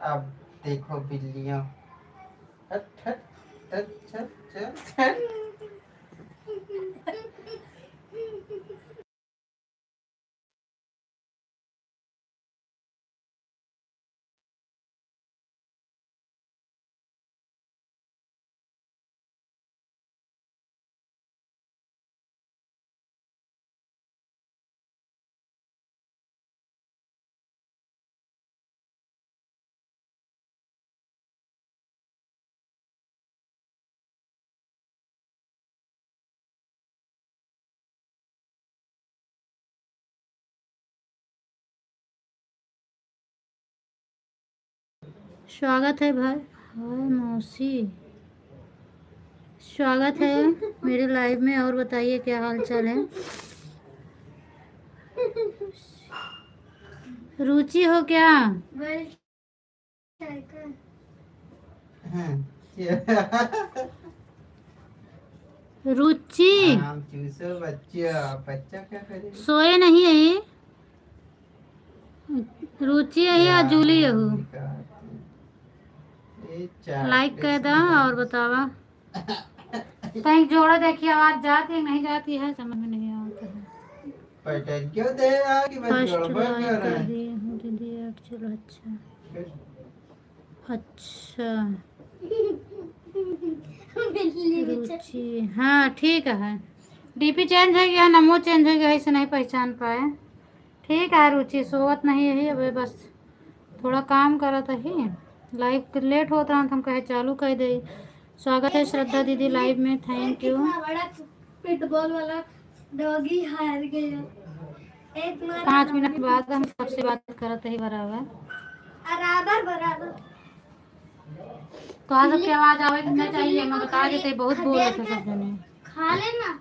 अब देखो बिल्लियाँ। हट हट हट हट हट हट। स्वागत है भाई। हाय मौसी, स्वागत है मेरे लाइव में। और बताइए क्या हाल चाल है। रुचि हो क्या? रुचि आम चूसो बच्चा। बच्चा क्या करेगा? सोए नहीं है? रुचि है या जूली है? लाइक कर दो और बतावा। कहीं जोड़ा देखिए, आवाज जाती है नहीं जाती है, समझ में नहीं आता है। पैटर्न क्यों दे रहा कि मैं फर्स्ट जोड़वा लाइक कर रहा कर है? दिए हूँ दीदी। चलो अच्छा अच्छा। रुचि हाँ ठीक है। डीपी चेंज हो गया, नमो चेंज हो गया, इसे नहीं पहचान पाए। ठीक है रुचि, सोवत नहीं है अभी, बस थोड़ा काम करत ही। लाइव लेट होता है तो हम कहे चालू कर दे। स्वागत है श्रद्धा दीदी लाइव में, थैंक यू। फुटबॉल वाला डॉगी हार गया। 5 मिनट बाद हम सबसे बात करते ही बराबर बराबर बराबर। तो आज सबकी आवाज आवे कितना चाहिए, मैं बता देते। बहुत बोल रहे थे सब जने। खा लेना।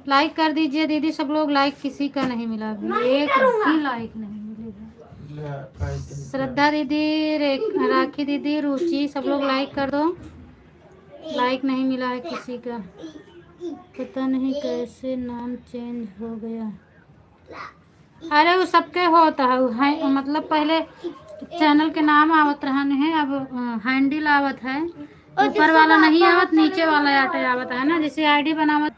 लाइक कर दीजिए दीदी सब लोग। लाइक किसी का नहीं मिला अभी, एक भी लाइक नहीं मिलेगा। श्रद्धा दीदी, राखी दीदी, रुचि, सब लोग लाइक कर दो। लाइक नहीं मिला है किसी का, पता नहीं कैसे नाम चेंज हो गया। अरे वो सबके होता है, मतलब पहले चैनल के नाम आवत रहने हैं, अब हैंडल आवत है। ऊपर वाला नहीं आवत, नीचे वाला आटे आवत है ना, जैसे आईडी बनावत।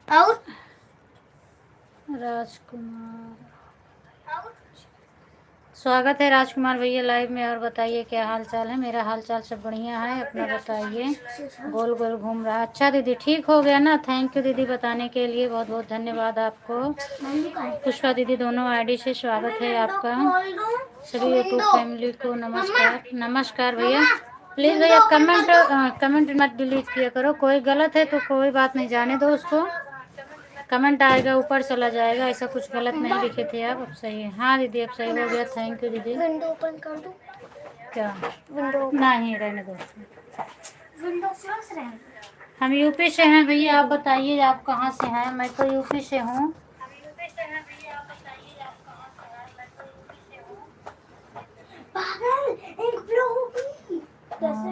और राजकुमार, स्वागत है राजकुमार भैया लाइव में। और बताइए क्या हाल चाल है। मेरा हाल चाल सब बढ़िया है, अपना बताइए। गोल गोल घूम रहा है। अच्छा दीदी ठीक हो गया ना? थैंक यू दीदी बताने के लिए, बहुत बहुत धन्यवाद आपको। पुष्पा दीदी दोनों आईडी से स्वागत है आपका। सभी यूट्यूब फैमिली को नमस्कार। नमस्कार भैया। प्लीज़ भैया कमेंट मत डिलीट किया करो, कोई गलत है तो कोई बात नहीं, जाने दो उसको। कमेंट आएगा ऊपर चला जाएगा, ऐसा कुछ गलत नहीं लिखे थे आप। अब सही है। हाँ दीदी अब सही हो गया, थैंक यू दीदी। विंडो ओपन कर दो क्या? विंडो नहीं रहने दो, विंडो क्लोज रहे। हम यूपी से हैं भैया, आप बताइए आप कहाँ से हैं? मैं तो यूपी से हूँ। पागल एक ब्लो होगी कैसे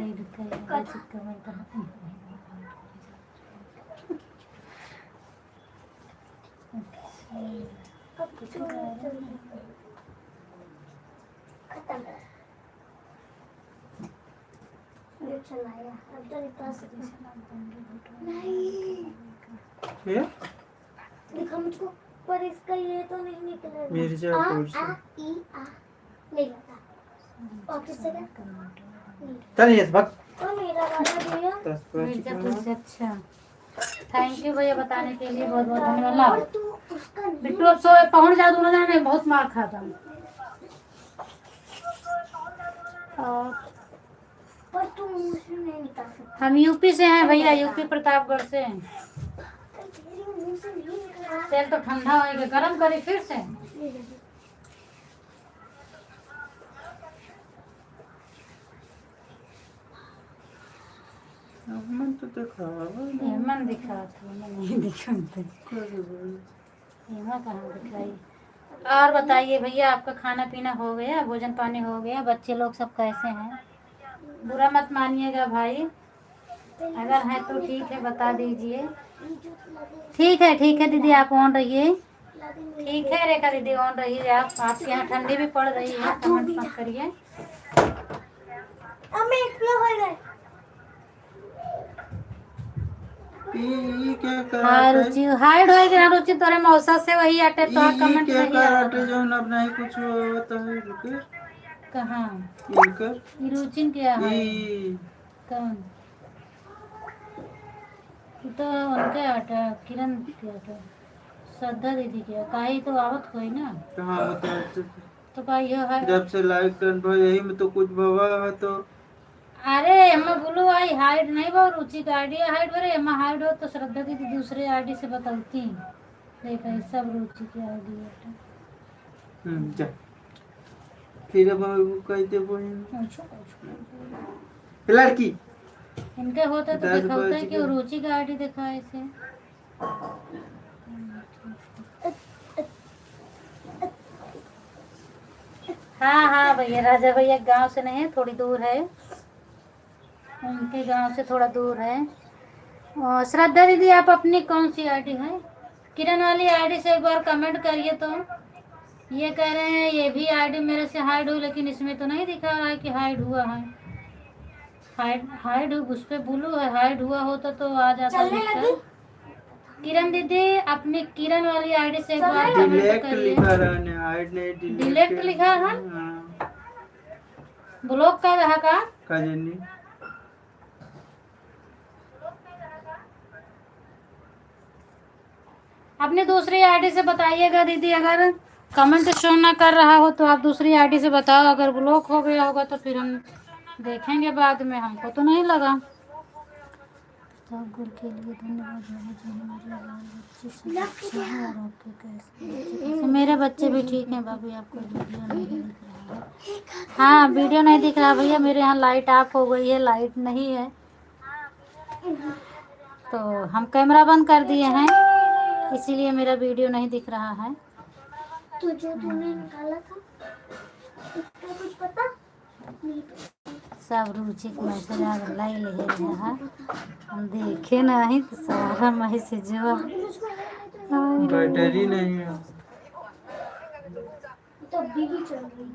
दिखा मुझको, पर इसका ये तो नहीं निकलेगा। मेरी जगह नहीं लगता। और किससे चल ये बक और मेरा वाला दिया। अच्छा थैंक यू भैया बताने के लिए, बहुत बहुत धन्यवाद। बिट्टू अब सो पहुंच जा, दोनों जाने बहुत मार खाता हूँ। पर तुम मुझे नहीं निकाल सकते। हम यूपी से हैं भैया, यूपी प्रतापगढ़ से। तेल तो ठंडा होएगा, गरम करी फिर से। मन तो दिखा, मन दिखा था, मैं नहीं दिखाते। यहाँ कहाँ दिखाई। और बताइए भैया आपका खाना पीना हो गया, भोजन पानी हो गया? बच्चे लोग सब कैसे हैं? बुरा मत मानिएगा भाई। अगर है तो ठीक है, बता दीजिए। ठीक है दीदी, आप ऑन रहिए। ठीक है रेखा दीदी, ऑन रहिए आप। आपके यहाँ ठंडी भी पड़ रही है, कमेंट मत करिए। ये क्या हाँ कराटे? रुचि हाइड होएगी ना रुचि, तोरे मौसा से वही आटे तो ये कमेंट क्या नहीं आ कराटे रहा। जो अपना ही कुछ होता है रुके कहाँ ये कर ये रुचिन क्या है? ये कौन? ये तो उनके आटा, किरण के आटा, श्रद्धा दीदी के काहे तो आवत कोई ना। कहाँ बता तो का ये है। जब से लाइक टर्न भाई यही में तो कुछ भवा है तो अरे एम्मा बोलो आई हाइड नहीं बा, रुचि का आईडी हाइड बरे एम्मा हाइड हो तो श्रद्धा दीदी दूसरे आईडी से बताती। देखा ये सब रुचि की आईडी है। जा फिर अब वो कहते बोल लड़की इनके होते तो 10 दिखाता है बज कि गए। रुचि का आईडी दिखा ऐसे। हाँ भैया, राजा भैया गांव से नहीं है, थोड़ी दूर है, उनके गांव से थोड़ा दूर है। और श्रद्धा दीदी आप अपनी कौन सी आईडी है? किरण वाली आईडी से एक बार कमेंट करिए। तो ये कह रहे हैं ये भी आईडी मेरे से हाइड हुई, लेकिन इसमें तो नहीं दिखा रहा है कि हाइड हुआ है। हाइड उस पे ब्लू है, हाइड हुआ होता तो आ जाता दिखता। किरण दीदी अपनी किरण वाली आईडी से एक बार कमेंट डिलेक्ट करिए। लिखा रहा है हाइड नहीं डिलेक्ट लिखा है, ब्लॉक का रहा का काजनी अपनी दूसरी आईडी से बताइएगा दीदी। अगर कमेंट शो ना कर रहा हो तो आप दूसरी आईडी से बताओ। अगर ब्लॉक हो गया होगा तो फिर हम देखेंगे बाद में, हमको तो नहीं लगा। गुड़ के लिए धन्यवाद। मेरे बच्चे भी ठीक हैं भाभी, आपको वीडियो नहीं दिख रहा है? हाँ वीडियो नहीं दिख रहा भैया, मेरे यहाँ लाइट ऑफ हो गई है, लाइट नहीं है तो हम कैमरा बंद कर दिए हैं, इसीलिए मेरा वीडियो नहीं दिख रहा है। तो जो तूने निकाला था उसका कुछ पता? सब रुचि को मैसेज आ लाई ले रहा है, हम देखे नहीं तो सारा मैसेज बैटरी नहीं है तब भी चल रही है।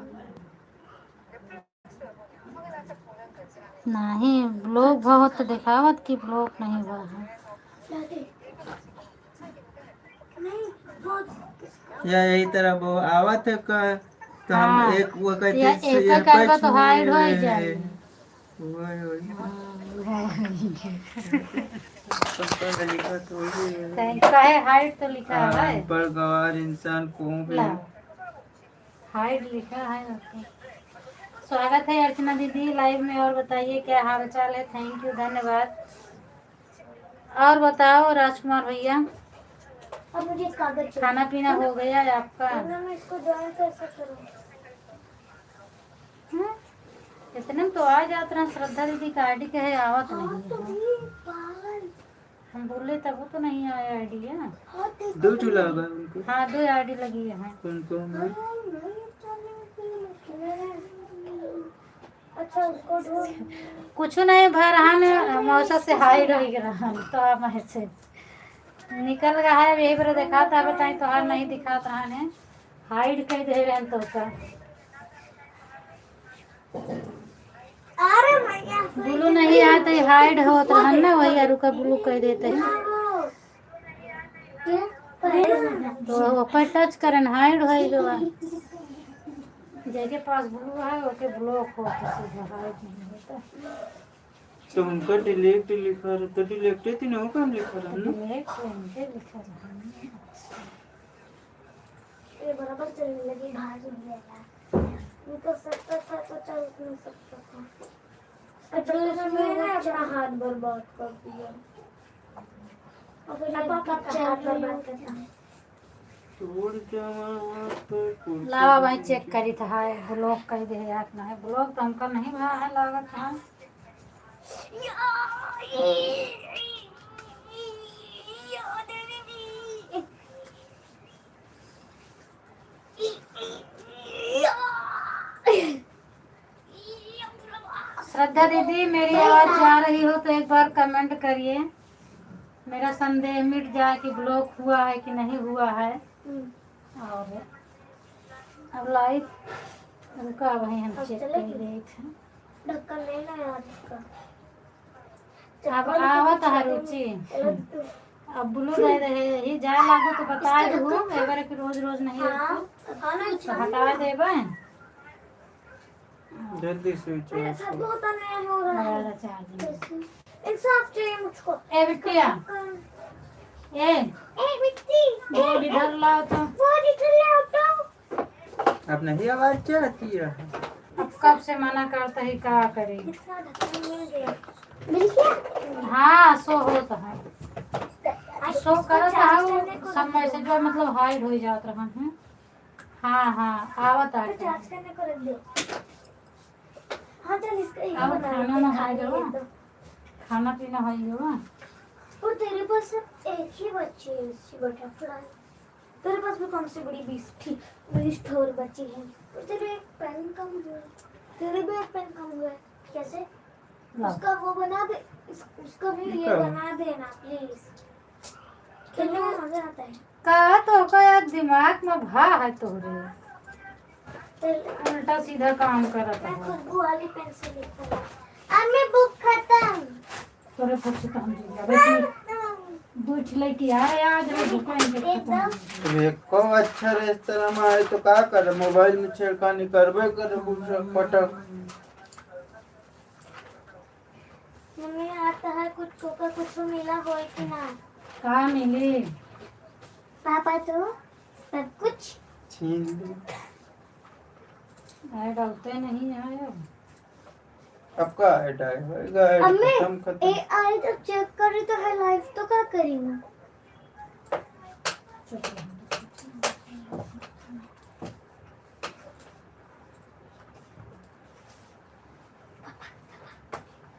नहीं ब्लॉक बहुत दिखावत की ब्लॉक नहीं हुआ है। या यही तरह वो आवत है का तो हम हाँ, एक वो कहते या हैं एक करवा तो हाइड हो ही जाए। है हाइड तो लिखा है, पर गवार इंसान को भी हाइड लिखा है आपको। स्वागत है अर्चना दीदी लाइव में। और बताइए क्या हाल चाल है? थैंक यू, धन्यवाद। और बताओ राजकुमार भैया, अब मुझे कागज खाना पीना हो गया है आपका? मैं इसको ड्राइंग कैसे करूं? इतने में तो आ जाते ना। श्रद्धा दीदी का आईडी कहे आवत नहीं है। हम बोले तब वो तो नहीं आया आईडी है। दो चूल्हा होगा उनको। हाँ 2 आईडी लगी है। कौन कौन है? अच्छा उसको ढूंढ। कुछ नहीं भर मौसा से हाइड हो गया तो आप मैसेज निकल रहा है, यही पर देखा था बताई तो हार नहीं दिखा रहा ने हाइड कह दे रहे तो का अरे भैया ब्लू नहीं आते हाइड हो तो हम ना वही अरु का ब्लू कह देते हैं तो ऊपर टच करन हाइड हो जो जेके पास ब्लू है ओके ब्लॉक हो तो सीधा हाइड नहीं होता। तो उनका डिलीट लिखा रहा तो डिलीट ही नहीं होगा हम लिखा रहा ना लिखा रहा ये बराबर चलने लगी बाहर हो गया। ये तो सकता था तो चल नहीं सकता था। अच्छा मैंने अपना हाथ बर्बाद कर दिया। अब पापा का हाथ बर्बाद करता है। तोड़ जमा पर लावा भाई चेक करी था हाय ब्लॉक कर दे यार ना है ब्लॉक तो हमका नहीं भरा है लागत है। श्रद्धा दीदी मेरी आवाज जा रही हो तो एक बार कमेंट करिए, मेरा संदेह मिट जाए कि ब्लॉक हुआ है कि नहीं हुआ है। और अब लाइट रुका, वही हम चेक कर रहे थे। ढक्कन लेना है आज इसका। अब आवत है रुचि, अब ब्लू दे रहे ही जाए लागू तो बता दू एबार कि रोज रोज नहीं तो हटा देबे। जल्दी स्विच मेरे साथ बहुत अन्याय हो रहा है। बड़ा चार्जिंग इंसाफ चाहिए मुझको। ए बिटिया, ए बिट्टी बोल इधर लाओ तो। वो इधर ले आओ तो। अब नहीं आवाज जाती है। अब कब से मना करता ही क्या करेगी। इसका ढक्कन मिल गया। मिल गया? हाँ सो होता है, शो करता है वो सब मैसेज में मतलब हाइड हो जात रहा है। हाँ हाँ आवत आ चार्ज करने को रख दो। हाँ चल इसका एक अब बना खाना ना खा खाए लिए जाओ, तो। खाना पीना हो जाओ। और तेरे पास सिर्फ एक ही बच्ची है इसी बटरफ्लाई। तेरे पास भी कम से बड़ी 20 ठोर बची है। और तेरे एक पेन कम हुआ, तेरे भी एक पेन कम हुआ है। कैसे? उसका वो बना दे, उसका भी ये बना देना प्लीज। खेलने में मजा आता है। का तो का दिमाग में भा है तोरे, उल्टा सीधा काम करत मैं है। खुशबू वाली पेन से लिखता हूँ। अम्मी बुक खत्म। तोरे कुछ काम जी बैठ बैठ ले कि आज रे दुकान के एकदम अब एको अच्छा रेस्तरा में आए तो का करे, मोबाइल में छेड़खानी करबे करे पटक। मम्मी आता है कुछ को कुछ मिला हो कि ना? का मिली पापा तो सब कुछ छीन ली। आए डरते नहीं है। अब का ऐड आएगा, ऐड अम्मी खत्म खत्म। एआई जब चेक करी तो है लाइव तो क्या करी मैं? चुप रहो।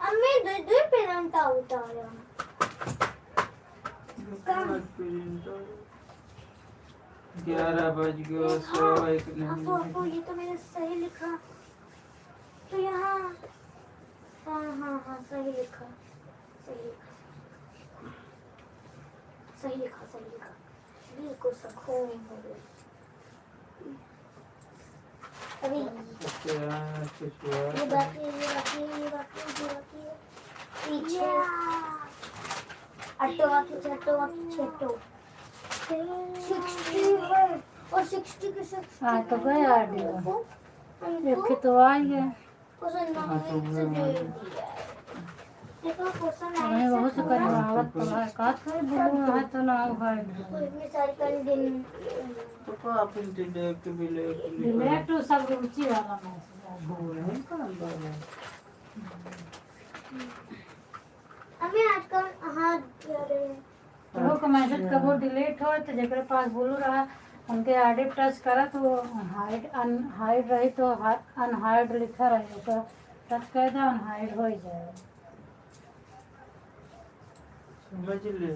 अम्मी दो पेरेंट आउट आ रहा है। 11 बज गए, 101 आपको नहीं। ये तो मैंने सही लिखा तो यहाँ हाँ हाँ हाँ सही लिखा सही लिखा सही लिखा सही लिखा बिल्कुल सुकून हो गया। अभी ये बाकी पीछे अट्टो छेटो 60 है और 60 के 60 हाँ तो गया आडियो एक तो आई है। हमें बहुत से करवावत तो है का तो बोलो है तो ना है तो का अपन डिलेक्ट डिलेक्ट सब रुचि वाला मैसेज बोल है का अंदर। अभी आजकल हाँ तो का मैसेज कबो डिलीट हो तो जेकरे पास बोलो रहा उनके आईडी टच करा तो हाइड अनहाइड रही तो अनहाइड लिखा रही तो टच कर दे अनहाइड हो जाए। समझ ले,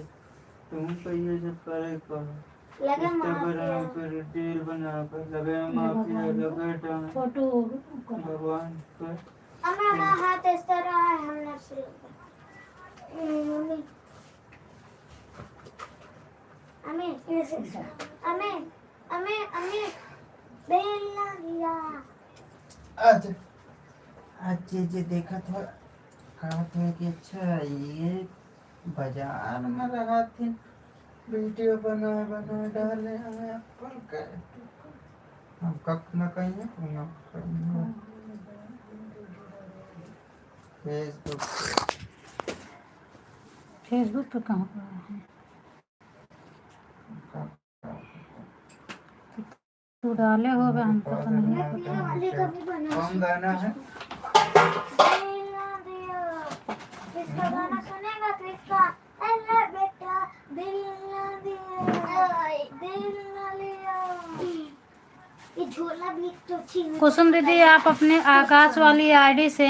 तुम कहिए जब करे करो लगा इंस्टाग्राम पर रील बना कर लगे माफिया लगे डांस फोटो भगवान पर। हमारा हाथ इस तरह है हमने अमे बेला दिया आज आज जे देखा था कहा था कि अच्छा ये बाजार में रहा थे वीडियो बना डाले हैं अपन का हम कब न कहीं फेसबुक पे कहाँ पर है तू डाले होगा हमको तो नहीं कौन गाना है? बेला दिया इसका गाना सुनेगा किसका? अल्लाह बेटा बेला दिया बेला लिया ये झोला भी तो छीन। कुसुम दीदी आप अपने आकाश वाली आईडी से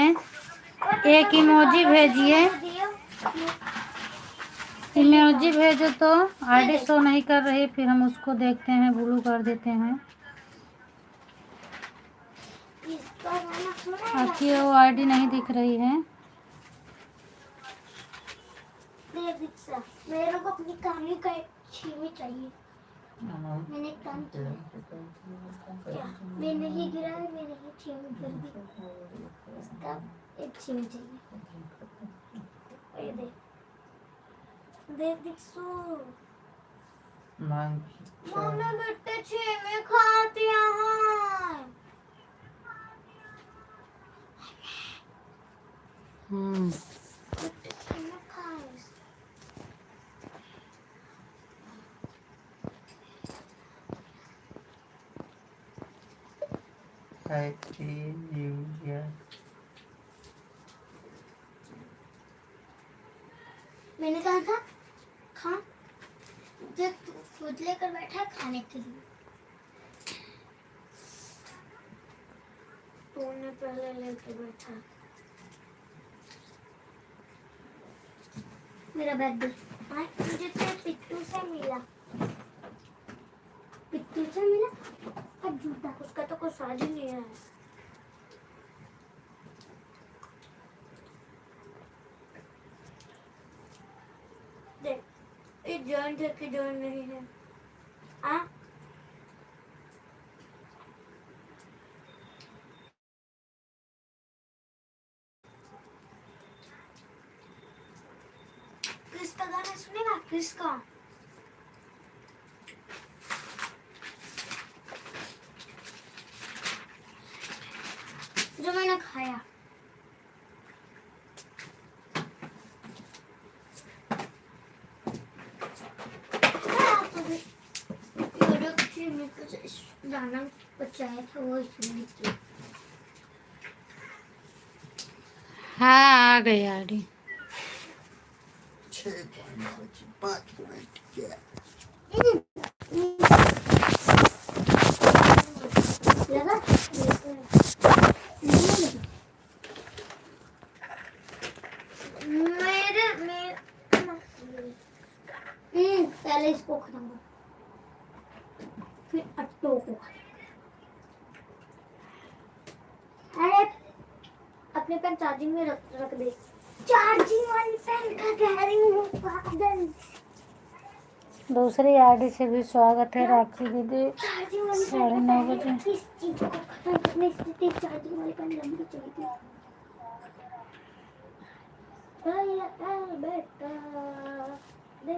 एक इमोजी भेजिए। इमोजी भेजो तो आईडी शो नहीं कर रही, फिर हम उसको देखते हैं ब्लू कर देते हैं। इसका गाना सुना है? आपकी वो आईडी नहीं दिख रही है। देव दीक्षा, मेरे को अपनी कहानी का एक छीमी चाहिए। मैंने एक काम किया। क्या? मैंने ही गिरा है, मैंने ही छीमी कर दी। इसका एक छीमी चाहिए। ये देख, देव दीक्षु, मांग मम्मी बेटे छीमी खाती है। बेटे छीमी खाए। Happy new year. मैंने कहा था खा, जब तू खुद लेकर बैठा है खाने के लिए। तूने पहले लेकर बैठा। मेरा बैग दे। आज मुझे तो पिट्टू से मिला। पिट्टू से मिला? अब झूठा, उसका तो कोई साज ही नहीं है। देख, ये जॉइंट है कि जॉइंट नहीं है? आ? किसका गाना सुनेगा? किसका? जो मैंने खाया। गाना बचाया था वो इसलिए। हाँ, आ गई आईडी। 6.5 पॉइंट क्या? लगा? पहले इसको खत्म कर, फिर अट्टो को। अरे अपने पेन चार्जिंग में रख दे। चार्जिंग वाली पेन का कह रही हूँ पागल। दूसरी आईडी से भी स्वागत है राखी दीदी। चार्जिंग वाली 9:30 बजे। इस चीज को खत्म करने से तेरी चार्जिंग वाली पेन लंबी चलेगी। बेटा दे।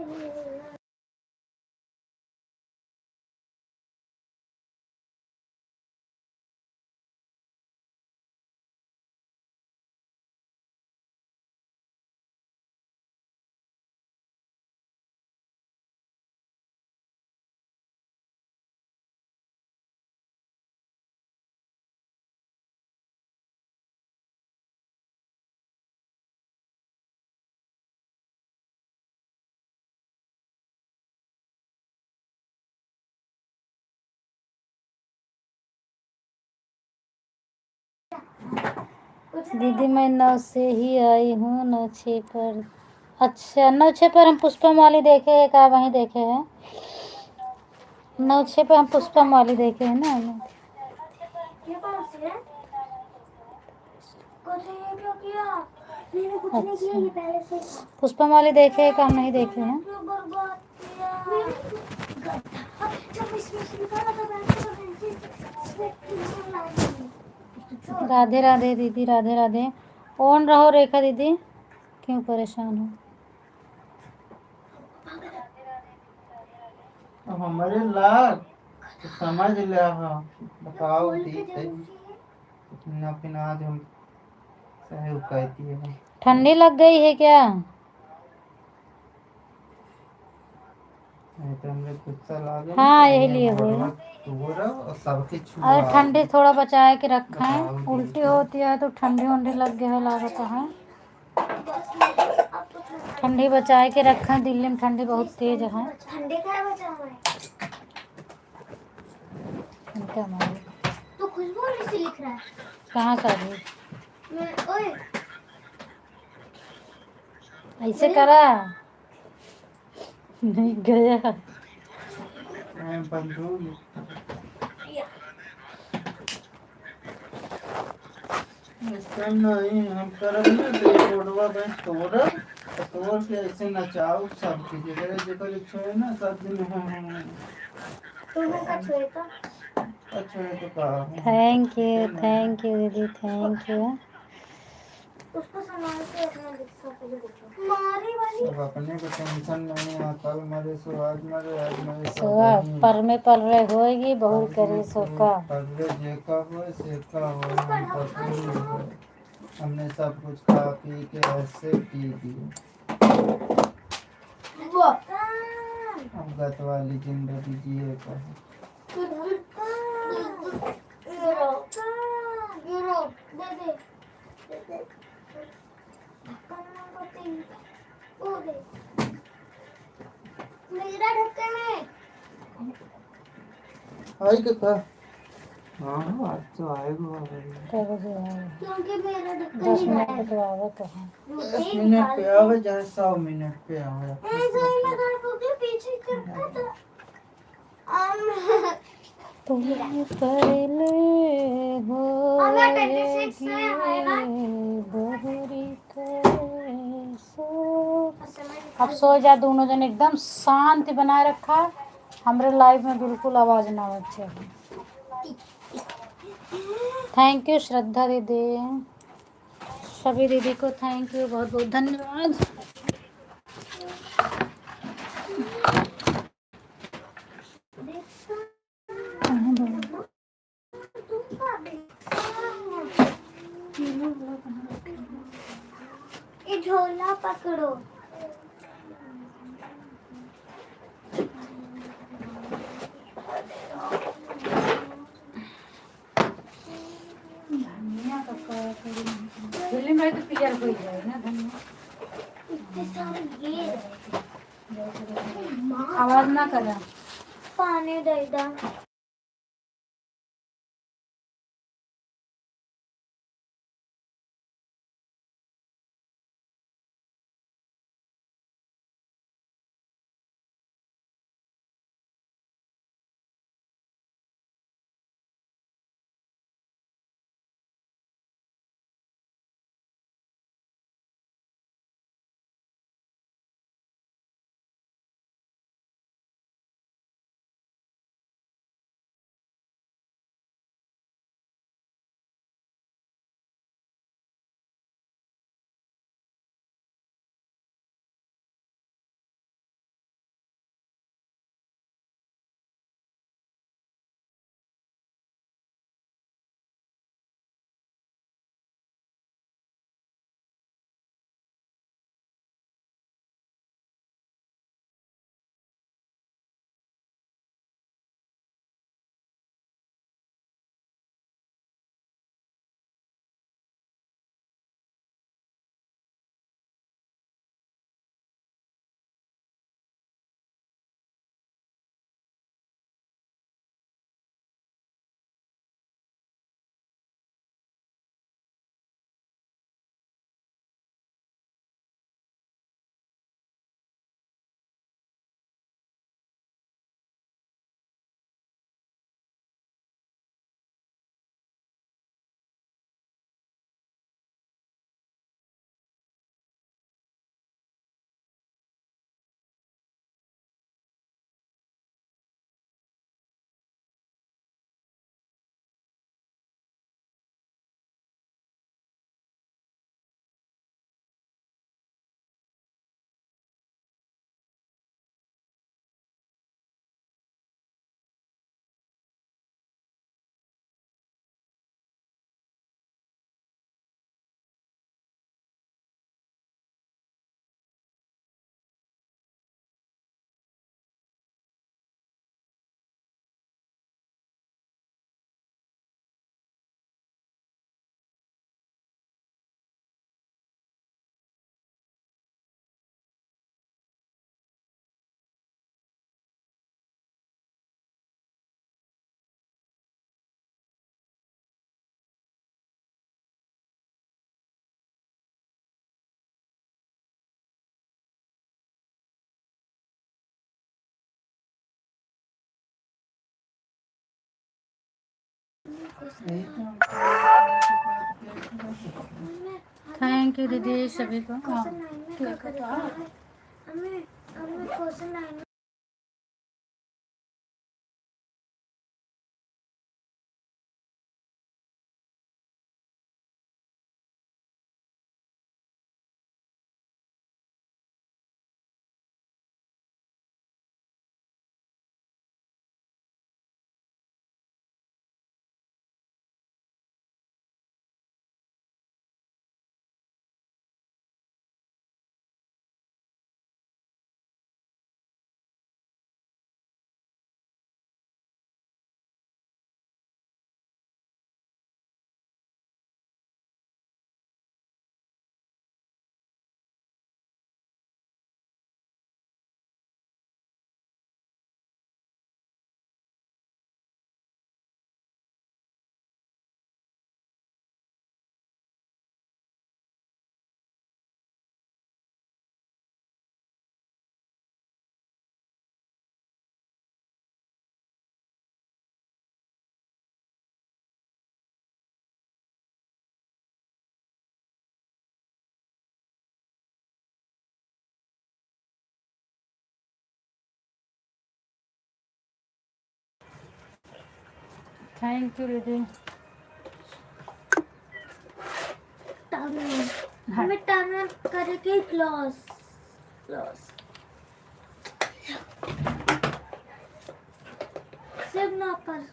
दीदी मैं 9 से ही आई हूँ, 9-6 पर। अच्छा, 9-6 पर हम पुष्पम वाली देखे हैं क्या? वहीं देखे हैं 9-6 पर हम पुष्पम वाली देखे हैं ना। ये कौन सी है? कुछ ये क्यों किया? मैंने कुछ नहीं किया, ये पहले से था। पुष्पम वाली देखे हैं क्या? हम नहीं देखे हैं। क्यों बर्बाद किया? जब इसमें से निकाला था बैंक से राधे राधे दीदी, राधे राधे। ऑन रहो रेखा दीदी, क्यों परेशान हो? अब हमारे लाग तो समझ ले। हाँ बताओ दी ना फिर आज हम सही कहती है। ठंडी लग गई है क्या? नहीं तो हमरे गुस्सा लागे। हाँ, यही लिए हुए हैं। और सबके छुआ। अरे ठंडी थोड़ा बचा के रखा है, उल्टी होती है तो ठंडी उंडी लग गया है लागत है। ठंडी बचा के रखा है, दिल्ली में ठंडी बहुत तेज है। ठंडे का बचा हुआ है। क्या मालूम तो खुशबू वाली से लिख रहा है। कहाँ से अभी मैं ओए ऐसे करा नहीं गया। बंदूक या इस टाइम नहीं हम करब ना तो ये रोडवा पे तोड़ के ऐसे नचाओ सबके जेकरे जेकर इच्छा है ना सब दिन तुम्हें का छुए तो अच्छा है तो कहा थैंक यू दीदी, थैंक यू। उसको संभाल के अपना रिक्शा पे भी देखो मारी वाली अब अपने को टेंशन नहीं है कल मरे सो आज मरे सो सुआ वही पर में पल रहे होएगी, बहुत करी सो का। पगले जेका हो सेका हो उसका हम तो ढक्कन थोड़ी कहाँ हो हमने सब कुछ खा पी के ऐसे पी दिए ढक्कन अब गत वाली जिंदगी जिए का है। गिरो दे दे दे दे ढक्कन मांगो तीन वो दे मेरा ढक्कन है आई के का हाँ आज तो आएगा क्या बजे आए? क्योंकि मेरा ढक्कन 10 ही मिनट है तो आवे तो है। 10 मिनट पे आवे चाहे 100 मिनट पे आवे ऐसा ही लगा के पीछे कर तो तुम्हें पहले हमें 26 से आएगा बहुरी कैसो। अब सो जा दोनों जन, एकदम शांति बनाए रखा। हमारे लाइफ में बिल्कुल आवाज ना बचे। थैंक यू श्रद्धा दीदी, सभी दीदी को थैंक यू, बहुत बहुत धन्यवाद। ये झोला पकड़ो फिल्म में तो पियर हो जाए ना धन्यवाद। इतने सारे ये आवाज ना करें। पानी दे दा यही तो हम कह रहे थे। थैंक यू दीदी सभी को। हाँ, क्वेश्चन 9 में क्या क्या कहता करेगा? है? हमें क्वेश्चन 9 में थैंक यू दीदी। टर्न हमें टर्न करके क्लोज सिर्फ ना पर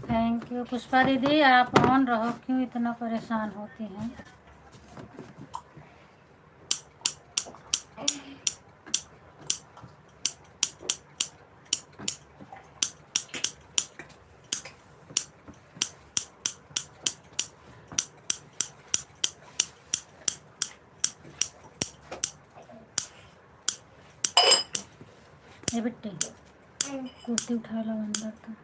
थैंक यू पुष्पा दीदी, आप ऑन रहो, क्यों इतना परेशान होती हैं? ये बिट्टी कुर्ती उठा लो अंदर का।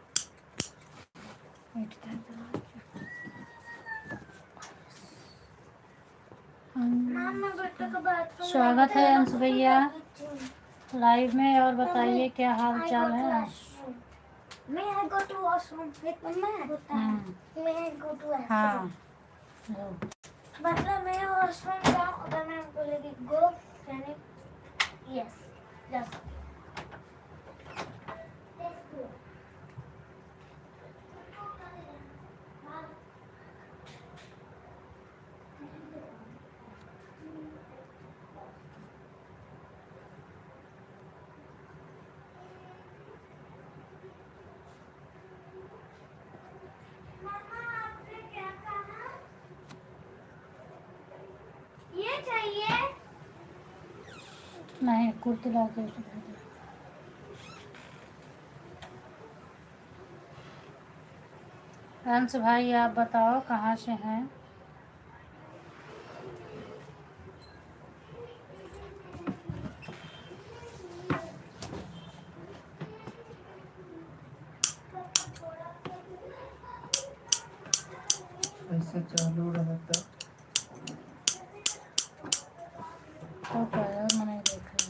मामा बेटा का बाथरूम स्वागत है अंश भैया लाइव में, और बताइए क्या हाल चाल है? मैं आई गो टू वॉशरूम विद मम्मा। मैं गो टू हाँ मतलब मैं वॉशरूम जाऊँ अगर मैं बोलेगी गो यानी यस जा सकती ये चाहिए नहीं, कुर्ती ला के अंश भाई आप बताओ कहाँ से हैं? ऐसे चालू रहता तो क्या यार, मैंने देखा है।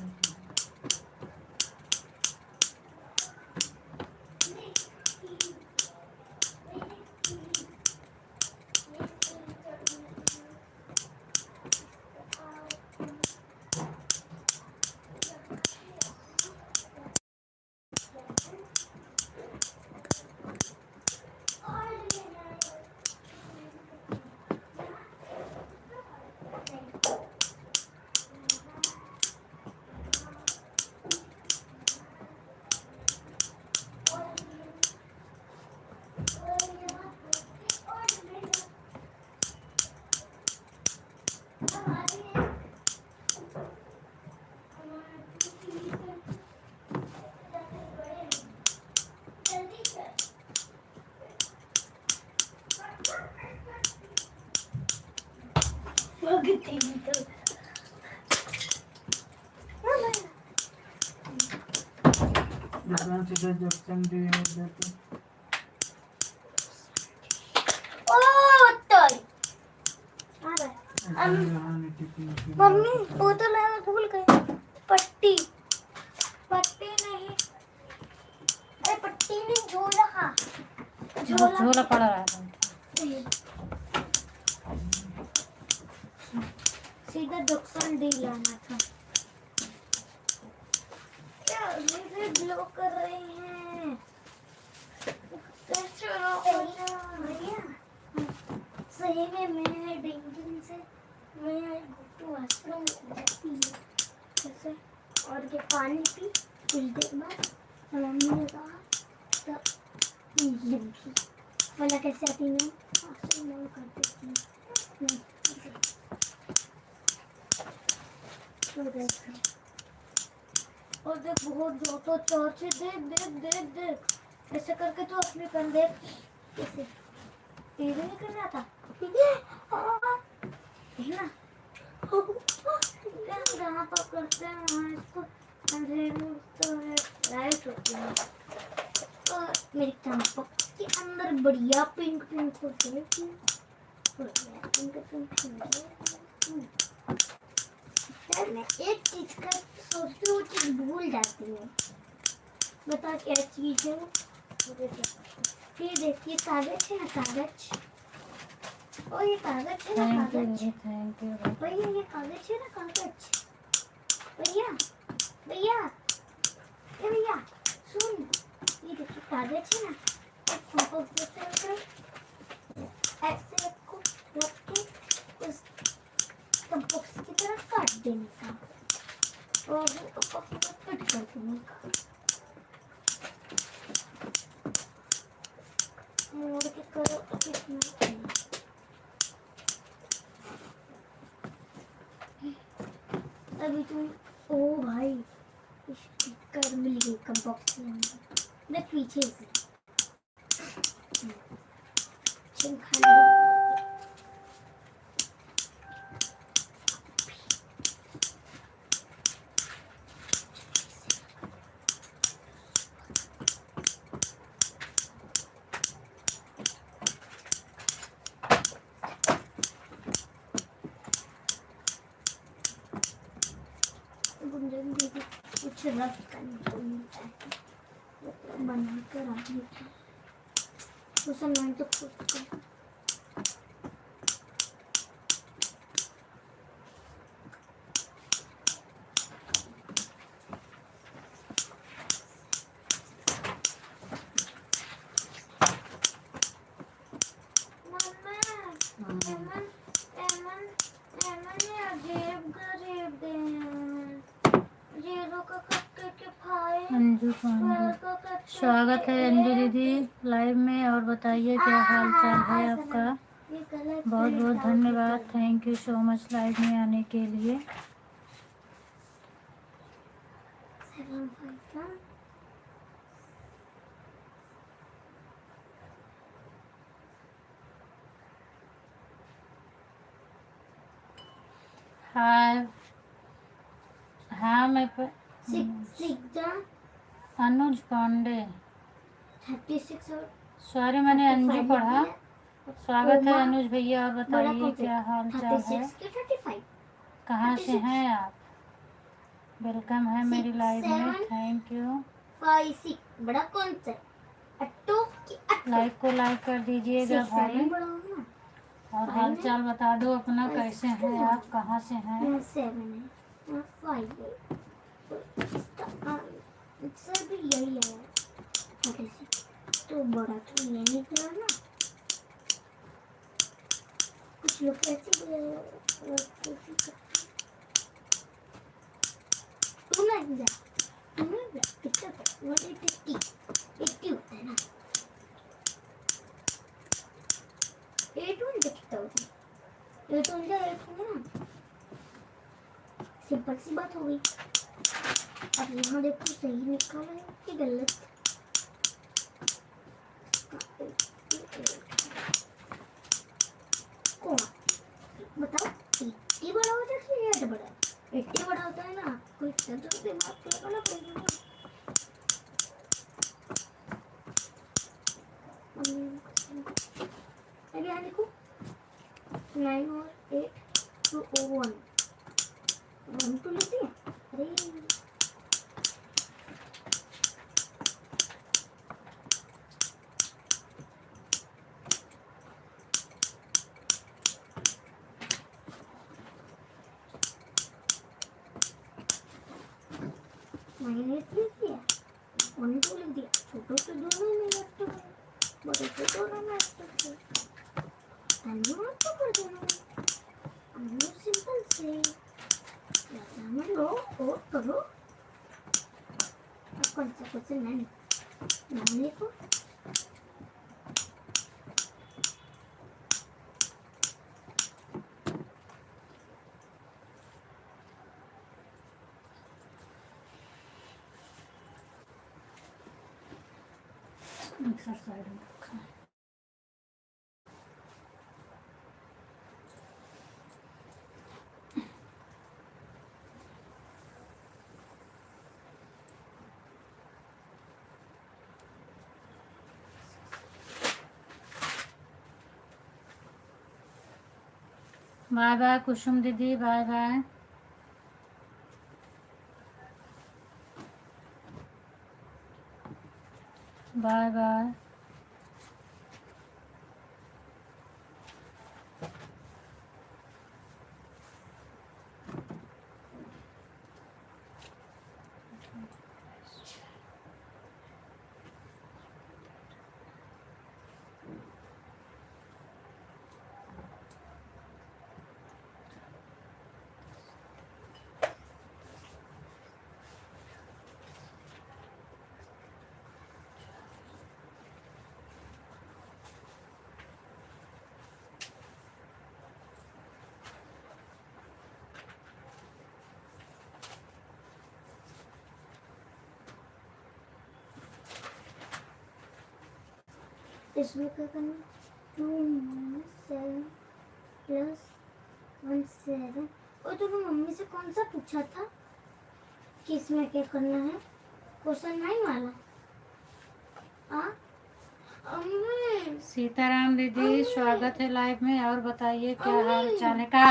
भगती तो दुकान से जक्सन दे देते ओ तोय आ रहा मम्मी वो तो मैं भूल गई पट्टी पट्टी नहीं अरे पट्टी नहीं झोला झोला पड़ा है। सीधा जक्सन डी लाना था क्या मुझे ब्लॉक कर रहे हैं कैसे भैया सही में मैं ड्रिंकिंग से मैं घुटू वॉशरूम पी कैसे और ये पानी पी कुछ देर बाद मम्मी ने कहा तो लिपी बोला कैसे आती मैं वॉशरूम कर देती हूँ और देख बहुत ज्यादा चोर से देख देख देख देख ऐसे करके तो अपने कंधे कैसे तेरे नहीं कर रहा था है ना जहाँ पर करते हैं वहाँ इसको अंधेरे में तो लाइट होती है और मेरी चंपक के अंदर बढ़िया पिंक पिंक होते हैं पिंक पिंक यार मैं एक चीज का सोचती हूँ चीज भूल जाती हूँ बता क्या चीज है ये देखिए कागज है ना कागज ओ ये कागज है ना कागज थैंक यू। भैया ये कागज है ना कागज भैया भैया ये भैया सुन ये देखिए कागज है ना ऐसे को रख के उस कंपोस्ट की तरह काट देने का और कंपोस्ट को कट कर देने का मोड़ के करो कितना अभी तुम ओ भाई कर मिल गई कंपोस्ट के अंदर देख पीछे से चिन खाने कुछ रख कर बना कर आगे तो सामान तो खुद का अंजू पांडे, स्वागत है अंजू दीदी लाइव में। और बताइए क्या हाल चाल है आपका। बहुत बहुत धन्यवाद, thank you so much live में आने के लिए। हाय हाँ मैं अनुज पांडे 36 और सॉरी मैंने अंजू पढ़ा। स्वागत है अनुज भैया, और बताइए क्या हाल चाल है, 35 कहाँ से हैं आप। वेलकम है मेरी लाइव में, थैंक यू। 5 बड़ा कौन सा लाइक को लाइक कर दीजिएगा भाई, बड़ा होगा और हाल चाल बता दो अपना, कैसे हैं आप, कहाँ से हैं। 7 है 5 सर भी यही है तो बड़ा तो ये निकला ना। कुछ लोग ऐसे तू ना जा कितना 180 होता है ना 8 देखता हूँ 8 होगा ना। सिंपल सी बात हो गई। अब यहाँ देखो सही निकाला है कि गलत। कौन बताओ 9 और 8 2 1 1 तो लेते हैं। अरे मैंने लिख दिया 1 2 लिख दिया। छोटों से दोनों में एक्टिव है, बड़े से दोनों में एक्टिव है। धन्यवाद तो कर देना। बहुत सिंपल से समझ लो और करो। अब कौन सा क्वेश्चन है नाम लिखो। मिक्सर साइड में रखा है। बाय बाय कुसुम दीदी, बाय बाय। Bye bye. इसमें क्या करना 2 - 7 + 1 7। और तो मम्मी से कौन सा पूछा था कि इसमें क्या करना है? क्वेश्चन 9 वाला। हाँ अम्मी सीताराम दीदी स्वागत है लाइव में। और बताइए क्या अम्मी। हाल चाल है का?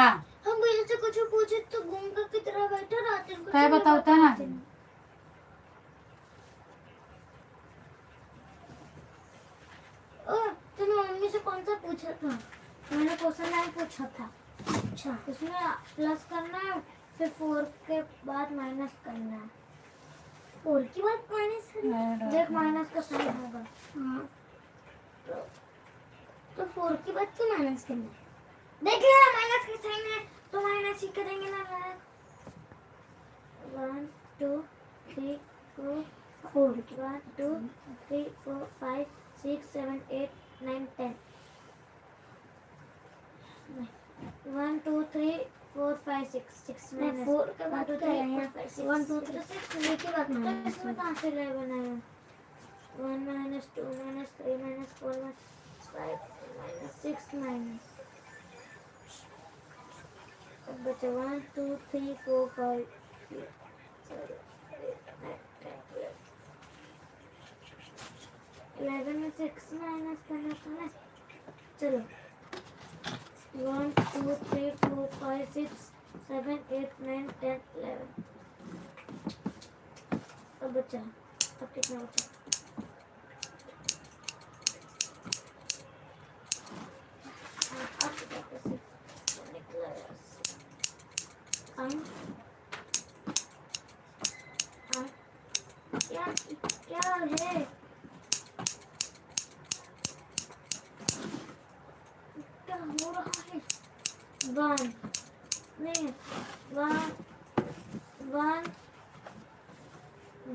हम भैया से कुछ पूछे तो घूम कर की तरह बैठा रहते हैं। क्या बताता ना? तूने मम्मी से कौन सा पूछा था? मैंने क्वेश्चन 9 पूछा था। अच्छा इसमें प्लस करना है, फिर 4 के बाद माइनस करना है। 4 के बाद माइनस करना है। देख माइनस का साइन होगा। हाँ तो 4 के बाद क्यों माइनस करना है? देख लेना माइनस का साइन है तो माइनस ही करेंगे ना। 1 2 3 4 4 के बाद 2 3 4 5 6 7 8 9 10 1 2 3 4 5 6 6 में 4 के बाद 1 2 3 6 के बाद माइनस इसमें कहाँ से 11 आया? 1 - 2 - 3 - 4 - 5 - 6 माइनस। अब बचा 1 2 3 4 5 6 7 8 9 10 11 में 6 माइनस करना था ना। चलो 1 2 3 4 5 6 7 8 9 10 11। अब बचा, अब कितना बचा? अब कैसे निकला क्या क्या है? क्या हो रहा है? 1 नहीं 1 1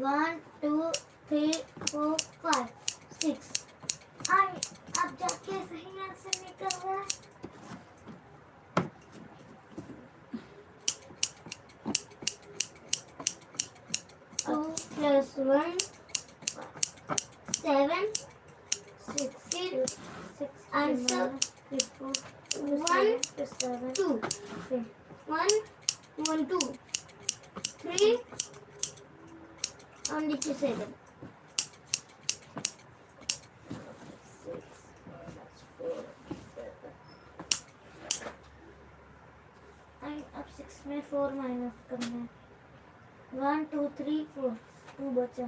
1 2 3 4 5 6। आई अब जाके सही आंसर निकल रहा है। 2 + 1 7 6 आंसर 1 2 1 1 2 3 on the 7 6 - 4 7 इसमें 4 माइनस करना है। 1 2 3 4 2 बचा।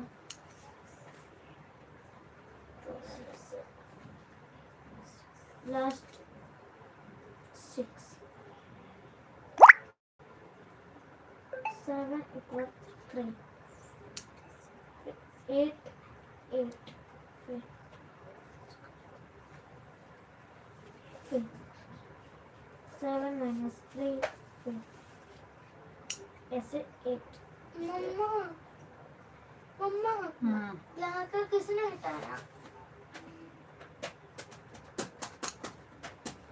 लास्ट 6 7 equals 3 8 8 फिर 7 minus 3 फिर ऐसे 8। मम्मा मम्मा यहाँ का किसने हटाया?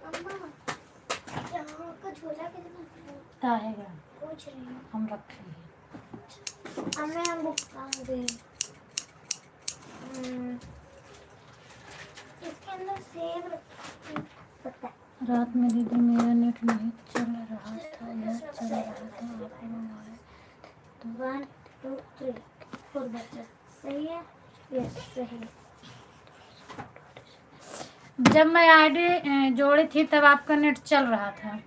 मम्मा यहाँ का झोला किसने हटाया? काहेगा पूछ रही हूँ। हम रखेंगे। हमें हम बुक कहाँ गए? इसके अंदर सेब पता है। रात में दीदी मेरा नेट नहीं चल रहा था, यह चल रहा था, आप लोग आए तो 1 2 3 4 बचा। सही है? यस सही। जब मैं आईडी जोड़ी थी तब आपका नेट चल रहा था,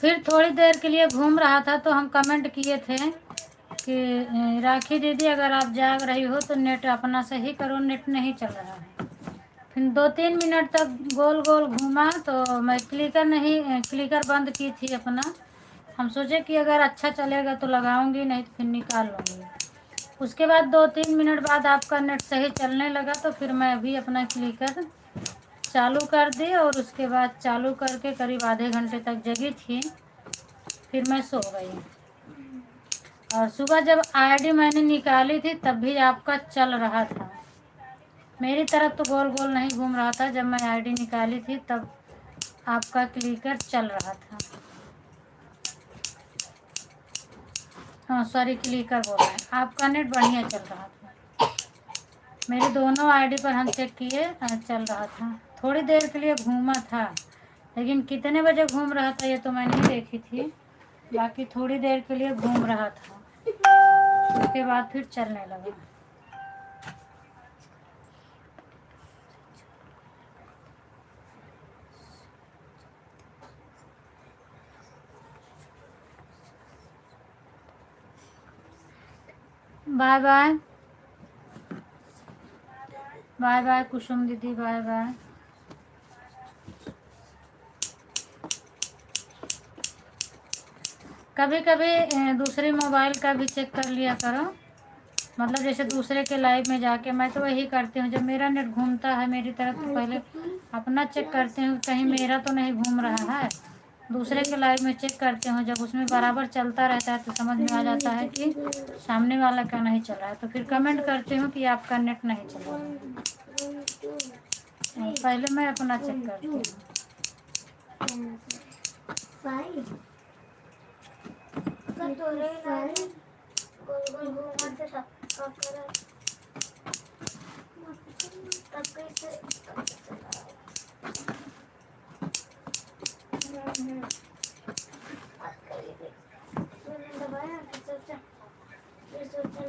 फिर थोड़ी देर के लिए घूम रहा था तो हम कमेंट किए थे कि राखी दीदी अगर आप जाग रही हो तो नेट अपना सही करो, नेट नहीं चल रहा है। फिर 2-3 मिनट तक गोल गोल घूमा तो मैं क्लिकर बंद की थी अपना। हम सोचे कि अगर अच्छा चलेगा तो लगाऊंगी, नहीं तो फिर निकाल लूँगी। उसके बाद 2-3 मिनट बाद आपका नेट सही चलने लगा तो फिर मैं अभी अपना क्लिकर चालू कर दी और उसके बाद चालू करके करीब आधे घंटे तक जगी थी, फिर मैं सो गई। और सुबह जब आईडी मैंने निकाली थी तब भी आपका चल रहा था, मेरी तरफ तो गोल गोल नहीं घूम रहा था। जब मैं आईडी निकाली थी तब आपका क्लिकर चल रहा था। हाँ सॉरी, क्लिकर बोल रहे हैं, आपका नेट बढ़िया चल रहा था। मेरे दोनों आईडी पर हम चेक किए, चल रहा था। थोड़ी देर के लिए घूमा था, लेकिन कितने बजे घूम रहा था ये तो मैं नहीं देखी थी, बाकी थोड़ी देर के लिए घूम रहा था, उसके बाद फिर चलने लगा। बाय बाय बाय बाय कुसुम दीदी, बाय बाय। कभी कभी दूसरे मोबाइल का भी चेक कर लिया करो, मतलब जैसे दूसरे के लाइव में जाके। मैं तो वही करती हूँ, जब मेरा नेट घूमता है मेरी तरफ तो पहले अपना चेक करती हूँ कहीं मेरा तो नहीं घूम रहा है। दूसरे के लाइव में चेक करती हूँ, जब उसमें बराबर चलता रहता है तो समझ में आ जाता है कि सामने वाला का नहीं चल रहा है, तो फिर कमेंट करती हूँ कि आपका नेट नहीं चल रहा है। पहले मैं अपना चेक करती हूँ।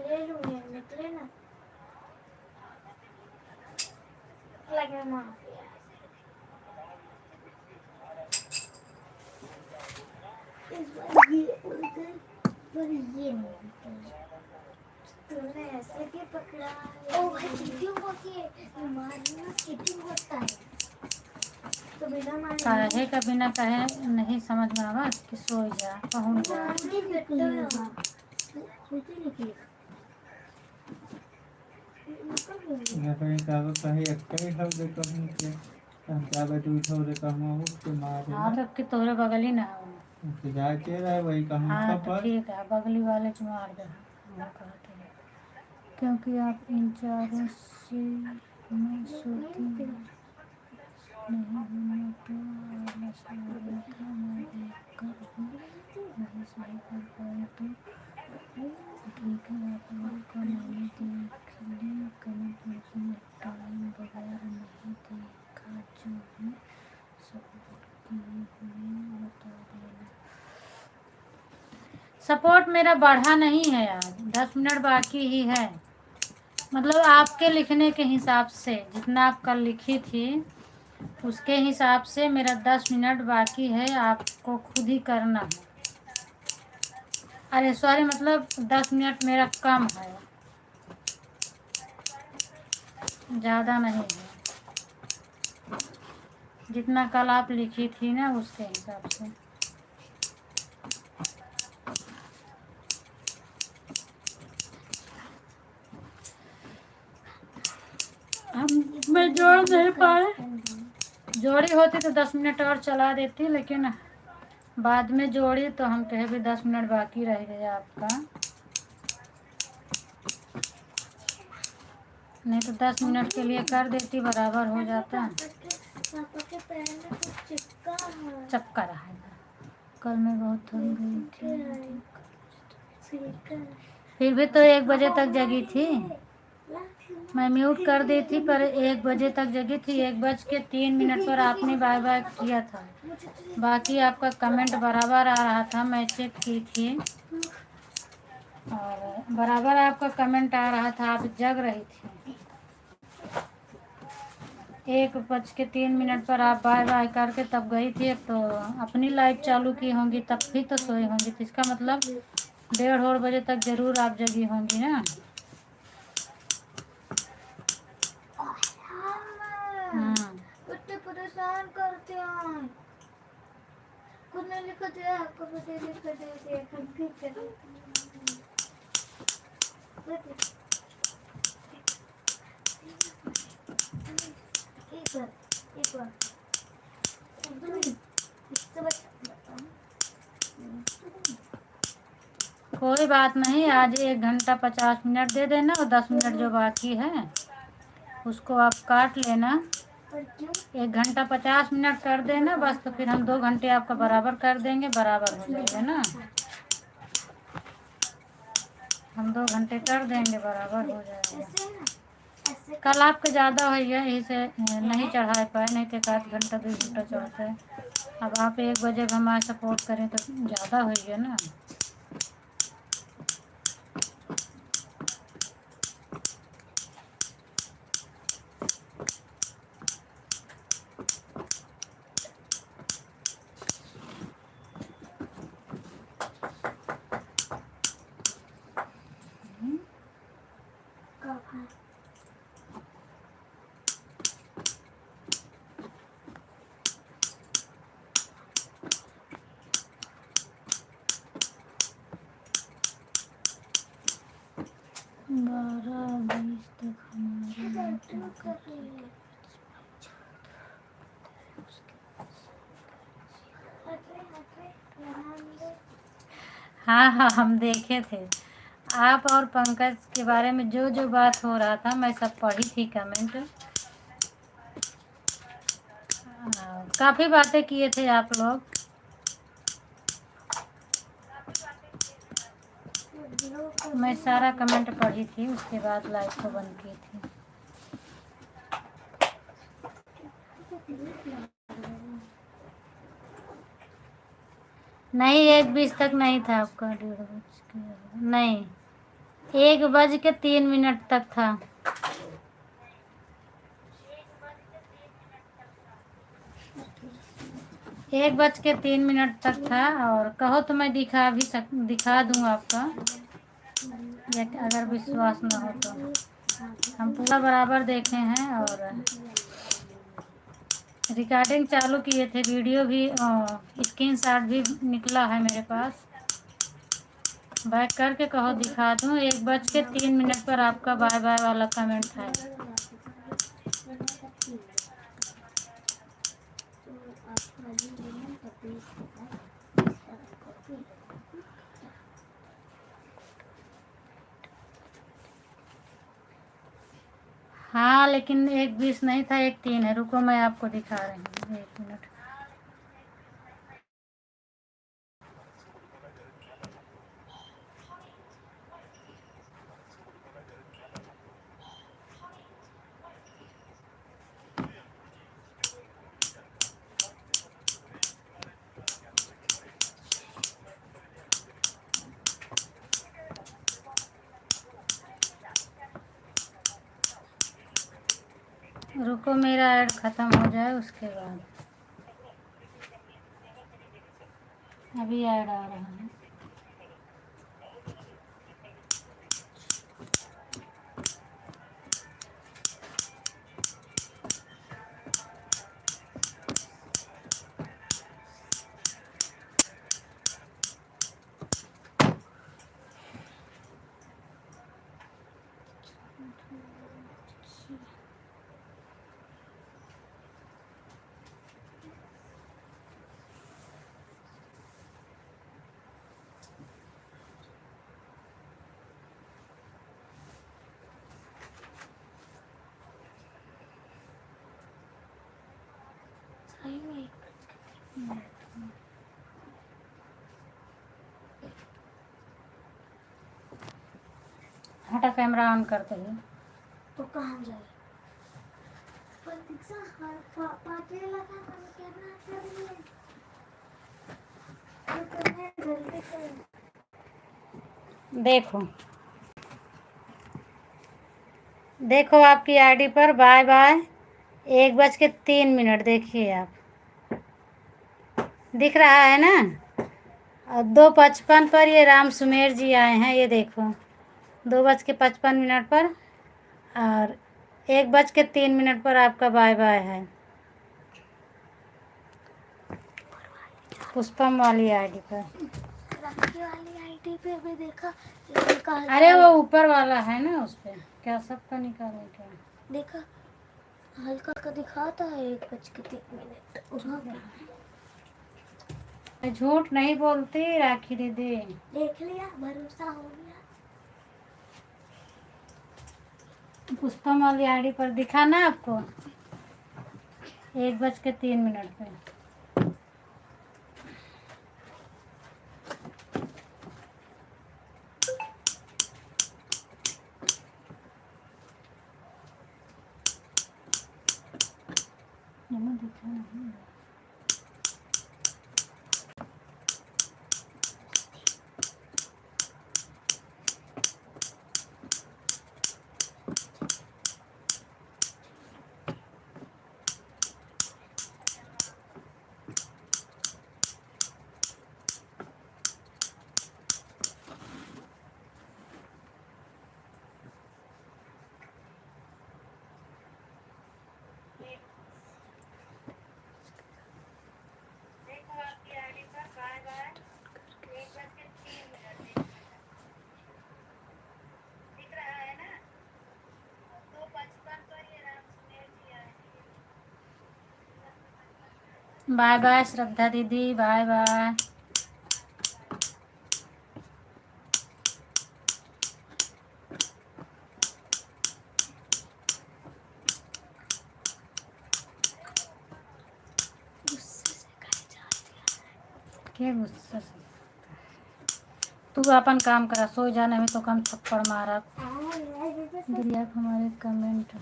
ले लूँगी, निकले ना लगे माफिया। इस बार ये उड़ गए पर ये नहीं निकले। तूने ऐसे भी पकड़ा? ओ भाई चीटिंग होती है, मारना चीटिंग होता है। तो बिना मारे काहे का बिना कहे नहीं समझ में आवा कि सो जा पहुँच जा। कहीं शब्द कहूँ के मारे हाँ तो कि तोहरे बगली ना हो, जाके रहे वही कहूँ हाँ तो पर ठीक है, बगली वाले को मार दे। वो कहते हैं क्योंकि आप इन चारों से मैं सोती नहीं हूँ तो आलस आ रहा था, मैं देखकर भी नहीं सही कर पाई तो ठीक है। आप लोग का मैंने देख ली, कमेंट में टाइम बगैर नहीं देखा, जो है सपोर्ट किए हुए बता देना। सपोर्ट मेरा बढ़ा नहीं है यार, 10 मिनट बाकी ही है। मतलब आपके लिखने के हिसाब से जितना आप कल लिखी थी उसके हिसाब से मेरा 10 मिनट बाकी है, आपको खुद ही करना है। अरे सॉरी, मतलब 10 मिनट मेरा कम है, ज़्यादा नहीं है। जितना कल आप लिखी थी ना उसके हिसाब से। मैं जोड़ नहीं पाए, जोड़ी होती तो 10 मिनट और चला देती, लेकिन बाद में जोड़ी तो हम कहे भी 10 मिनट बाकी रह गया आपका, नहीं तो 10 मिनट के लिए कर देती, बराबर हो जाता। पापा के पैर में कुछ चिपका है। चपका रहा है, कल मैं बहुत थक गई थी। फिर भी तो 1 बजे तक जगी थी, मैं म्यूट कर दी थी, पर 1 बजे तक जगी थी। 1:03 पर आपने बाय बाय किया था, बाकी आपका कमेंट बराबर आ रहा था, मैं चेक की थी और बराबर आपका कमेंट आ रहा था, आप जग रही थी। 1:03 पर आप बाय बाय करके तब गई थी, तो अपनी लाइव चालू की होंगी, तब भी तो सोई होंगी, तो इसका मतलब 1:30 बजे तक जरूर आप जगी होंगी ना। कुत्ते परेशान करते हैं, कुछ नहीं लिख दिया, कुछ नहीं लिख दिया, कंफ्यूज कर एक बार कोई बात नहीं, आज 1 घंटा 50 मिनट दे देना, और 10 मिनट जो बाकी है उसको आप काट लेना। 1 घंटा 50 मिनट कर देना बस, तो फिर हम 2 घंटे आपका बराबर कर देंगे, बराबर हो जाएगा ना। हम 2 घंटे कर देंगे, बराबर हो जाएगा। कल आपके ज़्यादा हो गया, यही से नहीं चढ़ा पाए, नहीं तो 1 घंटा 2 घंटा चढ़ता है। अब आप 1 बजे हमारा सपोर्ट करें तो ज़्यादा हो गया ना। बारह 20 तक हमारे हाँ हाँ, हम देखे थे आप और पंकज के बारे में जो जो बात हो रहा था, मैं सब पढ़ी थी कमेंट। काफ़ी बातें किए थे आप लोग। मैं सारा कमेंट पढ़ी थी, उसके बाद लाइव को बंद की थी। नहीं, 1:20 तक नहीं था आपका, 1:30 के नहीं, 1:03 तक था। 1:03 तक था, और कहो तो मैं दिखा दूँ आपका, अगर विश्वास ना हो तो। हम पूरा बराबर देखे हैं, और रिकॉर्डिंग चालू किए थे, वीडियो भी, स्क्रीनशॉट भी निकला है मेरे पास। बैक करके कहो दिखा दूँ। 1:03 पर आपका बाय बाय वाला कमेंट है। हाँ, लेकिन 1:20 नहीं था, 1:03 है। रुको, मैं आपको दिखा रही हूँ, 1 मिनट। रुको, मेरा ऐड ख़त्म हो जाए उसके बाद। अभी ऐड आ रहा है। सही में हटा, कैमरा ऑन करते ही। तो कहाँ जाए? प्रतीक्षा पार्टी लगा हम कैमरा कर रही है। तो तुम्हें जल्दी कर। देखो देखो आपकी आईडी पर बाय बाय 1:03। देखिए आप, दिख रहा है ना। और 2:55 पर ये राम सुमेर जी आए हैं, ये देखो 2:55 पर। और 1:03 पर आपका बाय बाय है, पुष्पम वाली आईडी पर। राखी वाली आईडी पे भी देखा, निकाल अरे वो ऊपर वाला है ना, उस पे क्या सबका निकाले क्या? देखा, हल्का का दिखाता है 1:03। मैं झूठ नहीं बोलती राखी दीदी। देख लिया, भरोसा हो गया। पुष्पम वाली आईडी पर दिखा ना आपको 1:03 पे। दिखा नहीं। बाय बाय श्रद्धा दीदी, बाय बाय। क्या गुस्सा से? तू अपन काम करा, सो जाने में तो कम थप्पड़ मारा। दिलिया हमारे कमेंट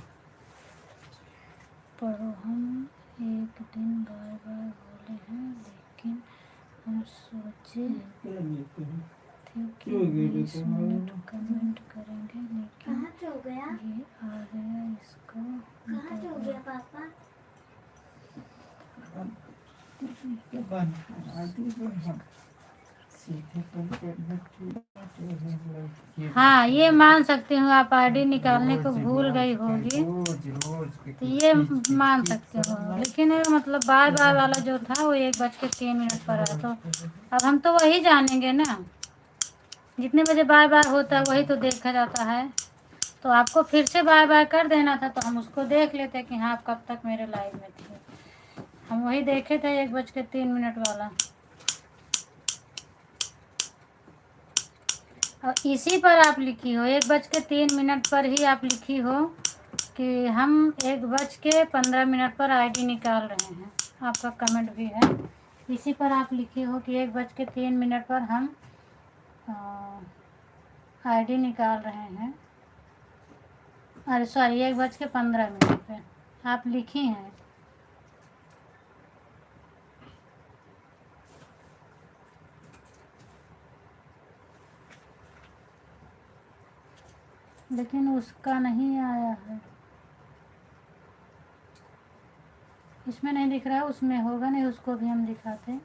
पढ़ो। हम एक दिन बाय बाय बोले हैं, लेकिन हम सोचे थे कि 20 मिनट कमेंट करेंगे, लेकिन ये आ गया, इसको पापा हाँ, ये मान सकती हूँ आप आईडी निकालने को भूल गई होगी, तो ये मान सकते हो। लेकिन ये मतलब बाय बाय वाला जो था वो 1:03 पर है, तो अब हम तो वही जानेंगे ना, जितने बजे बाय बाय होता है वही तो देखा जाता है। तो आपको फिर से बाय बाय कर देना था, तो हम उसको देख लेते कि हाँ आप कब तक मेरे लाइव में थे। हम वही देखे थे 1:03 वाला। और इसी पर आप लिखी हो 1:03 पर ही आप लिखी हो कि हम 1:15 पर आईडी निकाल रहे हैं। आपका कमेंट भी है, इसी पर आप लिखी हो कि 1:03 पर हम आईडी निकाल रहे हैं। अरे सॉरी, 1:15 पे आप लिखी हैं। लेकिन उसका नहीं आया है, इसमें नहीं दिख रहा है, उसमें होगा नहीं, उसको भी हम दिखाते।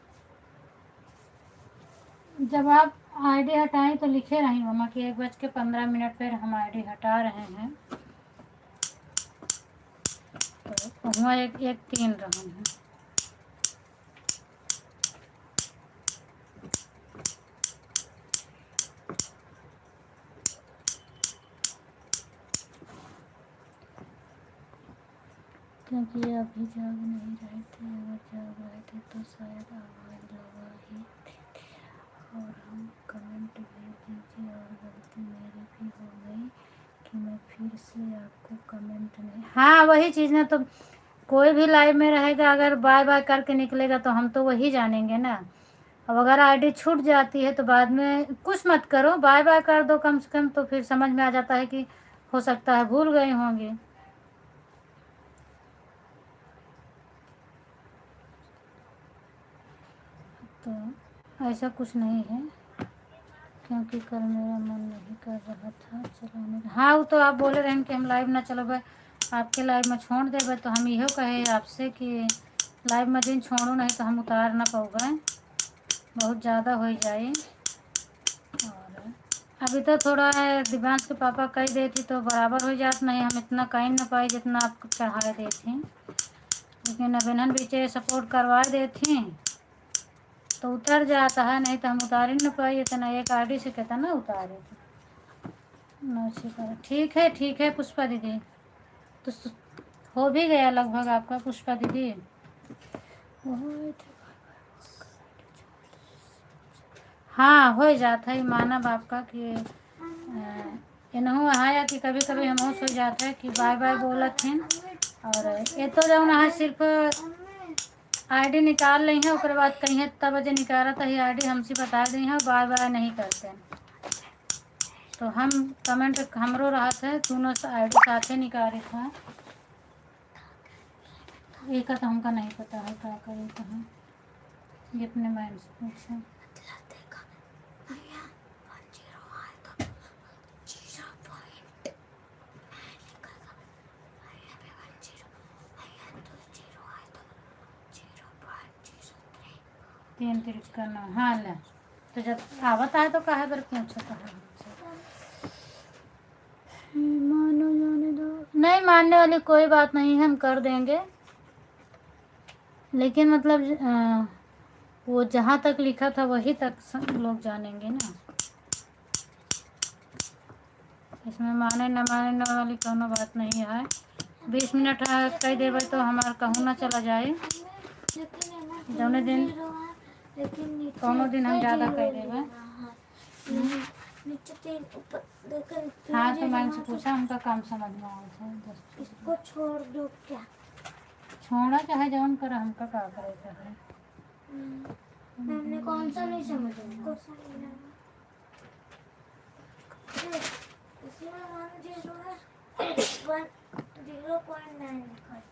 जब आप आईडी हटाएं तो लिखे रही मम्मा कि 1:15 पर हम आईडी हटा रहे हैं, तो हुआ 1:03 रहा है। क्योंकि अभी जाग नहीं रहे थे, अगर जाग रहे थे तो शायद आवाज़ लगा ही थी। और हम कमेंट भेज दीजिए। और गलती मेरी भी हो गई कि मैं फिर से आपको कमेंट नहीं, हाँ वही चीज़ ना, तो कोई भी लाइव में रहेगा अगर बाय बाय करके निकलेगा तो हम तो वही जानेंगे ना। अब अगर आईडी छूट जाती है तो बाद में कुछ मत करो, बाय बाय कर दो कम से कम, तो फिर समझ में आ जाता है कि हो सकता है भूल गए होंगे। तो ऐसा कुछ नहीं है, क्योंकि कल मेरा मन नहीं कर रहा था चलाने का। हाँ, वो तो आप बोले रहे कि हम लाइव ना चलो भाई, आपके लाइव में छोड़ देवे तो हम इहो कहे आपसे कि लाइव में दिन छोड़ो, नहीं तो हम उतार ना पाओगे, बहुत ज़्यादा हो जाए। और अभी तो थोड़ा दिव्यांश के पापा कही दे थी तो बराबर हो जात, नहीं हम इतना कहीं ना पाए जितना आपको चढ़ा दे थी, लेकिन अब इन्हन बीचे सपोर्ट करवा दे थी तो उतर जाता है, नहीं तो हम उतार ही ना पाए इतना, एक आईडी से कहता ना उतारे थे। ठीक है पुष्पा दीदी, तो हो भी गया लगभग आपका पुष्पा दीदी। हाँ हो जाता है, मानव आपका कि इनहू आया कि कभी कभी हम सो जाते हैं कि बाय बाय बोलत हैं, और ये तो जब ना सिर्फ आईडी निकाल ली है, उसके बाद कहीं इतना बजे निकाला तो ही आईडी हमसे बता दी है, बाय बाय नहीं करते हैं। तो हम कमेंट हमरो रहा था दोनों आईडी साथ ही निकाले था, एक तो हमका नहीं पता है क्या करे कहाँ, ये अपने माइंड से पूछा। तीन तिरक करना, हाँ ले, तो जब आवत आए तो कहे पर पूछो कहा मानो जाने दो, नहीं मानने वाली कोई बात नहीं है, हम कर देंगे, लेकिन मतलब वो जहाँ तक लिखा था वही तक सब लोग जानेंगे ना, इसमें माने न माने वाली कोनो बात नहीं है। 20 मिनट कह देवे तो हमारा कहूँ ना चला जाए, जौने दिन कोनो दिन हम ज़्यादा कह देवे। हाँ तो मैंने से पूछा, उनका काम समझ में आया था, इसको छोड़ दो क्या? छोड़ा चाहे जौन कर, हमका का करे चाहे। मैंने कौन सा नहीं समझा, इसमें 10 है, 1 0.9 लिखा है,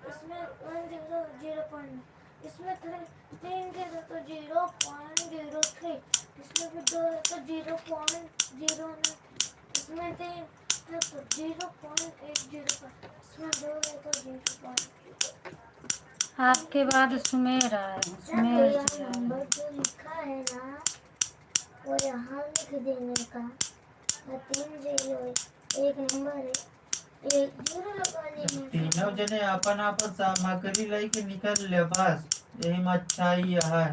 इसमें 1 0.9, इसमें 3 के दो तो 0.03, इसमें भी 2 है तो 0.09, इसमें 3 है तो 0.805, इसमें 2 है तो 0.8। आपके बाद सुमेर आए, सुमेर जी आए। नंबर जो लिखा है ना वो यहाँ लिख देने का, 3 0 एक नंबर है, 1 0 लगा लेने। तीनों जने अपन अपन सामग्री लेके निकल ले, बस यही में अच्छा ही है।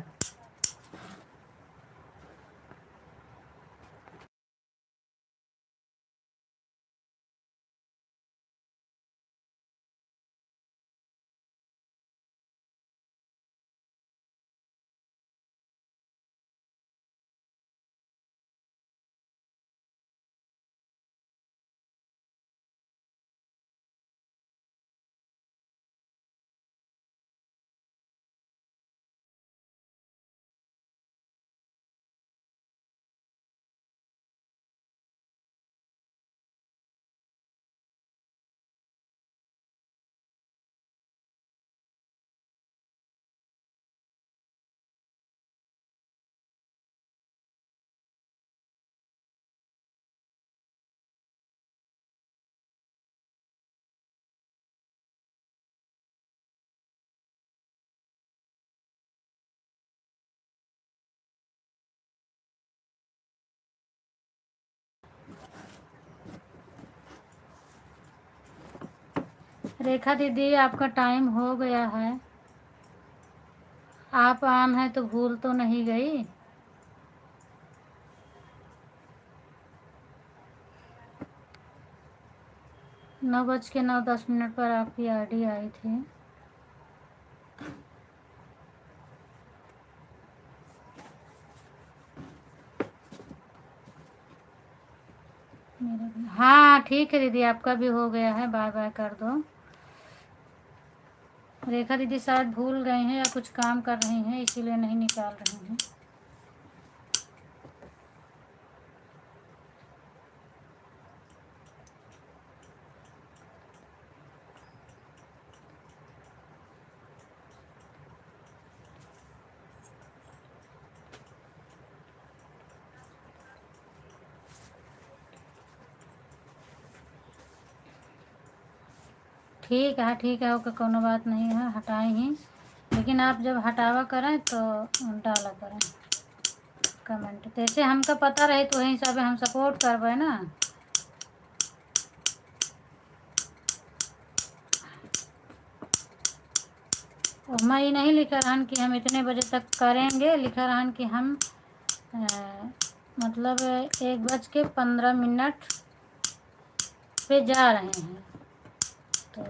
रेखा दीदी आपका टाइम हो गया है, आप आन है तो भूल तो नहीं गई? नौ बज के 9-10 पर आपकी आईडी आई थी। हाँ ठीक है दीदी, आपका भी हो गया है, बाय बाय कर दो। रेखा दीदी शायद भूल गए हैं या कुछ काम कर रही हैं, इसीलिए नहीं निकाल रही हैं। ठीक है ओके, कोनो बात नहीं है, हटाए ही। लेकिन आप जब हटावा करें तो डाला करें कमेंट, जैसे हमका पता रहे तो वही हिसाब हम सपोर्ट करबे ना। मैं ये नहीं लिखा रहन कि हम इतने बजे तक करेंगे, लिखा रहन कि हम मतलब 1:15 पे जा रहे हैं। तो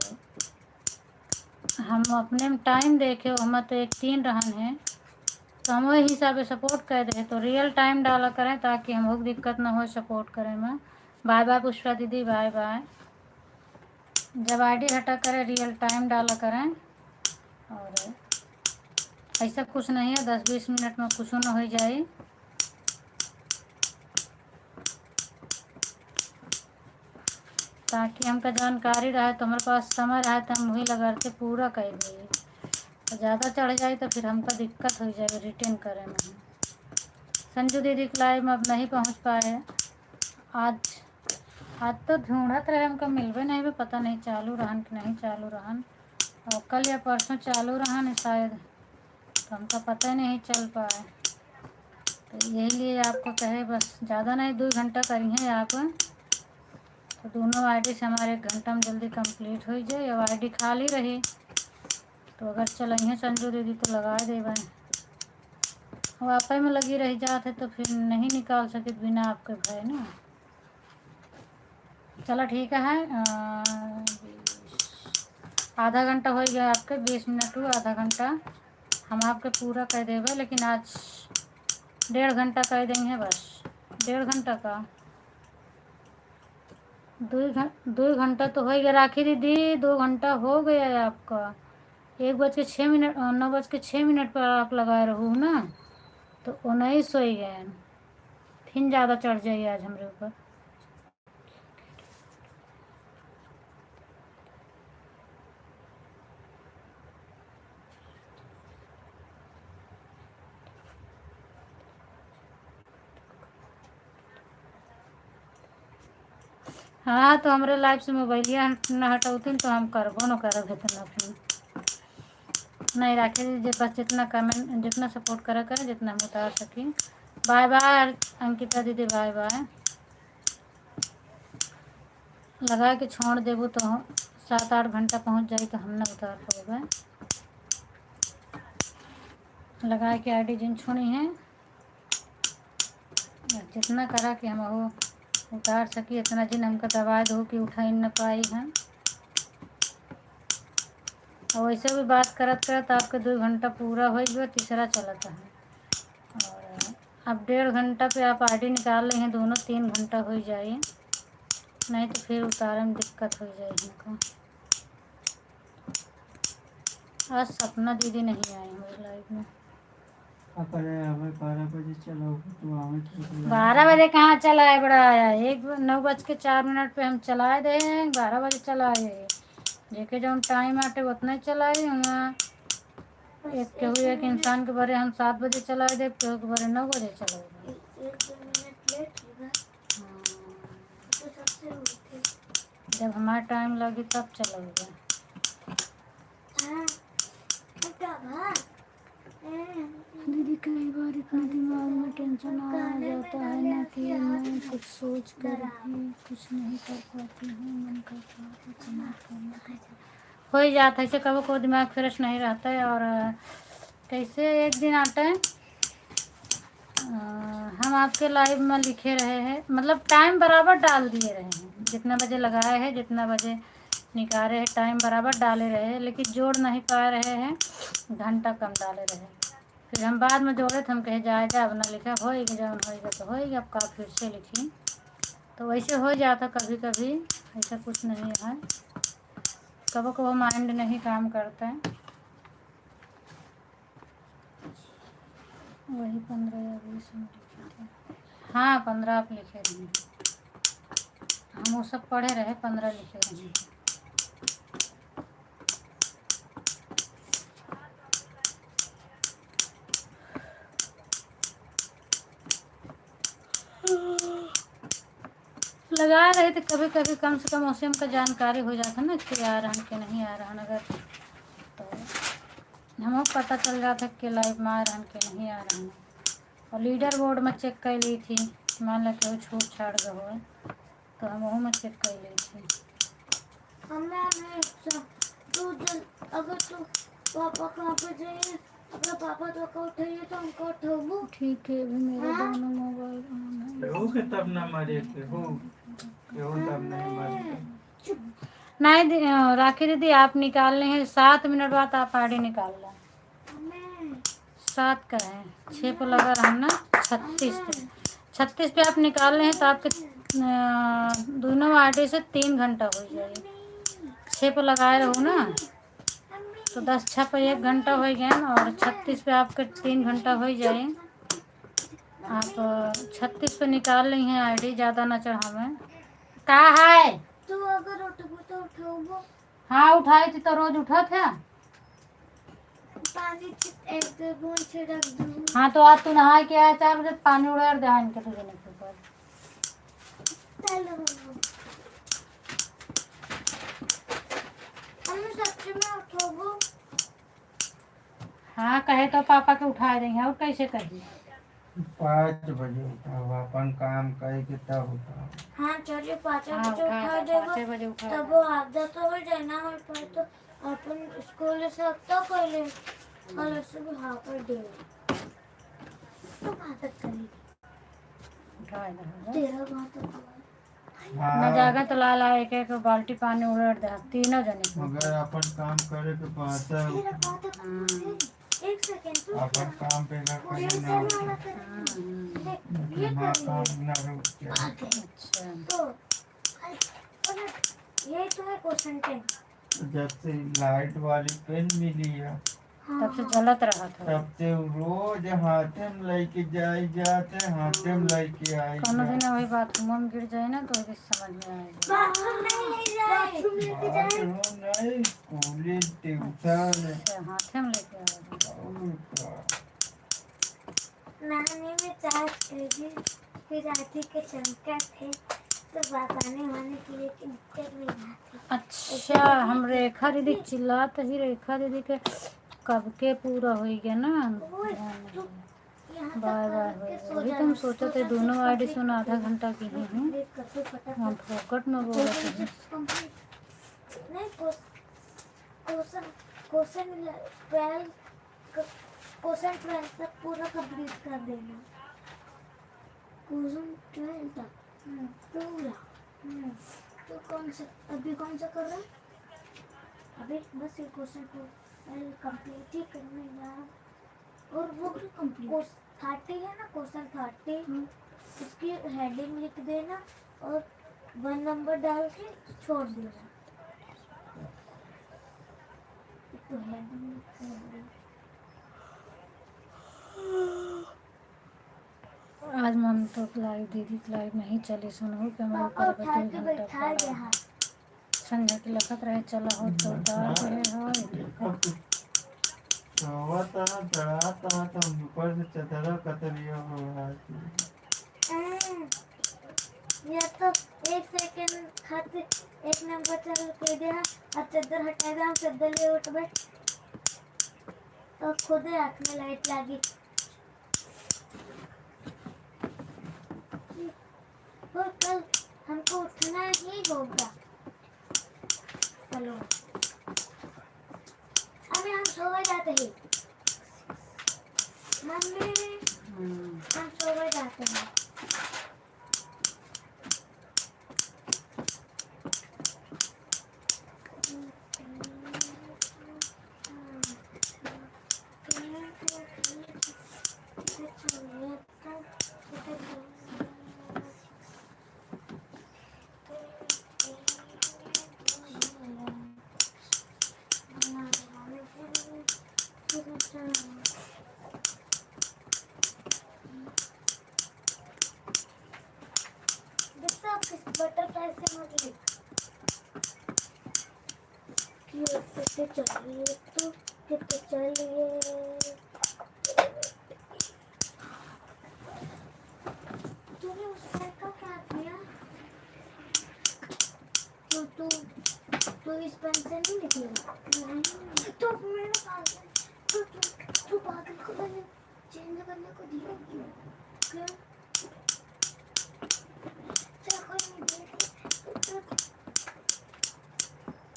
हम अपने टाइम देखे, हम तो 1:03 रहन है, तो हम वही हिसाब से सपोर्ट कर रहे। तो रियल टाइम डाला करें ताकि हमको दिक्कत ना हो सपोर्ट करें में। बाय बाय पुष्पा दीदी, बाय बाय। जब आईडी हटा करें रियल टाइम डाला करें, और ऐसा कुछ नहीं है 10-20 मिनट में कुछ ना हो जाए। ताकि हमका जानकारी रहे तो हमारे पास समय रहे तो हम वही लगाते पूरा कर दिए। तो ज़्यादा चढ़ जाए तो फिर हमका दिक्कत हो जाएगी रिटर्न करे में। संजू दीदी के लाइव में अब नहीं पहुंच पाए आज तो ढूंढत रहे, हमका मिलवे नहीं भी, पता नहीं चालू रहन कि नहीं चालू रहन, और कल या परसों चालू रहन शायद, तो हमका पता ही नहीं चल पाए। तो यही लिए आपको कहे बस ज़्यादा नहीं 2 घंटा करिए आप, तो दोनों आईडी से हमारे 1 घंटा में जल्दी कंप्लीट हो जाए। और आईडी खाली रही तो अगर चलिए संजू दीदी तो लगा देवे, वो आप में लगी रह जाते तो फिर नहीं निकाल सके बिना आपके भय ना। चलो ठीक है, आधा घंटा हो गया आपके, 20 मिनट हुआ, आधा घंटा हम आपके पूरा कर देवे। लेकिन आज 1.5 घंटा कर देंगे बस, 1.5 घंटा का 2 घंटा तो हो गया राखी दीदी, 2 घंटा हो गया है आपका। 1:06 9:06 पर आप लगाए रहू ना, तो 19 हो गए, फिर ज़्यादा चढ़ जाइए आज हमारे ऊपर। हाँ तो हमारे लाइफ से मोबाइलिया न हटौती तो हम करबो न करब इतना, फिर नहीं राखे दीजिए बस, जितना कमेंट जितना सपोर्ट करा करें, जितना हम उतार सकें। बाय बाय अंकिता दीदी, बाय बाय। लगा के छोड़ देबू तो 7-8 घंटा पहुंच जाए तो हम ना उतार पाओगे। लगा के आईडी जिन छोड़ी हैं, जितना करा कि हम वो उतार सकी, इतना जिन हमका दवाई दो कि उठा न पाई हैं। और वैसे भी बात करत करत आपके 2 घंटा पूरा हो गया, तीसरा चलता है। और अब 1.5 घंटा पे आप आईडी निकाल लें, दोनों 3 घंटा हो जाए, नहीं तो फिर उतारे में दिक्कत हो जाएगी हमको। आज सपना दीदी नहीं आई हमारे लाइफ में। 12 बजे चलो तो आवे तो 12 बजे कहाँ चलाए बड़ा आया, 9:04 पे हम चलाए दे, 12 बजे चलाए जेके जो टाइम आटे उतना ही चलाए वहाँ। एक केहू एक इंसान के बारे हम 7 बजे चलाए दे, केहू के बारे 9 बजे चलाए दे। 1-2 मिनट लेट होगा तो सबसे होते। जब हमारा टाइम लगे तब चलोगे। हाँ क्या बात दीदी कई बार इतना दिमाग में टेंशन आ जाता है ना कि मैं कुछ सोच कर भी कुछ नहीं कर पाती हूँ, मन करता है कुछ नहीं करना हो ही जाता है। ऐसे कभी कोई दिमाग फ्रेश नहीं रहता है। और कैसे एक दिन आता है, हम आपके लाइव में लिखे रहे हैं, मतलब टाइम बराबर डाल दिए रहे हैं, जितना बजे लगाए हैं जितना बजे निकाले हैं, टाइम बराबर डाले रहे हैं, लेकिन जोड़ नहीं पा रहे हैं, घंटा कम डाले रहे। फिर हम बाद में जोड़े थे, हम कहे जाएगा अब ना लिखा होएगा, जब होएगा तो होएगा, अब का फिर से लिखी। तो वैसे हो जाता कभी कभी, ऐसा कुछ नहीं है, कभी कभी माइंड नहीं काम करता है। वही 15 या 20 में लिखे थे। हाँ 15 आप लिखे रहे, हम वो सब पढ़े रहे, 15 लिखे रहे। लगा रहे थे, कभी कभी कम से कम मौसम का जानकारी हो जाता ना कि आ रहा कि नहीं आ रहा, अगर तो हमको पता चल रहा था कि लाइव में आ रहा कि नहीं आ रहा। और लीडर बोर्ड में चेक कर ली थी, मान लो कि छूट छाड़ गए हो तो हम वहाँ में चेक कर ली थी। अगर तू पापा कहाँ पे जाइए, अगर पापा तो को उठाइए तो हमको उठाओ। ठीक है, अभी मेरे दोनों मोबाइल ऑन है। हो के तब ना मारे के हो तब नहीं मारे। नहीं राखी दीदी आप निकालने हैं, 7 मिनट बाद आप आईडी निकाल लें। 7 का है, 6 पे लगा रहा ना, 36 पे आप निकाल रहे हैं तो आपके दोनों आईडी से 3 घंटा हो जाएगी। 6 पे लगाए रहो ना, तो 10 6 पे 1 घंटा हो गया ना, और 36 पे आपके 3 घंटा हो जाए। आप 36 पे निकाल रही हैं आईडी, ज़्यादा ना चढ़ावें। का है तू अगर उठबो तो उठाओ। हाँ उठाई थी तो रोज उठा था। पानी एक बूंद छिड़क दूँ। हाँ तो आज तू नहा के आया 4 बजे, पानी उड़ा दे इनके तुझे नहीं ऊपर। चलो हम सच में उठाओ। हाँ कहे तो पापा के उठा देंगे, और कैसे कही। 5 बजे उठाओ, अपन काम करके तब उठाओ। हाँ चलिए 5 हाँ बजे उठा उठा देगा, 5 बजे उठा तब वो आधा तो हो जाए ना, और पर तो अपन स्कूल से अब तो कर ले, और उससे भी हाँ कर दे तो कहाँ तक चली उठा दे। तेरा कहाँ तक न जागा तो लाला एक एक बाल्टी पानी उड़ा दे, तीनों जने। मगर अपन काम करे के पाता है, तेरा कहाँ तक एक सेकंड तू अपन काम पे ना करे ना ये दिमाग कर काम ना रुक जाए। अच्छा तो ये तो है क्वेश्चन 10। जब से लाइट वाली पेन मिली है तब से जलत रहा था। तब से रोज हाथे में लेके जाते, हाथे में लेके आई कोनो दिन वही बाथरूम में गिर जाए ना तो भी समझ में आएगा। बाथरूम नहीं ले जाए, बाथरूम लेके जाए। बाथरूम नहीं, स्कूल ट्यूशन अच्छा, हाथे में लेके आएगा। नहाने में चार्ज करेगी, फिर राखी के चमका थे तो बताने वाने के लिए कि दिक्कत नहीं आती। अच्छा हम रेखा दीदी चिल्लाते ही, रेखा दीदी के कब के पूरा हो गया ना, बार बार वही तुम सोचो थे दोनों आईडी सुन आधा घंटा की ही हूँ, हम फोकट में बोल रहे हैं। नहीं क्वेश्चन 12 तक पूरा कंप्लीट कर देना, क्वेश्चन 12 तक पूरा। तो कौन सा अभी कौन सा कर रहा है? अभी बस ये क्वेश्चन को कंप्लीट ही करना है, और वो कंप्लीट 30 है ना, क्वेश्चन 30 उसकी हेडिंग लिख देना और 1 नंबर डाल के छोड़ देना। तो हेडिंग लिख देना। आज मम तो लाइव दीदी लाइव नहीं चली, सुनो कि मैं ऊपर उठा के बैठा गया संध्या की लखत रहे चला हो तो उतार चढ़ाता तो ऊपर से चदरा कतरिया हो रहा है। या तो 1 सेकंड खाते 1 नंबर चल के दिया, अब चद्दर हटाएगा, हम चद्दर ले उठ बैठ तो खुद ही आँख में लाइट लगी। और कल हमको उठना ही होगा। चलो अभी हम सो जाते हैं मम्मी, हम सो जाते हैं। चलिए तो चलिए। तूने उस पेन का क्या किया? तू इस पेन से नहीं निकलेगा। नहीं तो मेरे पास तू पागल को मैंने चेंज करने को दिया क्यों? चल कोई नहीं देख।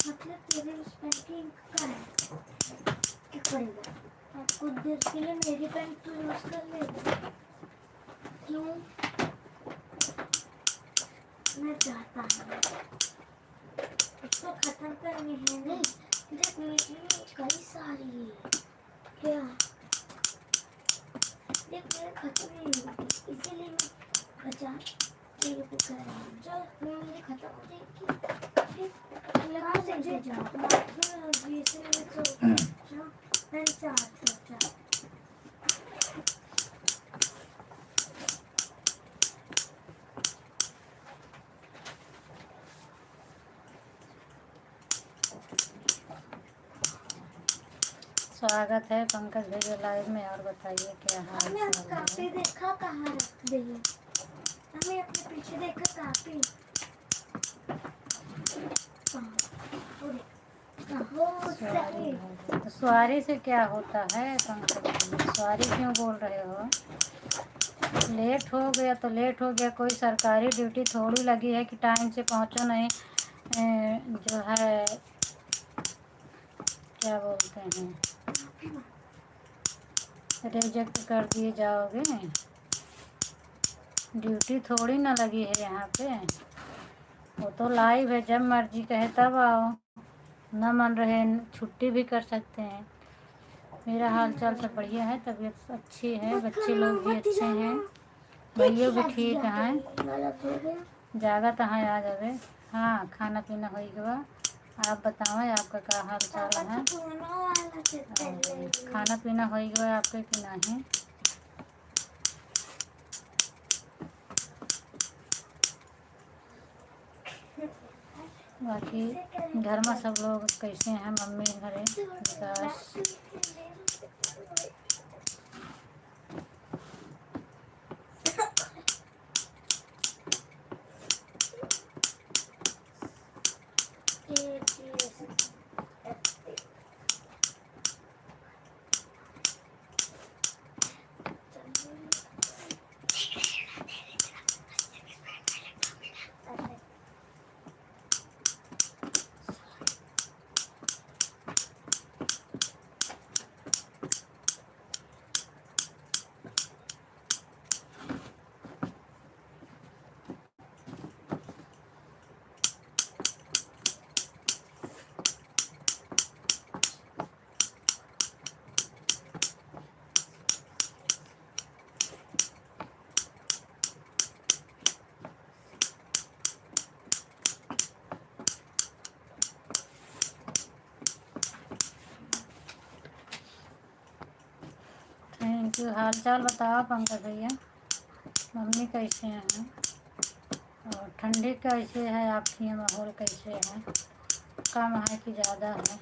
मतलब तेरे उस पेन की इंक का है क्या करेगा? अब कुछ देर के लिए मेरी पेन तू यूज कर लेगा। क्यों? मैं चाहता हूँ उसको खत्म करनी है। नहीं देख मेरी कई सारी है क्या? देख मेरे खत्म नहीं होगी इसीलिए मैं बचा तेरे को कर रहा हूँ। चल मेरी खत्म हो जाएगी फिर लगा से जे जा इसे मैं चाहता स्वागत है पंकज भैया लाइव में। और बताइए क्या हाल हमने चाल है? काफी देखा कहाँ रख दी है? हमें अपने पीछे देखा काफी तो सवारी से क्या होता है पंकज भैया? सवारी क्यों बोल रहे हो? लेट हो गया तो लेट हो गया, कोई सरकारी ड्यूटी थोड़ी लगी है कि टाइम से पहुंचो नहीं जो है क्या बोलते हैं रिजेक्ट कर दिए जाओगे। ड्यूटी थोड़ी ना लगी है यहाँ पे, वो तो लाइव है, जब मर्जी कहे तब आओ, न मन रहे छुट्टी भी कर सकते हैं। मेरा हाल चाल सब बढ़िया है, तबीयत अच्छी है, बच्चे लोग भी अच्छे हैं, भैया भी ठीक हैं। जागा तहाँ आ जावे। हाँ खाना पीना हो गया। आप बताओ आपका क्या हाल चाल है? खाना पीना हो गया आपके कि नहीं? बाकी घर में सब लोग कैसे हैं? मम्मी घरे विकास थैंक यू। हाल चाल बताओ पंकज भैया, मम्मी कैसे हैं? और ठंडी कैसे है आपके यहाँ? माहौल कैसे है? कम है कि ज़्यादा है?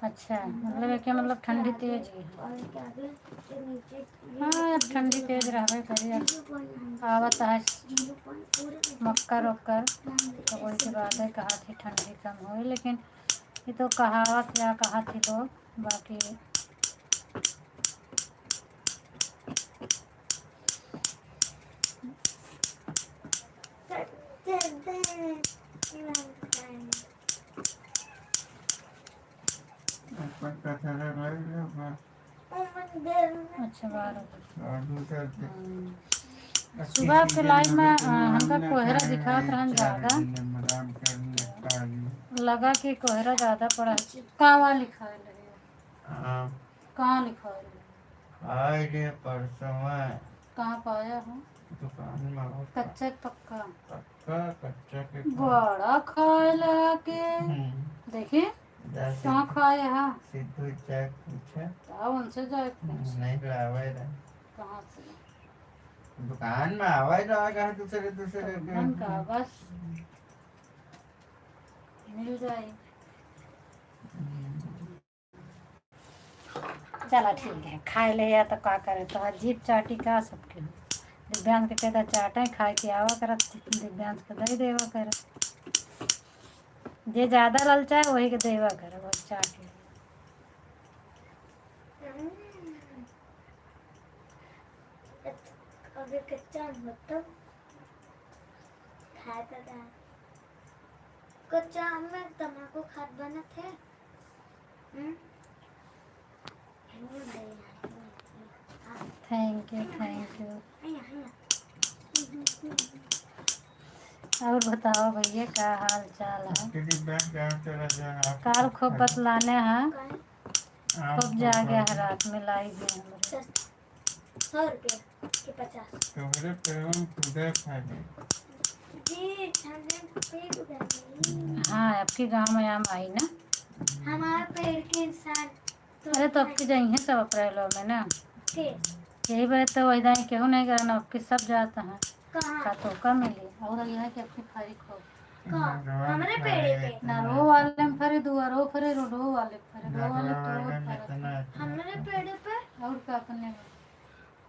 अच्छा मतलब क्या मतलब ठंडी तेज है? हाँ अब ठंडी तेज रहे करी, अब आवत है मक्कर वक्कर तो वही के बाद है कहा थी ठंडी कम हुई, लेकिन ये तो कहावत या कहा थी लोग। बाकी अच्छा 12 सुबह के लाइव में हमका कोहरा दिखात रहन ज़्यादा। लगा कि कोहरा ज्यादा पड़ा है। कहाँ लिखा है लगे? हाँ कहाँ लिखा है? आए रे परसों में कहाँ पाया है? दुकान में हो कच्चा पक्का? पक्का कच्चा के बड़ा खाए लगा के। देखिए कहाँ खाए है? सिद्धू चाय पूछे अब उनसे जाए पूछ। नहीं लावे रे कहाँ से? दुकान में आवाज लगा है दूसरे दूसरे दुकान का बस मिल जाए। चला ठीक है, खाए ले या तो का करे, तो जीप चाटी का सबके दिव्यांश के कहता चाटे खाए के आवा करत, दिव्यांश के दही देवा कर, जे ज्यादा ललचा है वही के देवा कर, वही चाटे। अगर कच्चा मतलब खाता था कच्चा आम में तम्बाकू खाद बना थे। Thank you thank you. और बताओ भैया क्या हाल चाल है? काल खूब बतलाने हैं, खूब जागे है रात में लाई गए हमारे 100 रुपये के 50 तुम्हारे पेड़ खुदे खाए जी हाँ। आपके गांव में आम आई ना? हमारे पेड़ के इंसान अरे तो आपकी जाइए सब अप्रैल में ना, के यही बात तो वही दाई क्यों नहीं करना, आपके सब जाता है कहाँ का तो कम मिली। और यह है कि आपकी फरी खो हमारे पेड़ पे ना रो वाले में फरे दुआ रो फरे रोडो वाले फरे रो वाले तो फरे हमारे पेड़ पे और का करने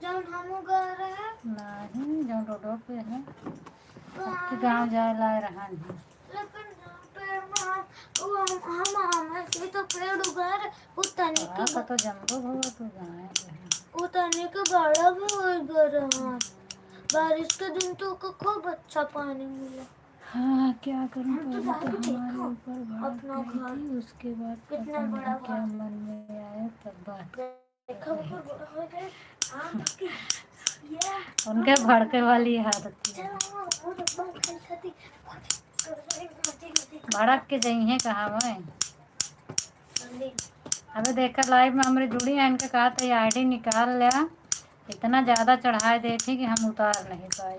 जब हम उगा रहे हैं नहीं जो रोडो पे है आपके गांव जाए लाए रहा नहीं। लेकिन पेड़ में हम ऐसे तो पेड़ उगा रहे उतने का तो जम्बो भवा तो जाए उतने के बड़ा भी हो रहा बारिश के दिन तो खूब अच्छा पानी मिला। हाँ क्या करूँ, हम तो पहले तो जाके हमारे देखो ऊपर अपना बात घर थी, उसके बाद कितना पता बड़ा नहीं क्या घर। मन में आया तब बात। देखो ऊपर बड़ा हो गया आम की ये उनके भड़के वाली आदत थी। चलो वो डब्बा खाई थी भड़क के जाइए कहाँ में। अबे देखकर लाइव में हमारी जुड़ी है, इनके कहा था ये आईडी निकाल लिया, इतना ज़्यादा चढ़ाए दे थी कि हम उतार नहीं पाए,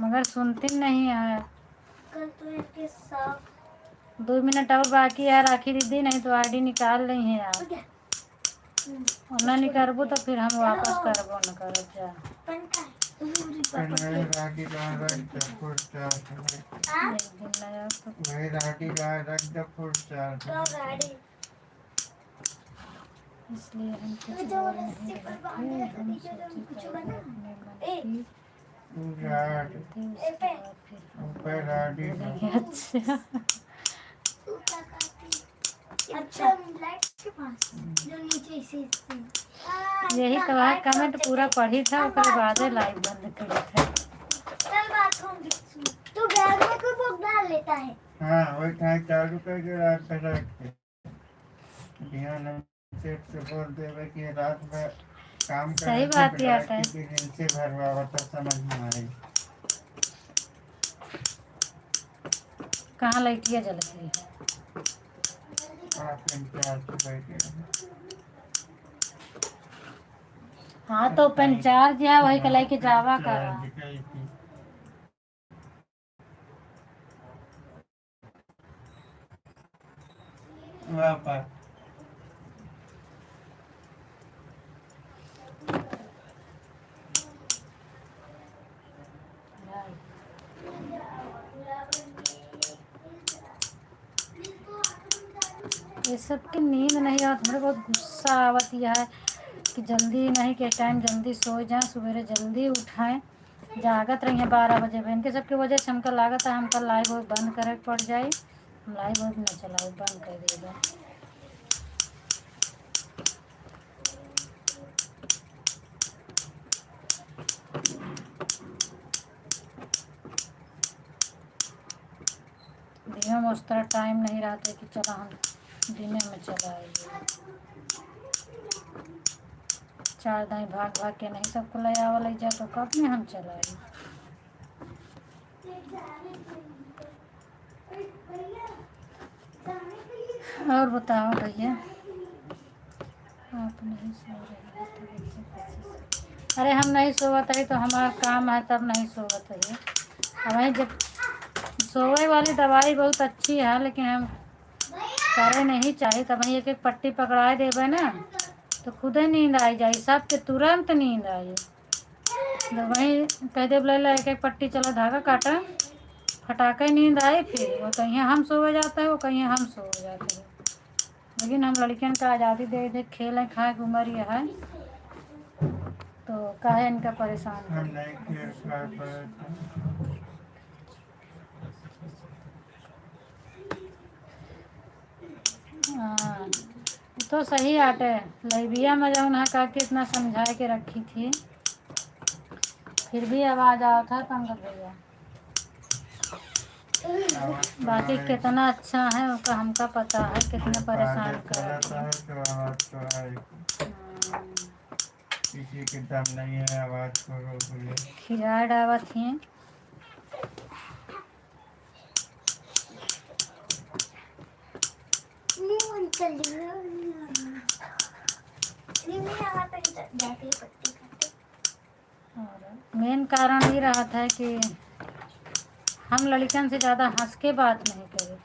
मगर सुनती नहीं है। कल तो इनके साथ 2 मिनट और बाकी है राखी दीदी, नहीं तो आईडी निकाल रही हैं आप। ना निकालबो तो फिर हम वापस करबो न करब जा। राखी रख दे फुल चार्ज इसलिए हम कुछ बोल नहीं रहे थे, हम सोचे पहले अपने मन की बात थी, उसके बाद फिर हम बोलेंगे। अच्छा अच्छा लाइट के पास जो नीचे इसे यही तो है, कमेंट पूरा पढ़ी था उसके बाद लाइव बंद करी था। चल बात होंगी तू बैग में कोई बुक डाल लेता है। हाँ वही था चालू करके रात पे रख के ध्यान से बोल देवे कि रात में काम कर सही बात ही आता है। दिन से भरवा तो समझ में आई। कहाँ लाइटिया जलती है? आप इंतजार से बैठे हाँ तो पंचार्ज है वही कलाई के जावा करा। वापस ये सब की नींद नहीं आती, थोड़ी बहुत गुस्सा आवती है कि जल्दी नहीं के टाइम जल्दी सो जाएं, सवेरे जल्दी उठाएं, जागत रही हैं 12 बजे बहन के सबके वजह से हमका लागत है हमका लाइव बंद करे पड़ जाए, हम लाइव न चलाए बंद कर देगा। दिन में उस तरह टाइम नहीं रहता कि चला हम दिन में चलाएंगे, चार दाई भाग भाग के नहीं सबको ले आवा ले जा तो कब में हम चलाए। और बताओ भैया, आप नहीं सो रहे हो तो कैसे कैसे? अरे हम नहीं सोवत रही तो हमारा काम है तब नहीं सोवत रही। हमें जब सोवे वाली दवाई बहुत अच्छी है लेकिन हम करे नहीं चाहे तब एक एक पट्टी पकड़ाए देवे ना तो खुद ही नींद आई जाए, सबके तुरंत नींद आई। जब वहीं कह दे बोला एक एक पट्टी चलो धागा काटा, फटाके नींद आई, फिर वो कहीं हम सो जाते हैं वो कहीं हम सो जाते हैं। लेकिन हम लड़कियन का आज़ादी दे दे खेलें खाए की उम्र यह है तो काहे इनका परेशान हम करें। नहीं खेल खा पाए थे। हाँ तो सही आटे लैबिया में जौन है का के इतना समझा के रखी थी फिर भी आवाज़ आया था पंकज भैया। आवाज तो बाकी आए। कितना अच्छा है उसका हमका पता है कितना परेशान आगे कर चलाता है तो आवाज तो आएगी। किसी के दम नहीं है आवाज को रोक ले। खिलाए डावा थी। नींद चली नींद आवा तक जाती है पट्टी काटे। और मेन कारण ये रहा था कि हम लड़कन से ज़्यादा हंस के बात नहीं करे।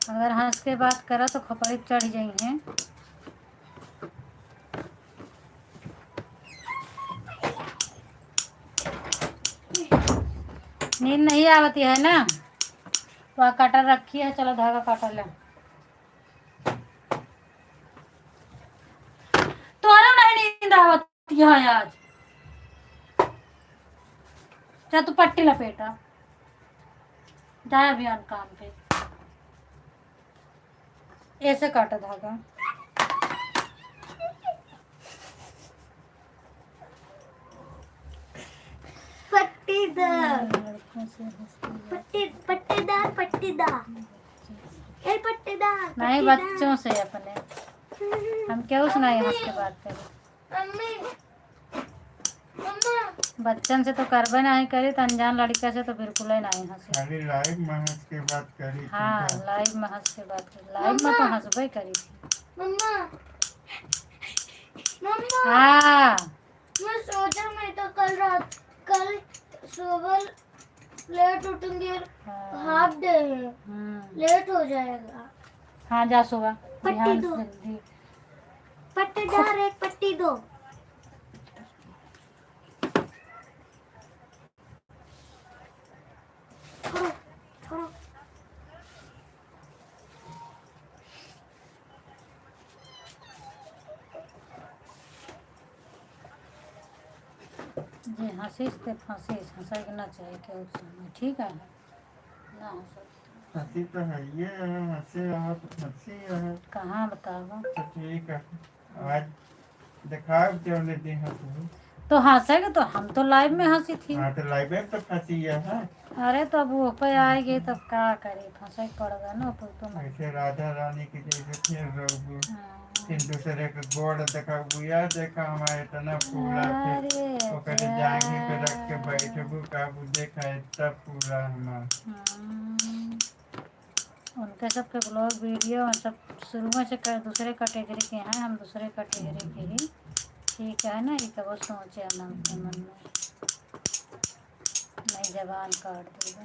अगर हंस के बात करा तो खपड़ी चढ़ जाइए। नींद नहीं आवती है ना तो कटर रखी है, चलो धागा काटा ले। तोरा नहीं नींद आवती है आज, जा तू पट्टी लपेटा जाए अभियान काम पे। ऐसे काटा धागा। पट्टीदार लड़कों से हंसती पट्टीदार पट्टीदार ए पट्टीदार नहीं बच्चों से अपने हम क्यों सुनाए हंस के बात करें। मम्मी मम्मा बच्चन से तो करबे नहीं करी तो अनजान लड़का से तो बिल्कुल ही नहीं हंसी। खाली लाइव में हंस के बात करी थी हाँ क्या? लाइव में हंस के बात करी, लाइव में तो हंसबे करी थी। मम्मा मम्मा हाँ मैं सोचा मैं तो कल सुबह लेट उठूंगी और हाँ। हाफ डे है लेट हो जाएगा। हाँ जा सुबह पट्टी ध्यान दो। से जल्दी। पट्टीदार एक पट्टी दो। छोड़ो छोड़ो जी हंसीस ते फंसीस हंसा के ना चाहिए क्या उस समय ठीक है ना हंसो। हंसी तो है ये है हंसे आप हंसी है कहाँ बताओ तो ठीक है। आज दिखाओ क्यों लेती हंसी। तो हंसेगा तो हम तो लाइव में हंसी थी। हाँ तो लाइव पे तो फंसी है। अरे तो अब वो पे आएगी तब क्या करे फंसे पड़ेगा ना तो तुम। ऐसे राधा रानी की जैसे फिर रहोगे हाँ। फिर दूसरे का गोड़ देखा बुआ देखा हमारे इतना फूला फिर अरे वो कहते जांघी पे रख के बैठबू काबू देखा है तब फूला हमारा। उनके सबके ब्लॉग वीडियो सब शुरू में से दूसरे कैटेगरी के हैं, हम दूसरे कैटेगरी के ही ठीक है ना। ये कब सोचे ना अपने मन में नहीं जबान काट देगा।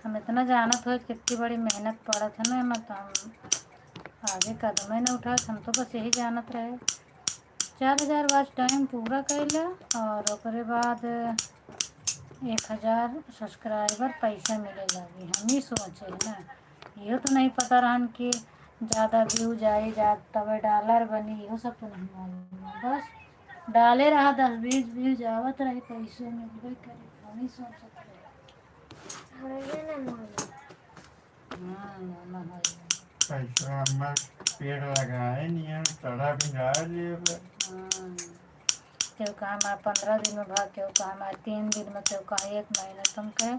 हम इतना जानत हो कितनी बड़ी मेहनत पड़त है ना मत हम आगे कदम ही न उठा। हम तो बस यही जानत रहे 4000 वाच टाइम पूरा कैला और ओकरे बाद 1000 सब्सक्राइबर पैसा मिले लगी। हम ही सोचे ना ये तो नहीं पता रहन कि ज़्यादा व्यू जाए तब डॉलर बनी ये सब तो नहीं मालूम। बस डाले रहा 10-20 व्यू जावत रहे पैसे मिलबे करे हम ही सोचत रहे। हाँ मामा है पैसा हमार पेड़ लगाए नहीं है तड़ा भी लिए क्यों कहा हमारे 15 दिन में भाग क्यों कहा हमारे 3 दिन में क्यों कहा 1 महीना तुम कहे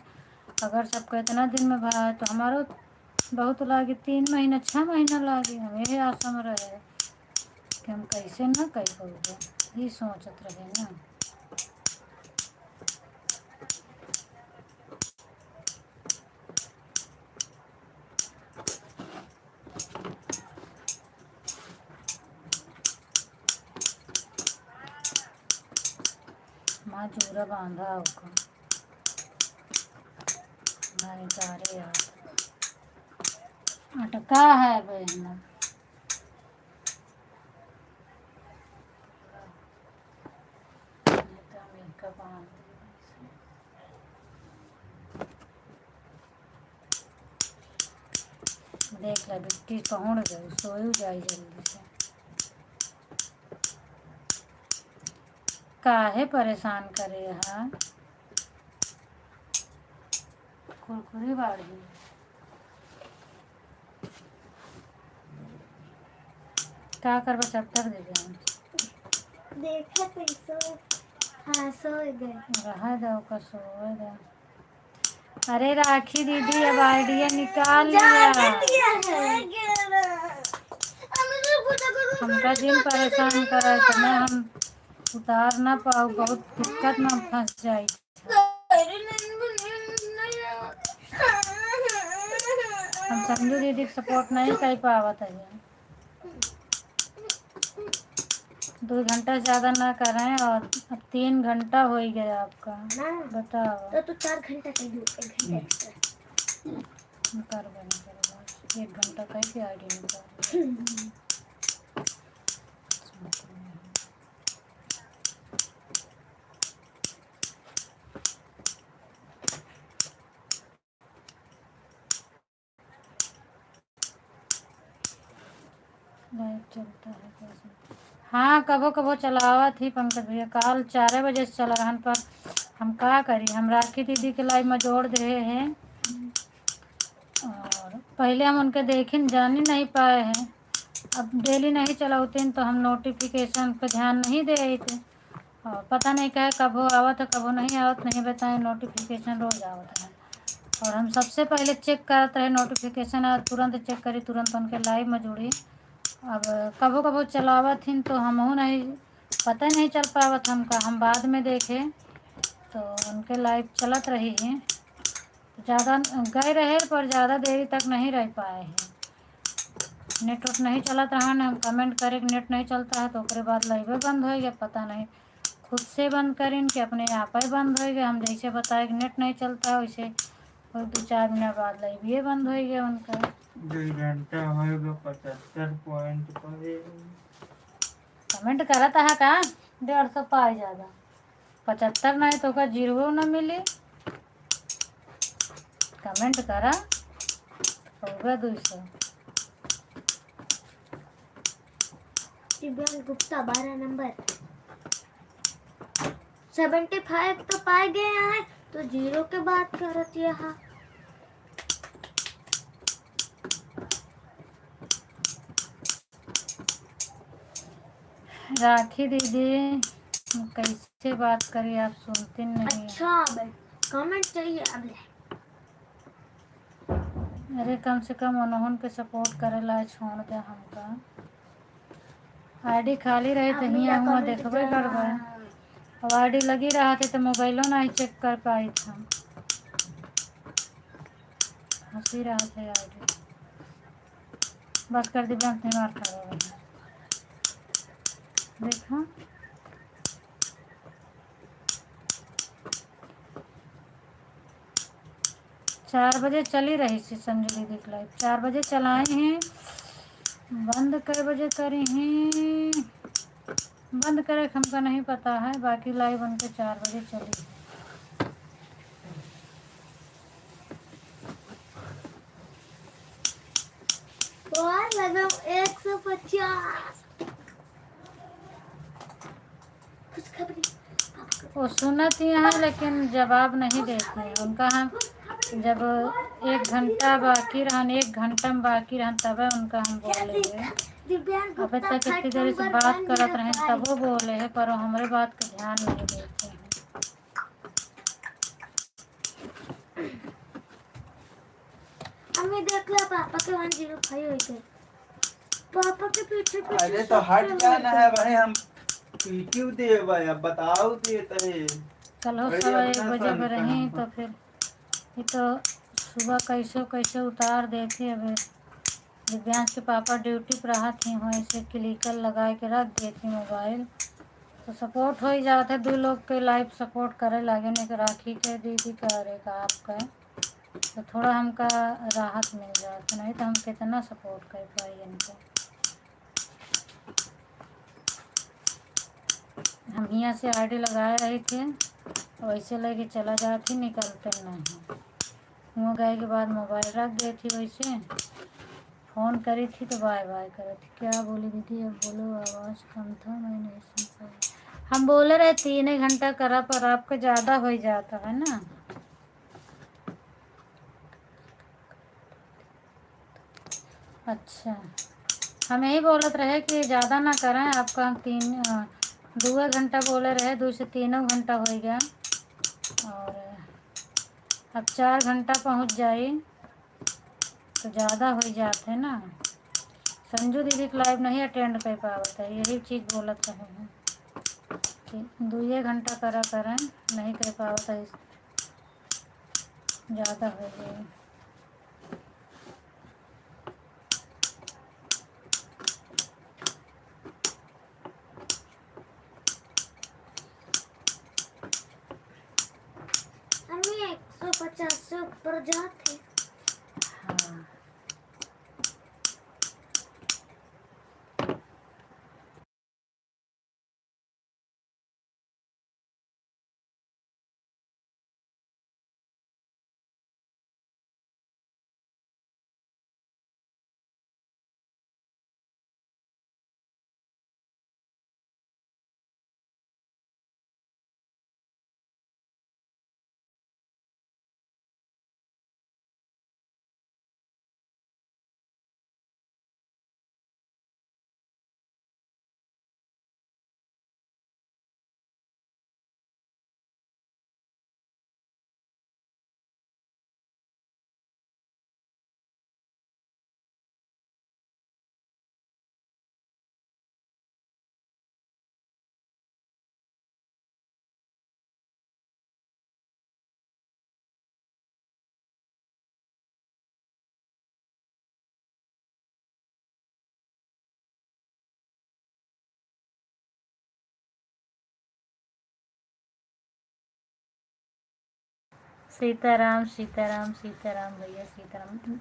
अगर सबको इतना दिन में भाग तो हमारा बहुत लागे 3 महीना 6 महीना लागे। हम यही आशा में रहे कि हम कैसे ना कह पाओगे। ही सोचत रहे ना। माँ जूरा बांधा होगा नहीं तारे यार अटका है बहन। देख ला बिट्टी पहुँच गई सोई जाए जल्दी से। काहे परेशान करे यहाँ कुरकुरी बाड़ दी। क्या करबा चप्पल दे दे देखा कैसे हाँ सो गए रहा दो का सोए दो। अरे राखी दीदी अब आइडिया निकाल लिया। हमका जिन परेशान करे तो ना हम उतार ना पाओ बहुत दिक्कत में फंस जाए। हम संजू दीदी सपोर्ट नहीं कर पावत है। 2 घंटा ज़्यादा ना करें और अब 3 घंटा हो ही गया आपका। बताओ तो 4 घंटा कर दो 1 घंटा एक्स्ट्रा कर बना करेगा 1 घंटा कह के आइडिया निकाल। लाइट चलता है कैसे? हाँ कबो कबो चलावा थी पंकज भैया काल 4 बजे से चला रहन पर हम का करी। हम राखी दीदी के लाइव में जोड़ दे हैं और पहले हम उनके देखिन जान ही नहीं पाए हैं। अब डेली नहीं चलाते तो हम नोटिफिकेशन पे ध्यान नहीं दे रहे थे और पता नहीं कहे कब हो आवत है कब हो नहीं आवत नहीं बताएं। नोटिफिकेशन रोज आवत है और हम सबसे पहले चेक करते रहे नोटिफिकेशन और तुरंत चेक करी तुरंत उनके लाइव में जुड़ी। अब कबो कबो चलावत हिन तो हम नहीं पता नहीं चल पावत हमका। हम बाद में देखे तो उनके लाइव चलत रही हैं ज़्यादा गए रहे पर ज़्यादा देरी तक नहीं रह पाए हैं। नेटवर्क नहीं चलत रहा ना हम कमेंट करे कि नेट नहीं चलता है तो उसके बाद लाइव बंद हो गया। पता नहीं खुद से बंद करें कि अपने आप ही बंद हो गया। हम जैसे बताए कि नेट नहीं चलता है वैसे और 2-4 मिनट बाद लाइव ये बंद हो गया उनका। 2 घंटा होगा 75 पॉइंट पर कमेंट करा था का 150 पाए ज़्यादा 75 नहीं तो का 0 ना मिले। कमेंट करा होगा 200। दिव्यांग गुप्ता 12 नंबर 75 तो पाए गए हैं तो 0 के बात करत यहाँ। राखी दीदी कैसे बात करी आप सुनती नहीं। अच्छा कमेंट चाहिए अब अरे कम से कम उन्होंने के सपोर्ट करेला छोड़ दे हमका। आईडी खाली रहे तो हियाँ हुआ देखबे करबे। अब आईडी लगी रहा थे तो मोबाइलों नहीं चेक कर पाई था। हंसी रहा थे आईडी बस कर दी बैंक नहीं मार खा देखा। चार बजे चली रही थी संजू दीदी की लाइव 4 बजे चलाए हैं। बंद कै बजे करी हैं बंद करे हमको नहीं पता है। बाकी लाइव उनके 4 बजे चली है। लगा 150 वो सुनती हैं लेकिन जवाब नहीं देते हैं उनका। हम जब 1 घंटा बाकी रहन 1 घंटा में बाकी रहन तब उनका हम बोले हैं। अभी तक इतनी देर से बात करत रहे तब वो बोले हैं पर वो हमारे बात का ध्यान नहीं देते हैं। हमें देख ला पापा के 105 हो गए। पापा के पीछे अरे तो हट जाना है भाई। हम पीटियो दे भाई अब बताओ दे तहे कल हो भाई सवा एक अपना बजे सन का रही हम तो फिर ये तो सुबह कैसे कैसे उतार देती अबे। दिव्यांश के पापा ड्यूटी पर रहा थी वहीं से क्लिकर लगा के रख देती मोबाइल तो सपोर्ट हो ही जाता है। दो लोग के लाइफ सपोर्ट करे लगे नहीं कि राखी के दीदी का अरे का आपका तो थोड़ा हमका राहत मिल जाता, नहीं तो हम कितना सपोर्ट कर पाए इनको। हम यहाँ से आईडी लगा रहे थे वैसे लेके चला जाती निकलते नहीं। वहाँ गए के बाद मोबाइल रख गई थी वैसे फ़ोन करी थी तो बाय बाय करी थी। क्या बोली दीदी अब बोलो, आवाज़ कम था मैं नहीं सुन पाई। हम बोले रहे 3 घंटा करा पर आपका ज़्यादा हो जाता है ना। अच्छा हम यही बोलत रहे कि ज़्यादा ना करें आपका। हम 2 घंटा बोले रहे 2 से 3 घंटा हो गया और अब 4 घंटा पहुंच जाए तो ज़्यादा हो जाते हैं ना। संजू दीदी के लाइव नहीं अटेंड कर पावत है यही चीज़ बोलत रहे हैं कि 2 घंटा करा करें नहीं कर पावत है ज़्यादा हो जाए। हमें 150 से ऊपर जाते। हाँ सीताराम सीताराम सीताराम भैया सीताराम।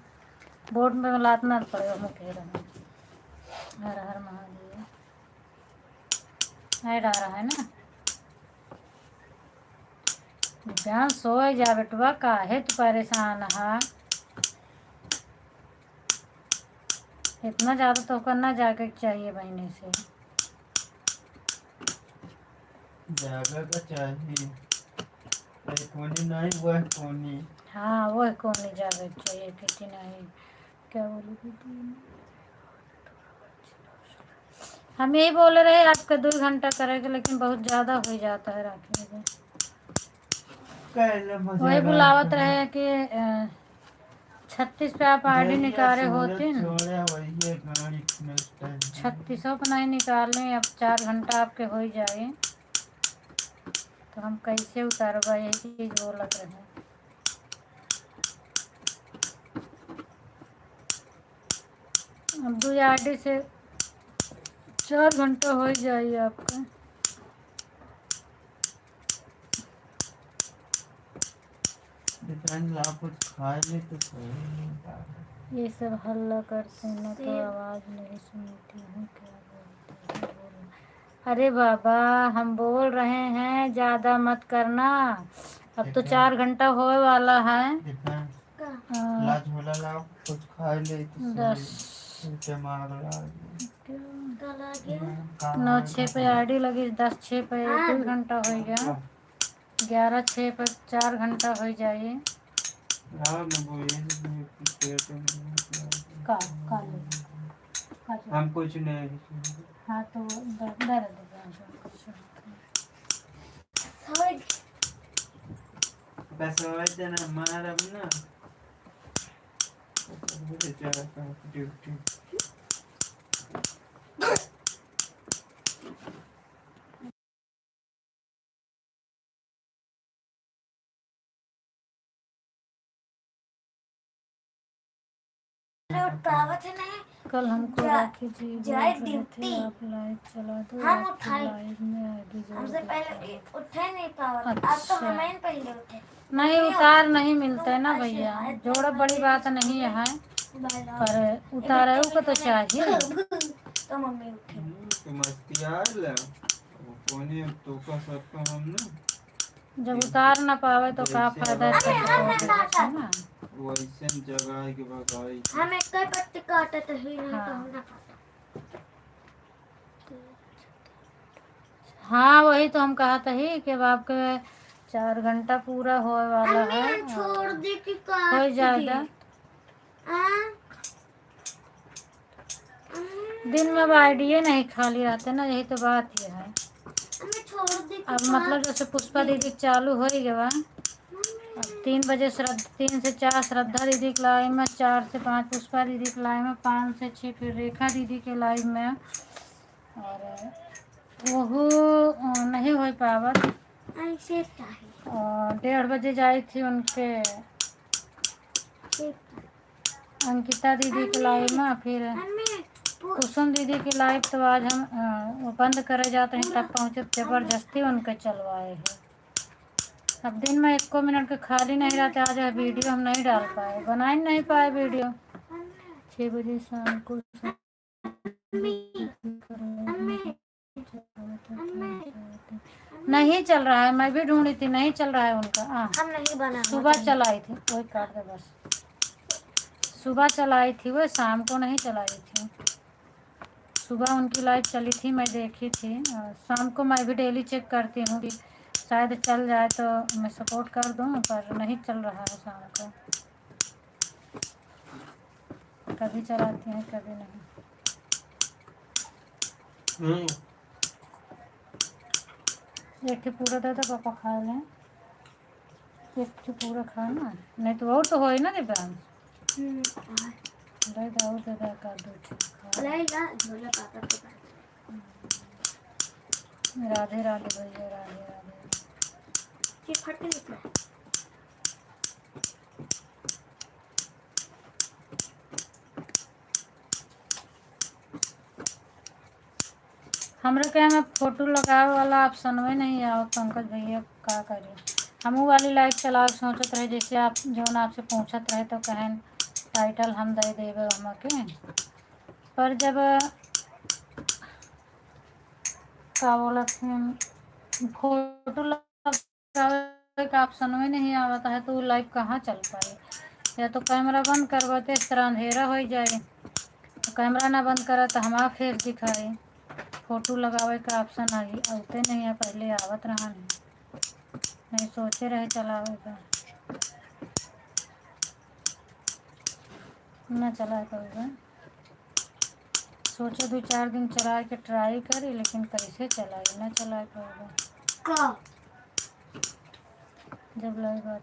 बोर्ड में लातना पड़ेगा हम कह रहे हैं। हर हर महादेव ऐड आ रहा है ना। ध्यान सोए जा बेटवा काहे तू परेशान है इतना ज़्यादा तो करना जाके चाहिए महीने से जागा का चाहिए कोनी नहीं वह कोनी। हाँ वह कौन नहीं जाके चाहिए किसी नहीं। क्या बोली दीदी हम यही बोले रहे आपका 2 घंटा करेगा लेकिन बहुत ज़्यादा हो जाता है राखी में। वही बुलावत रहे कि 36 पे आप आईडी निकाले होते न 3600 पे नहीं निकालें। अब 4 घंटा आपके हो ही जाए तो हम कैसे उतारबा यही चीज़ बोलत रहे। अब 2 आईडी से 4 घंटा हो ही जाए आपका। कुछ खाए ले तो सही। ये सब हल्ला करते हैं ना तो आवाज़ नहीं सुनती हूँ क्या बोलते हैं बोलो। अरे बाबा हम बोल रहे हैं ज़्यादा मत करना। अब तो 4 घंटा होए वाला है। लाज होला लाओ कुछ खाए ले तो 10 दिमाग 9-6 पे आईडी लगी 10-6 पे 2 घंटा हो गया 11-6 पे 4 घंटा हो जाए। हम कुछ नहीं। हाँ तो दर्द बस देना मारब ना ड्यूटी उठ पावत है नहीं। कल हमको जा- राखी जी बोल जाए रहे थे ड्यूटी। आप लाइव चला दो, हम आपकी उठाए लाइव में आईडी जोड़ हमसे देता पहले हूँ। उठे नहीं पावत। अब तो अच्छा। हमें पहले उठे। नहीं उतार नहीं मिलता है ना तुम भैया, ऐसे हाथ जोड़ा में बड़ी मारे बात तो नहीं है बाला। पर उतारे को तो चाहिए। तो मम्मी उठे। जब उतार ना पावे तो का फायदा है अरे हम सपोर्ट ना है ना। वैसन जगह के बगाई हम एक कई पत्ती काटत ही नहीं तो हाँ। हम ना काटत। हाँ वही तो हम कहा था ही कि अब आपके 4 घंटा पूरा होए वाला मम्मी है हम छोड़ और दे कि हो काट जाएगा। दी। दिन में अब आईडिया नहीं खाली रहते ना, यही तो बात ये है। हमें छोड़ दे कि अब मतलब जैसे पुष्पा दीदी के चालू हो ही गया। अब 3 बजे 3 से 4 श्रद्धा दीदी के लाइव में, 4 से 5 पुष्पा दीदी के लाइव में, 5 से 6 फिर रेखा दीदी के लाइव में। और वो नहीं हो पावत। ऐसे चाहिए। और 1:30 बजे जाई थी उनके अंकिता दीदी के लाइव में, फिर कुसुम दीदी की लाइव तो आज हम वो बंद करे जाते हैं तब पहुँचे, ज़बरदस्ती उनके चलवाए हैं। अब दिन में 1 मिनट के खाली नहीं रहते, आज वीडियो हम नहीं डाल पाए, बना ही नहीं पाए वीडियो। 6 बजे शाम को नहीं चल रहा है, मैं भी ढूंढी थी, नहीं चल रहा है उनका। हम नहीं बना। सुबह चलाई थी, वही काट दे बस। सुबह चलाई थी वो, शाम को नहीं चलाई थी। सुबह उनकी लाइव चली थी, मैं देखी थी। शाम को मैं भी डेली चेक करती हूँ कि शायद चल जाए तो मैं सपोर्ट कर दूँ, पर नहीं चल रहा है शाम को। कभी चलाती हैं कभी नहीं। एक ठे पूरा दे दो पापा खा लें, एक ठे पूरा खाना नहीं तो और तो हो ही ना दिव्यांश। दे दो और दे दो का 2 ठे खा। राधे राधे भैया, राधे राधे। ये फट निकला। हमरा के में फोटो लगावे वाला ऑप्शन में नहीं आओ पंकज भैया, का करी। हमू वाली लाइव चलाओ सोचत रहे, जैसे आप जौन आपसे पूछत रहे तो कहें टाइटल हम दे देवे हमके, पर जब का बोलत फोटो लगावे का ऑप्शन में नहीं आवता है तो लाइव कहाँ चल पाए। या तो कैमरा बंद करवाते, इस तरह अंधेरा हो जाए, तो कैमरा ना बंद करा तो हमारा फेस दिखाए। फोटो लगावे का ऑप्शन आई आते नहीं है, पहले आवत रहा नहीं सोचे रहे चलावे का, ना चला करूँगा। सोचे 2-4 दिन चला के ट्राई करी, लेकिन कैसे चलाई, ना चला पाएगा। जब लाई बात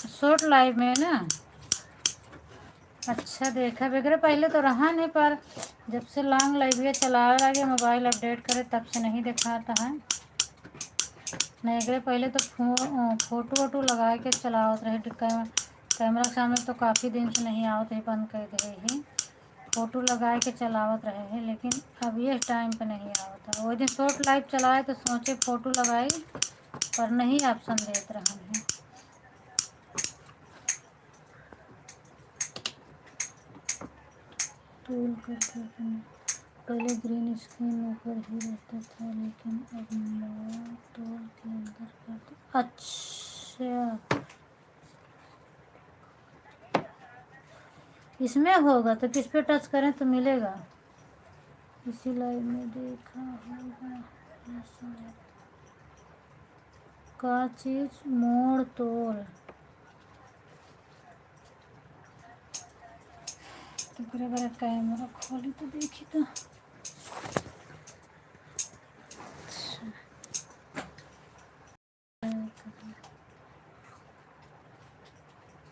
शॉर्ट लाइव में ना अच्छा देखा वगैरह पहले तो रहा नहीं, पर जब से लॉन्ग लाइव चला लगे मोबाइल अपडेट करे तब से नहीं दिखाता है। नहीं अगर पहले तो फोटो वोटो लगा के चलावत रहे, कैमरा के सामने तो काफ़ी दिन से नहीं आवत है, बंद कर दे ही फोटो लगा के चलावत रहे हैं, लेकिन अब ये टाइम पे नहीं आवत है। वो दिन शॉर्ट लाइव चलाए तो सोचे फ़ोटो लगाई, पर नहीं ऑप्शन देत रहा है। टूल करके पहले ग्रीन स्क्रीन ऊपर ही रहता था, लेकिन अब टूल के अंदर करते। अच्छा इसमें होगा तो किस पे टच करें तो मिलेगा। इसी लाइव में देखा होगा का चीज मोड़ तोड़ तो पूरे कैमरा खोली तो देखी तो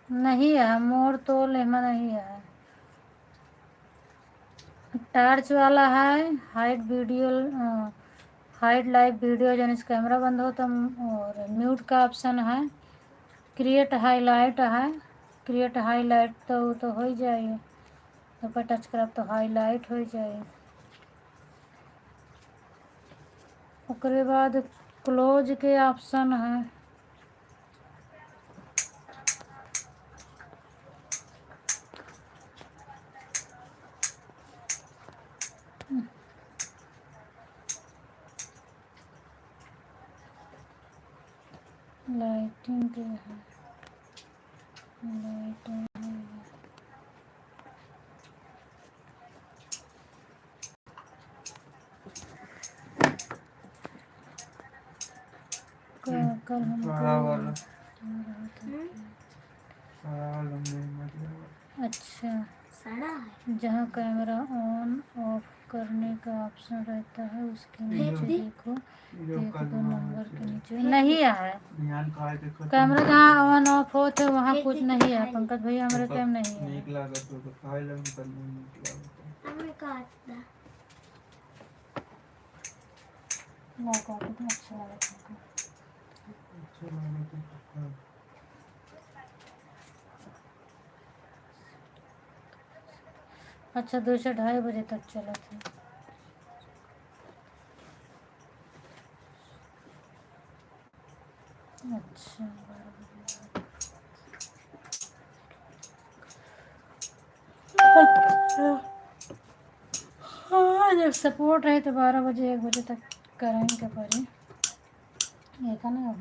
नहीं है, मोड़ तोड़ लेना नहीं है। टॉर्च वाला है, hide video hide live video जन इस कैमरा बंद हो तो और म्यूट का ऑप्शन है, क्रिएट हाईलाइट है, क्रिएट हाईलाइट तो हो ही जाए, तो पर टच करब तो हाईलाइट हो जाए। उसके बाद क्लोज के ऑप्शन है, लाइटिंग के है, लाइटिंग कल बड़ा वाला अच्छा सड़ा है। जहाँ कैमरा ऑन ऑफ करने का ऑप्शन रहता है उसके नीचे देखो, एक दो नंबर के नीचे नहीं है कैमरा, जहाँ ऑन ऑफ हो तो वहाँ कुछ नहीं है। पंकज भैया हमारे टाइम नहीं है। हमें काट दा। मौका कितना अच्छा लगा तुमको। अच्छा 2 से 2:30 बजे तक चला था। अच्छा हाँ, जब सपोर्ट रहे तो 12 बजे 1 बजे तक करेंगे परी। ये का ना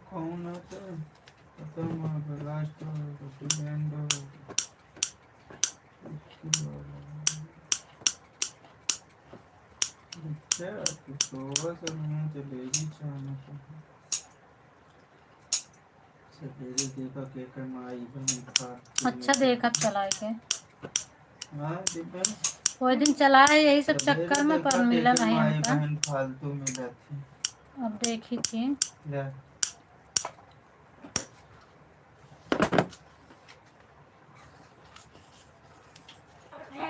कौन आता है पता है लास्ट डिपेंड अच्छा तो मैं चलेगी चाहना सवेरे देखा के कमाई बहन खा। अच्छा देखा चला के हाँ दीपन कोई दिन चलाए यही सब चक्कर में, पर मिला नहीं माई हमका। बहन फालतू मिला थी। अब देखी थी ले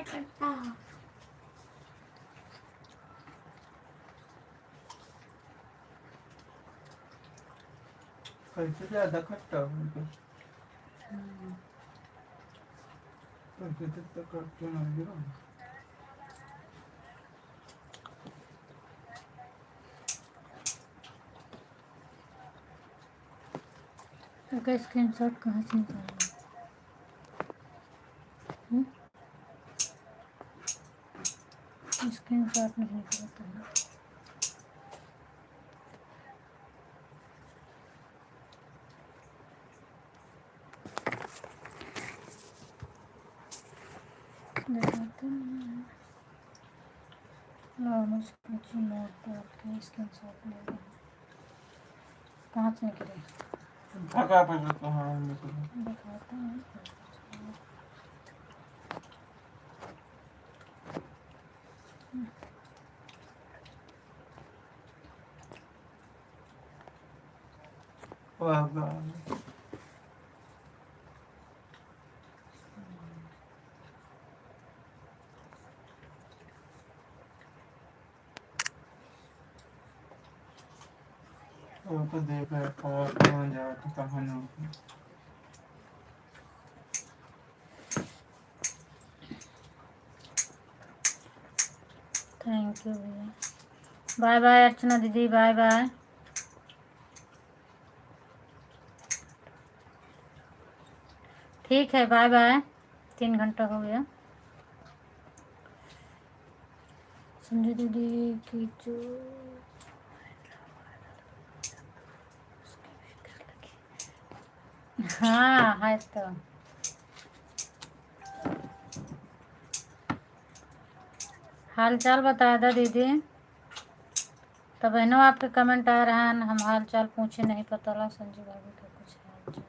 करता। कैसे ज्यादा खट्टा हो तो कैसे तक करते ना गिरा इसका स्क्रीनशॉट कहाँ से निकालना? स्क्रीनशॉट नहीं निकलता है। दिखाते नहीं है। नॉर्मल स्केच नोट पर आपके स्क्रीनशॉट ले रहे हैं। कहाँ से निकले भगा पर तो हाँ निकल दिखाते हैं। वाह तो देख रहे कहाँ जा तो कहाँ ना थैंक यू भैया। बाय बाय अर्चना दीदी, बाय बाय। ठीक है बाय बाय। 3 घंटा हो गया। संजय दीदी की जो हाँ है तो हाल चाल बता दो दीदी। तो बहनों आपके कमेंट आ रहा है हम हाल चाल पूछे नहीं, पता लगा संजय बाबू का कुछ हाल चाल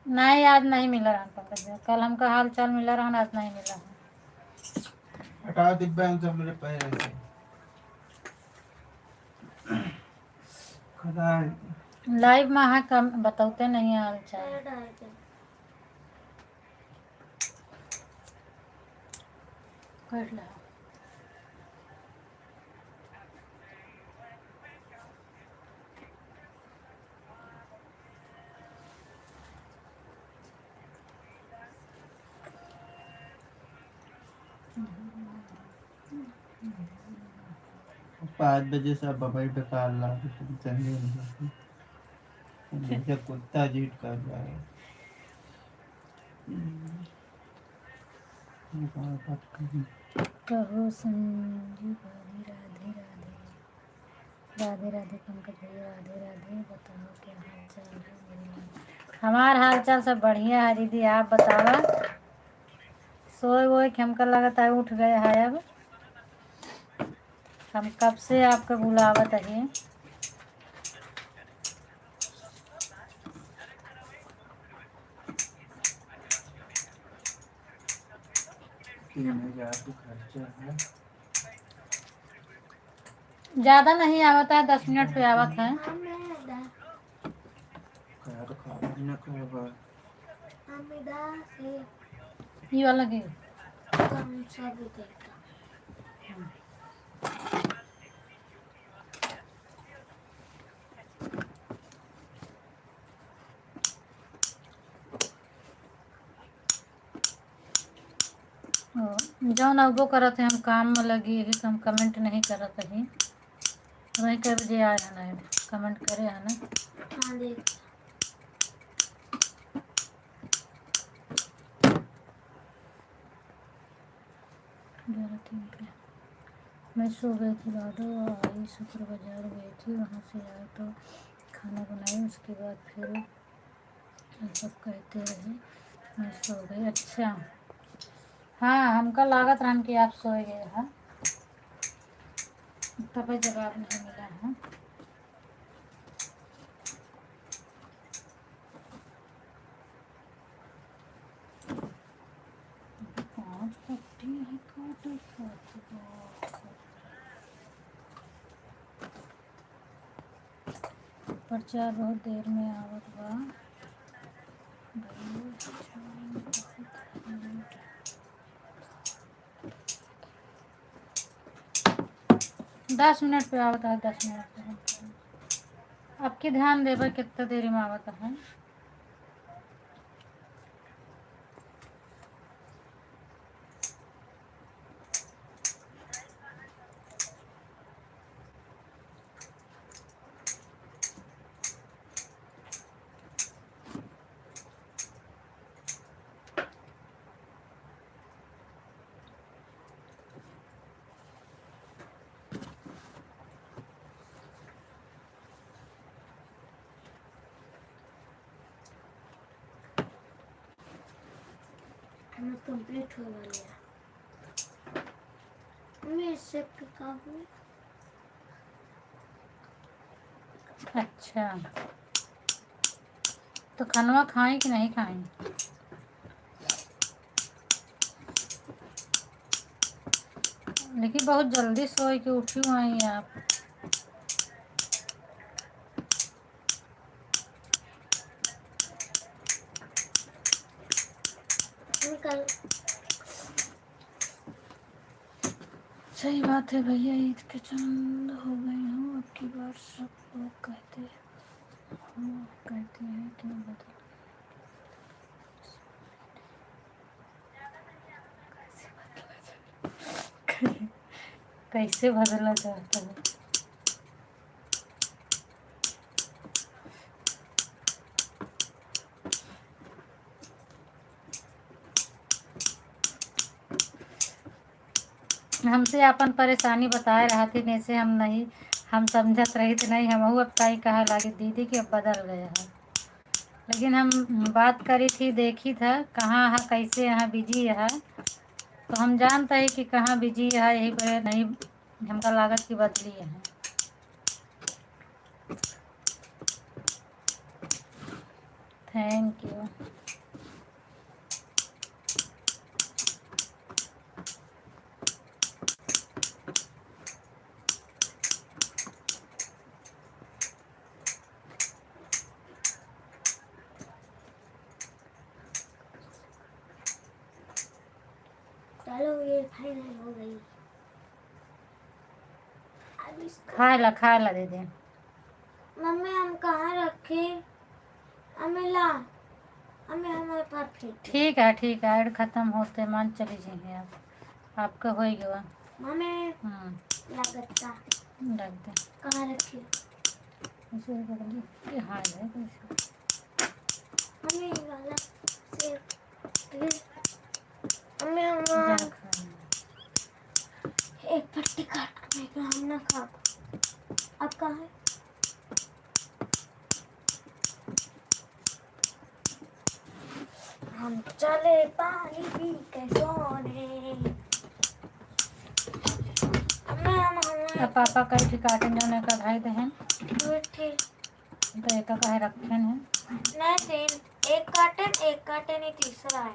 नहीं। आज नहीं मिला रहा पंकज भैया, कल हमका हाल चाल मिला रहा, आज नहीं मिला है। हटा दिव्यांग से मेरे पैर से खड़ा लाइव में है कम बताते नहीं है हाल चाल। कर ला 5 बजे से बबई बेकार ला टेंशन नहीं। जैसे कुत्ता जीत कर रहा है। कहो संजू भाभी राधे राधे। राधे राधे पंकज भैया राधे राधे। बताओ क्या हाल चाल है मेरे। हमारा हाल चाल सब बढ़िया है दीदी, आप बतावा। सोए वोए के हमका लगता है उठ गए है अब। हम कब से आपका बुलावत है। 3000 का खर्चा है। ज़्यादा नहीं आवता है, 10 मिनट पे आवत है। कार खा न खाबा। ये वाला की जौन अबो करत है हम काम में लगी है तो हम कमेंट नहीं करत है। वही कह बजे आए है ना कमेंट करे है ना। हाँ देख मैं सो गई थी बादो आई शुक्र बाजार गई थी, वहाँ से आए तो खाना बनाई, उसके बाद फिर सब कहते रहे मैं सो गई। अच्छा हाँ हमका लागत रहन कि आप सोए गए हैं, तभी जवाब नहीं मिला है। पाँच पट्टी है काटे प्रचार बहुत देर में आवत बा। 10 मिनट पे आवता है, 10 मिनट पे। आपके ध्यान देवे कितना देरी में आवता है। हमें कंप्लीट हो गया। मैं इससे काम में अच्छा तो खाना खाएं कि नहीं खाएं। लेकिन बहुत जल्दी सोए के उठी हुई आप। कल सही बात है भैया, ईद के चंद हो गए हूँ अब की बार। सब लोग कहते हैं कि बदल कैसे बदलना चाहता है। हमसे अपन परेशानी बताए रहा थी, जैसे हम नहीं हम समझत रही थी नहीं। हम अब कहीं कहा लगी दीदी कि अब बदल गया है। लेकिन हम बात करी थी, देखी था कहाँ है कैसे यहाँ बिजी है, तो हम जानते हैं कि कहाँ बिजी है। यही पर नहीं हमका लागत की बदली है। Thank you. चलो ये फाइनल हो गई। अब इसको खा ला दे दे। मम्मी हम कहाँ रखे। हमें ला हमें हमारे पास फेंक। ठीक है ऐड ख़त्म होते मान चली जाइए आप। आपका हो गया। मम्मी लागत का रख दे कहाँ रखी? ऐसे कर दे ये हाल है कैसे। मम्मी ये वाला सेब प्लीज। मम्मी हम जा खा। एक पट्टी काट के फेंक, हम ना खा। अब कहाँ है? हम चले पानी पी के सोने। अब पापा कई थी काटन जाने का भाई बहन बैठे तो एक का है रखे हैं। नहीं तीन, एक काटन ही तीसरा है।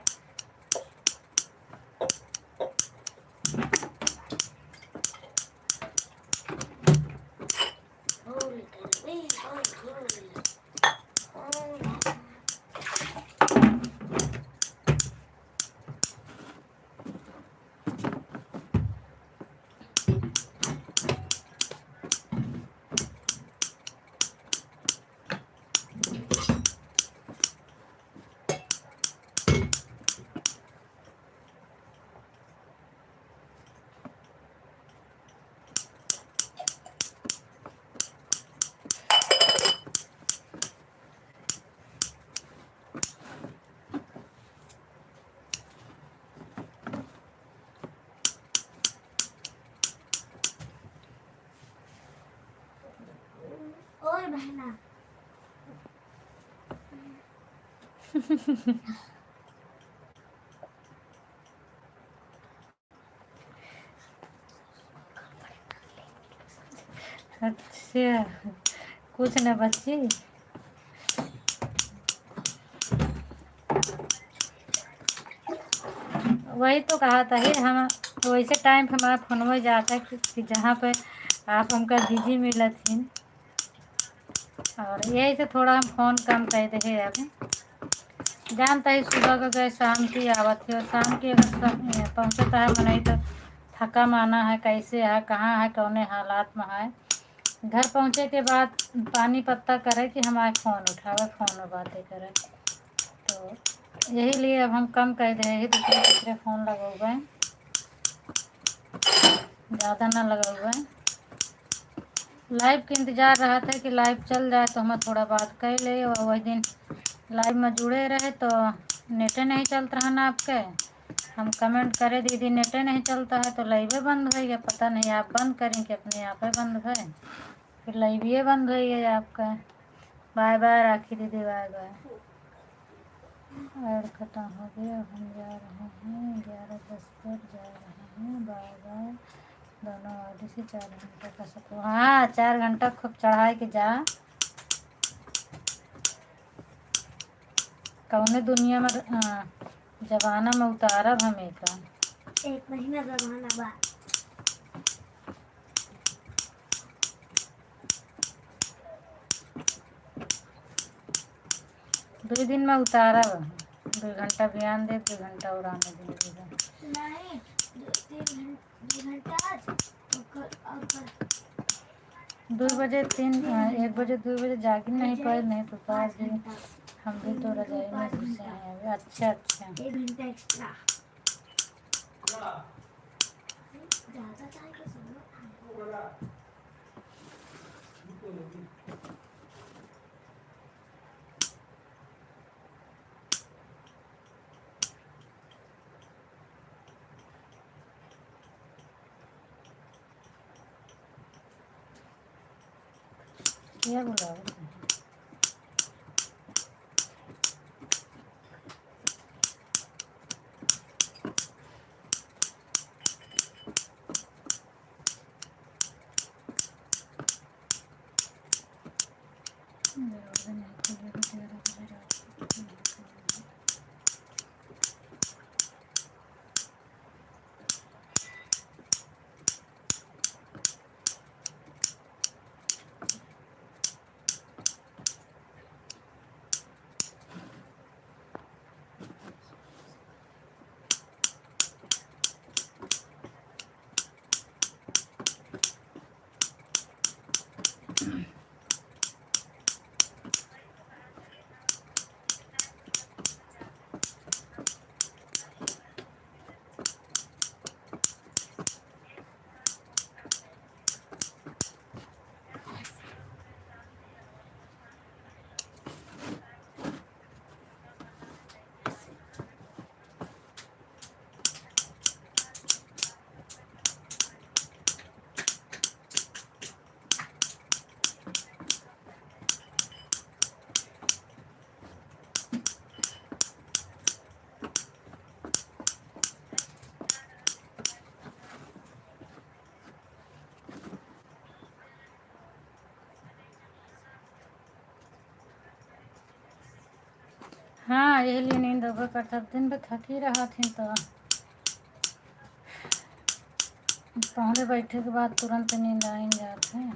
ओए बहना अच्छा कुछ न बच्ची वही तो कहा था ही हम वैसे टाइम पे हमारा फोन में जाता है कि जहाँ पे आप हमका दीदी मिला थी और यही से थोड़ा हम फोन कम कर दे अब जानता ही सुबह को गए शाम की आवत थी और शाम की अगर पहुँचता है मनाई तो थका माना है कैसे है कहाँ है कौने हालात में है। घर पहुँचे के बाद पानी पत्ता करे कि हमारे फ़ोन उठावे फ़ोन में बातें करे तो यही लिए अब हम कम कर दे ही दूसरे फ़ोन लगे हुए हैं ज़्यादा ना लगा हुआ है। लाइव के इंतज़ार रहा था कि लाइव चल जाए तो हम थोड़ा बात कर ले और वही दिन लाइव में जुड़े रहे तो नेटे नहीं चलता रहा ना आपके हम कमेंट करे दीदी नेटे नहीं चलता है तो लाइवे बंद हो गया पता नहीं आप बंद करें कि अपने आप ही बंद है फिर लाइवे बंद हो गया आपका। बाय बाय राखी दीदी बाय बाय। ऐड ख़त्म हो गया हम जा रहे हैं 11:10 पर जा रहे हैं बाय बाय। दोनों आदि से 4 घंटे का सफर हाँ 4 घंटा खूब चढ़ाए के जा कौने दुनिया में जमाना में उतारब हमें का 1 महीना जमाना बाद 2 दिन में उतारब 2 घंटा बयान दे 2 घंटा उड़ाने दे नहीं 2 घंटा आज और कल 2 बजे 1 बजे 2 बजे जागी नहीं पाए नहीं तो पार भी हम भी तो रजाई में घुसे हैं अभी। अच्छा 1 घंटा एक्स्ट्रा ज़्यादा चाय के सुनो क्या बुलाओ हाँ यही लिए नींद होगा करता, दिन भर थक ही रहा थी तो पहले बैठे के बाद तुरंत नींद आ ही जाते हैं।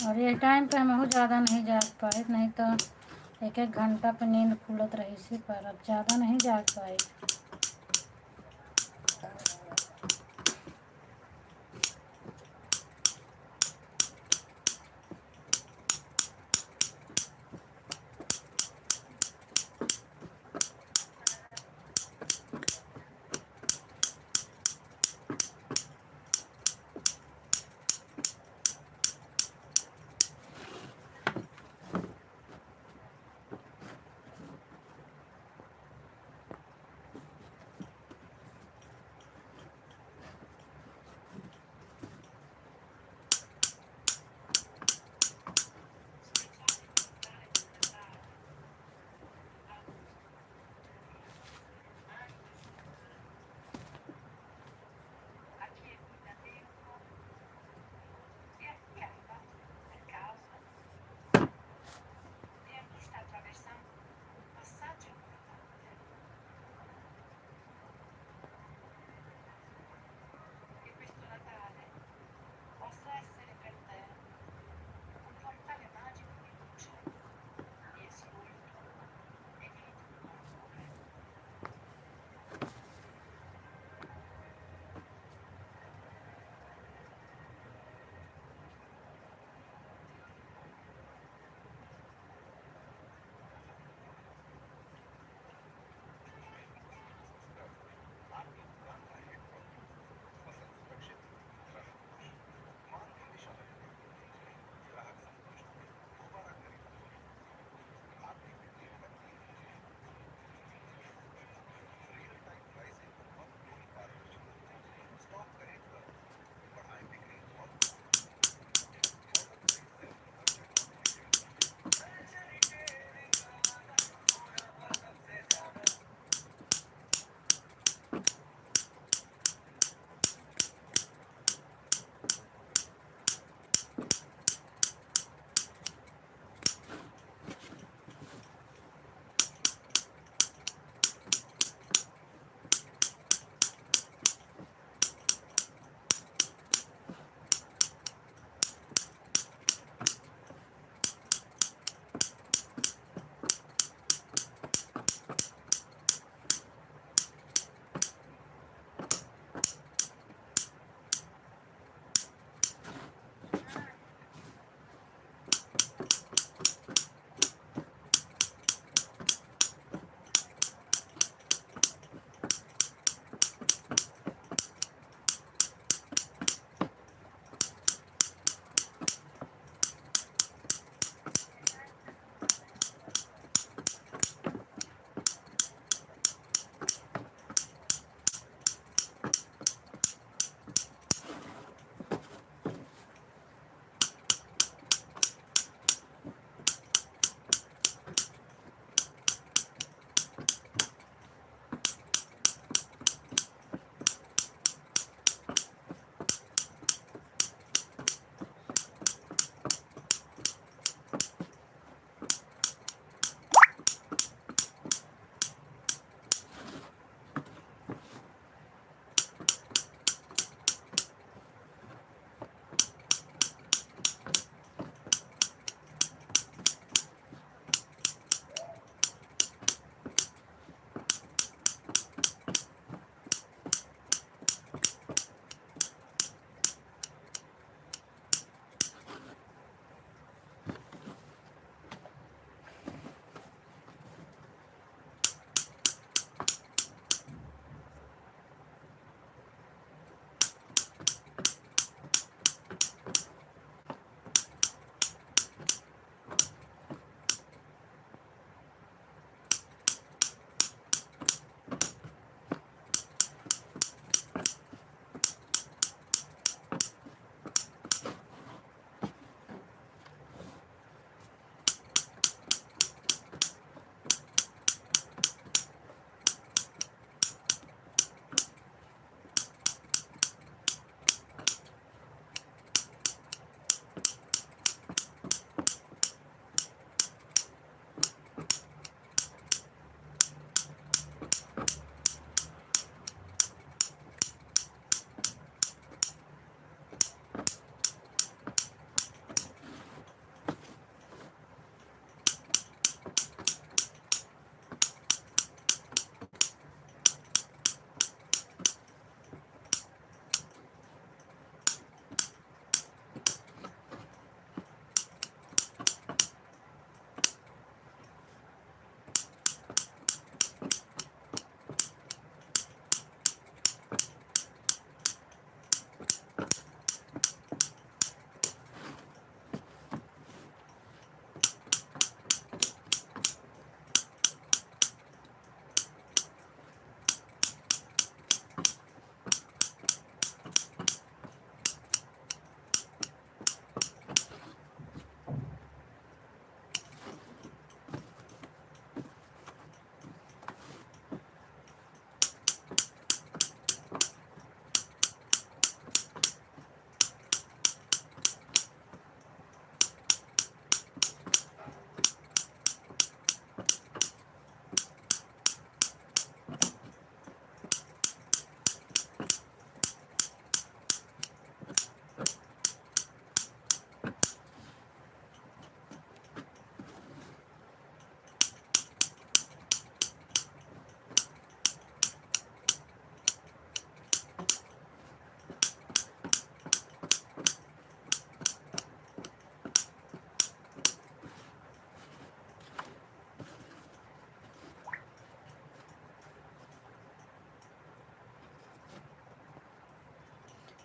और ये टाइम पे हम ज़्यादा नहीं जाग पाए, नहीं तो एक एक घंटा पे नींद खुलत रही सी, पर अब ज़्यादा नहीं जाग पाए।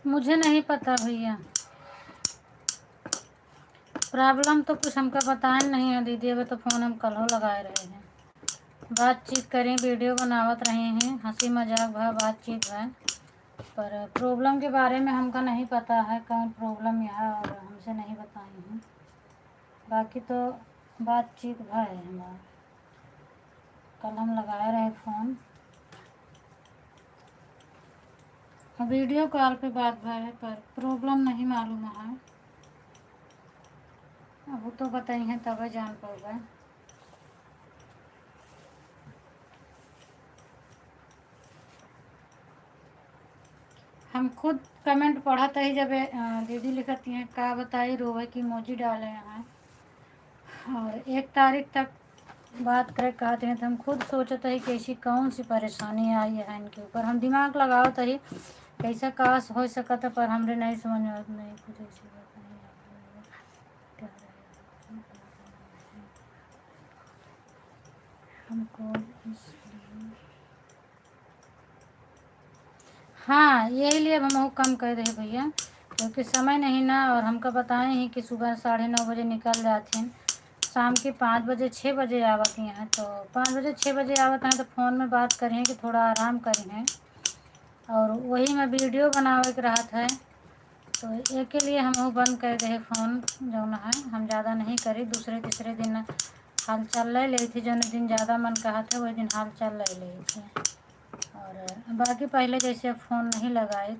मुझे नहीं पता भैया, प्रॉब्लम तो कुछ हमको बताए नहीं है दीदी। अभी तो फ़ोन हम कल लगाए रहे हैं, बातचीत करें, वीडियो बनावत रहे हैं, हंसी मजाक भा बातचीत है, पर प्रॉब्लम के बारे में हमका नहीं पता है कौन प्रॉब्लम यहाँ, और हमसे नहीं बताई हैं। बाकी तो बातचीत है हमारा, कल हम लगाए रहे फ़ोन, वीडियो कॉल पे बात है, पर प्रॉब्लम नहीं मालूम है। अब वो तो बताई हैं तब जान पाओगे। हम खुद कमेंट पढ़त ही जब दीदी लिखती हैं का बताई रोवे की मोजी डाले हैं, और 1 तारीख तक बात करे कहते हैं, तो हम खुद सोचते ही कि ऐसी कौन सी परेशानी आई है इनके ऊपर। हम दिमाग लगाओ तो ही कैसा काश हो सका था, पर हमरे नहीं समझ में नहीं कुछ ऐसी बात नहीं है। हमको इसलिए हाँ यही लिए अब हम कम कर रहे भैया, क्योंकि समय नहीं ना, और हमको बताए हैं कि सुबह 9:30 बजे निकल जाते हैं, शाम के 5 बजे 6 बजे आवत हैं, तो 5 बजे 6 बजे आवत हैं, तो फ़ोन में बात करें कि थोड़ा आराम करें हैं, और वही में वीडियो बनावे के रहत है, तो एक के लिए हम वो बंद कर रहे फ़ोन जो है, हम ज़्यादा नहीं करी। दूसरे तीसरे दिन हाल चाल ले ली थी, जो दिन ज़्यादा मन कहा था वही दिन हाल चाल ले ली थी, और बाकी पहले जैसे फ़ोन नहीं लगाए,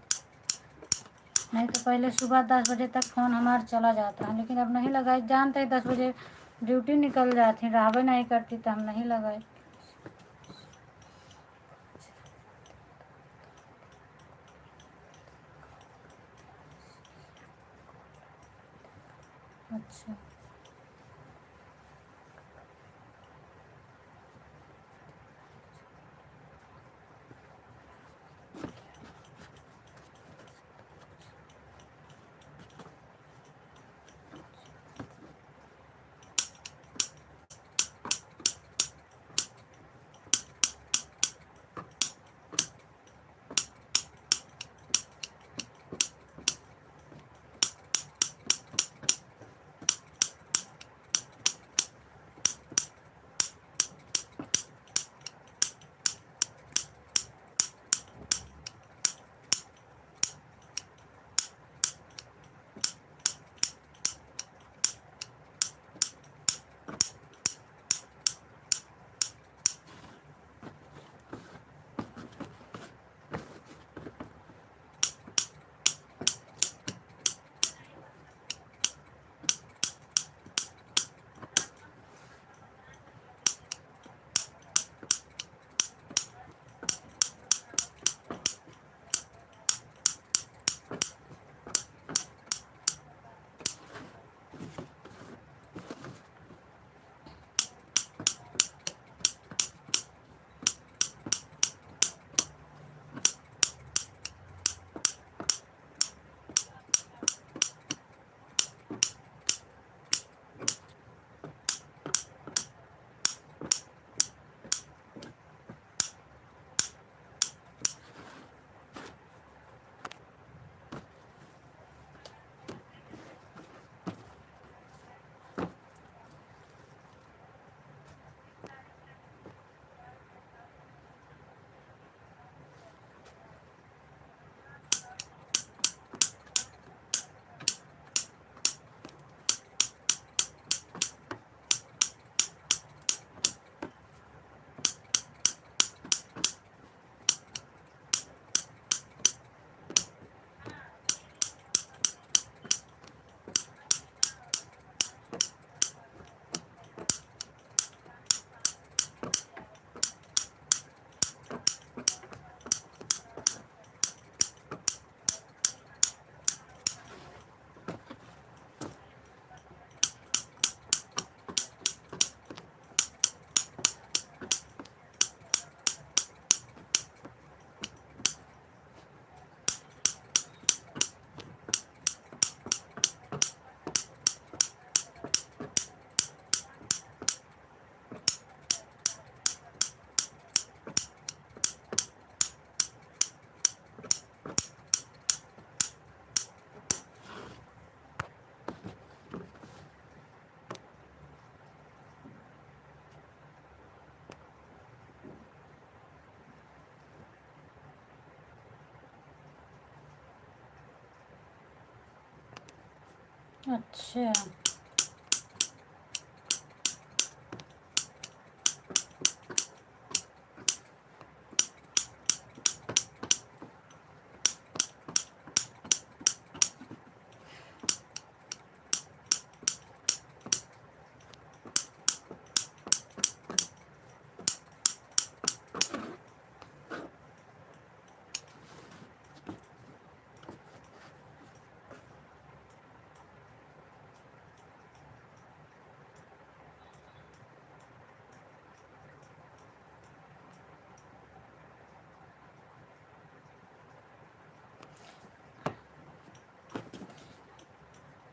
नहीं तो पहले सुबह 10 बजे तक फ़ोन हमारा चला जाता है, लेकिन अब नहीं लगाए, जानते हैं 10 बजे ड्यूटी निकल जाती, रहबे नहीं करती, तो हम नहीं लगाए। अच्छा अच्छा।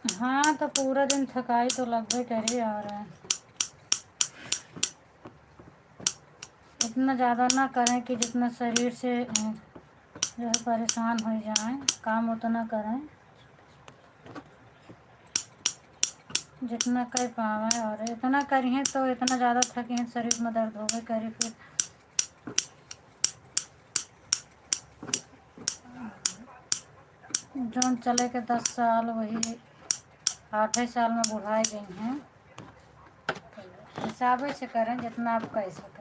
हाँ तो पूरा दिन थकाई तो लगभग करे और इतना ज़्यादा ना करें कि जितना शरीर से जो है परेशान हो जाएं, काम उतना करें जितना कर पावें। और इतना करिए तो इतना ज़्यादा थके शरीर में दर्द होवे करे फिर जौन चले के 10 साल वही 8 साल में बुढ़ाई गई हैं। हिसाब से करें जितना आप कर सकें।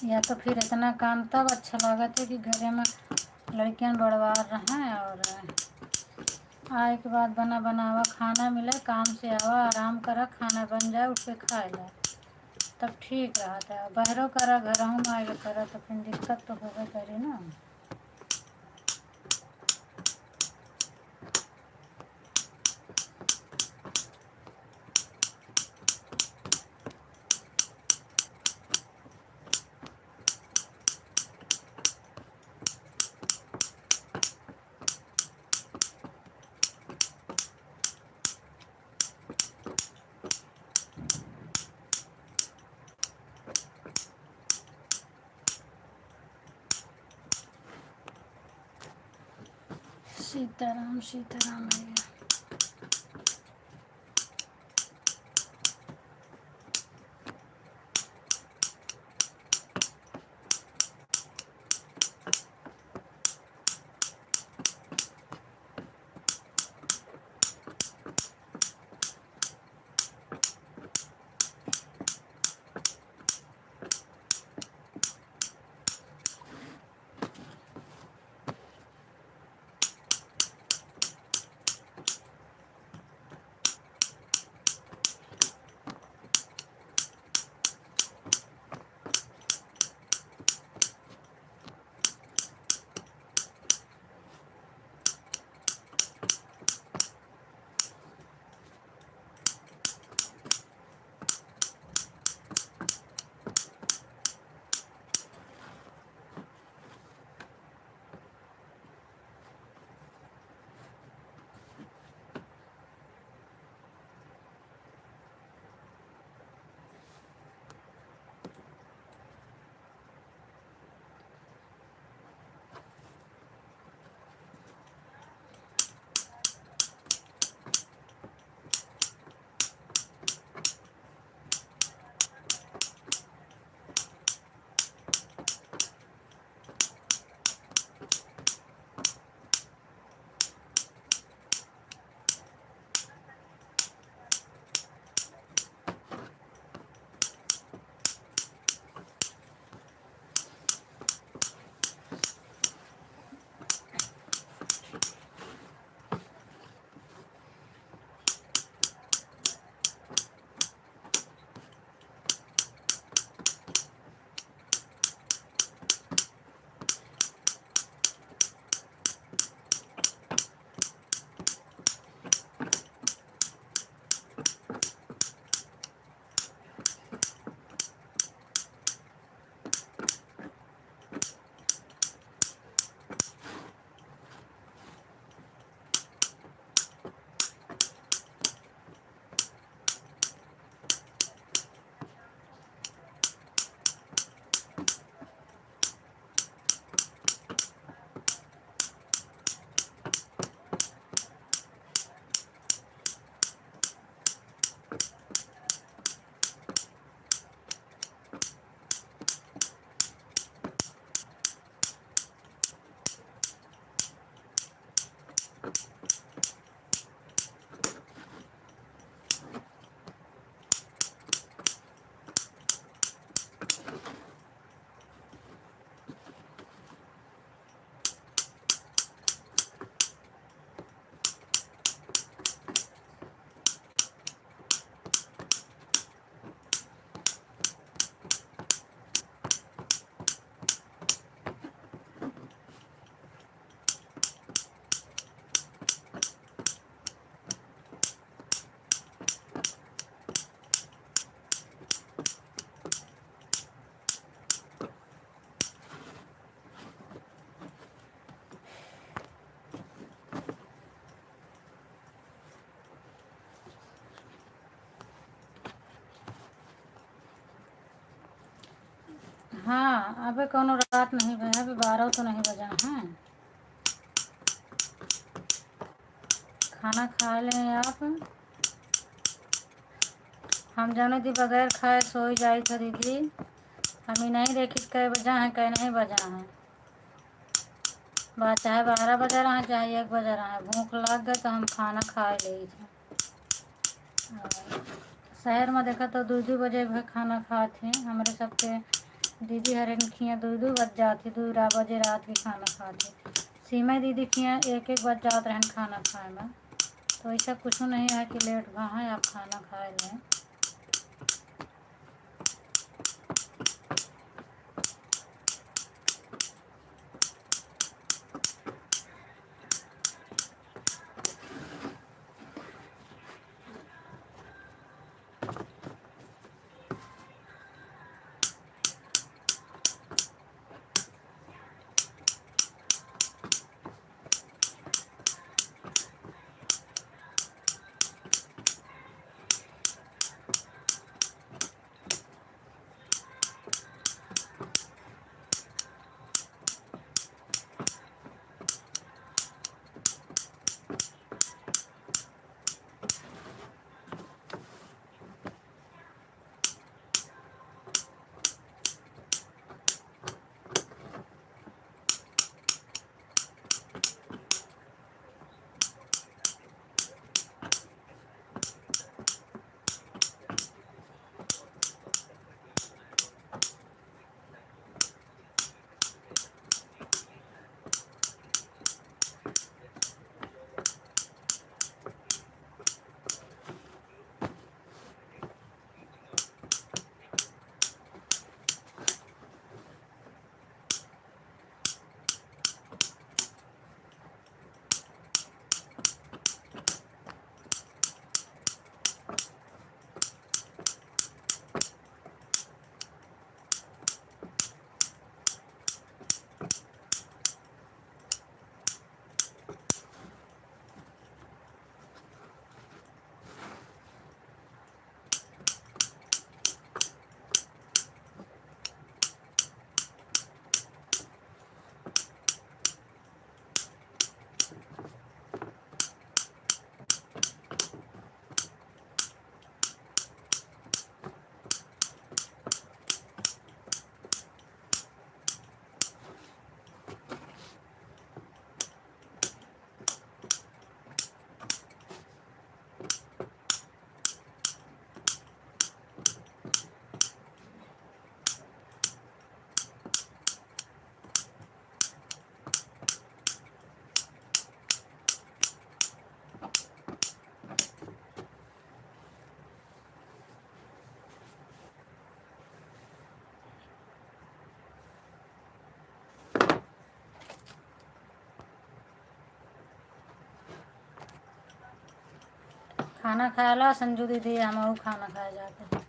या तो फिर इतना काम तब अच्छा लागत है कि घरे में लड़कियां बड़वार रहें और आए के बाद बना बनावा खाना मिले, काम से आवा आराम करा, खाना बन जाए उठ के खा ले, तब ठीक रहता है। बाहरों करा घरों में आए करा तो फिर दिक्कत तो होगा करे ना। सीताराम सीताराम भैया। हाँ अबे कोनो रात नहीं बजा, अभी 12 तो नहीं बजा हैं। खाना खा लें आप। हम जाने दी बगैर खाए सो ही जाई था दीदी, हम ही नहीं देखी कै बजा हैं कै नहीं बजा हैं। बात चाहे 12 बजा रहा है चाहे 1 बजा रहा है, भूख लग गए तो हम खाना खा ले थे। शहर में देखा तो 2-2 बजे भी खाना खाते हमारे सबके। दीदी हरे खियाँ 2-2 बज जाती, 2 बजे रात की खाना खाते। सीमा दीदी खियाँ 1-1 बज जाते रहन खाना खाए में। तो ऐसा कुछ नहीं है कि लेट भा है आप खाना खाए लें। खाना खाया ला संजू दीदी, हम खाना खाए जाते।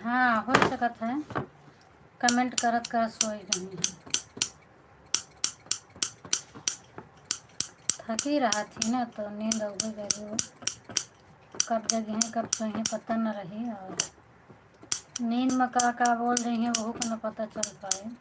हाँ हो सकत है, कमेंट करत का सोई रही। थकी रहा थी ना तो नींद हो गई वो, कब जगी हैं कब सोई हैं पता न रही, और नींद में का बोल रही हैं वो को न पता चल पाए।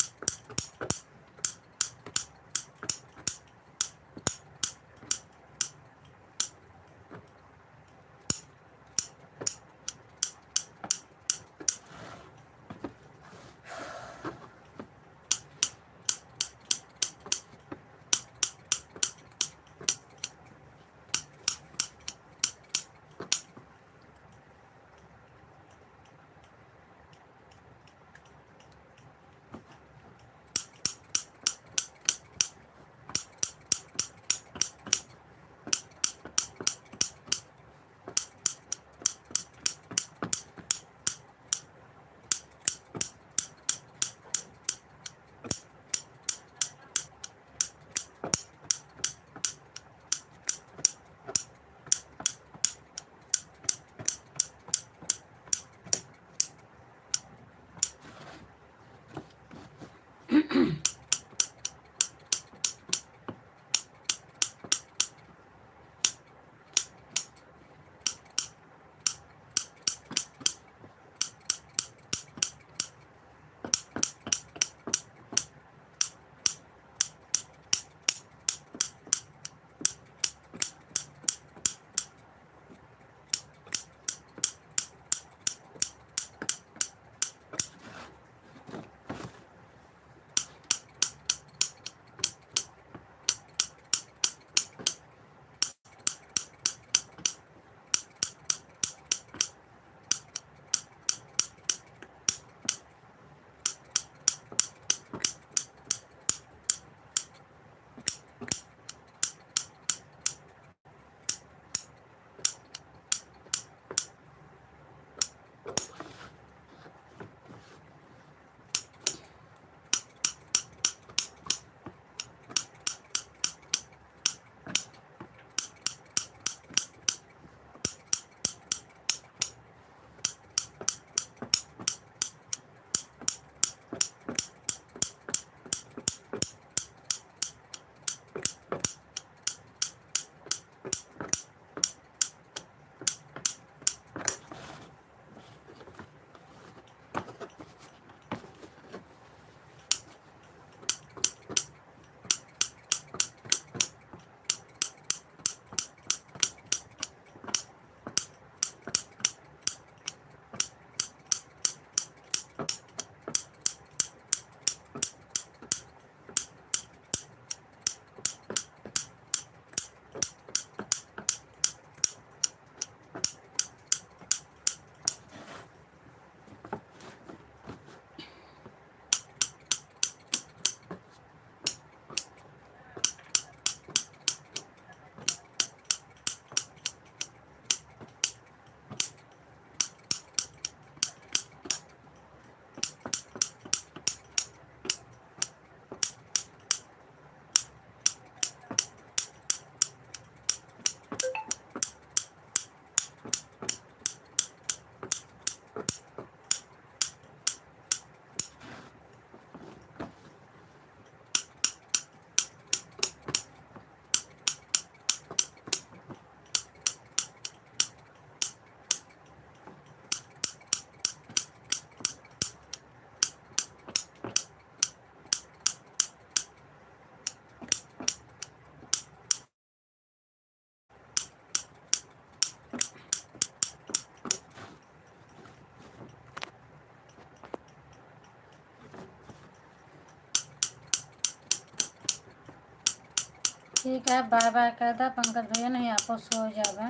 ठीक है, बाय बाय कह दा पंकज भैया, नहीं आपो सो जावे।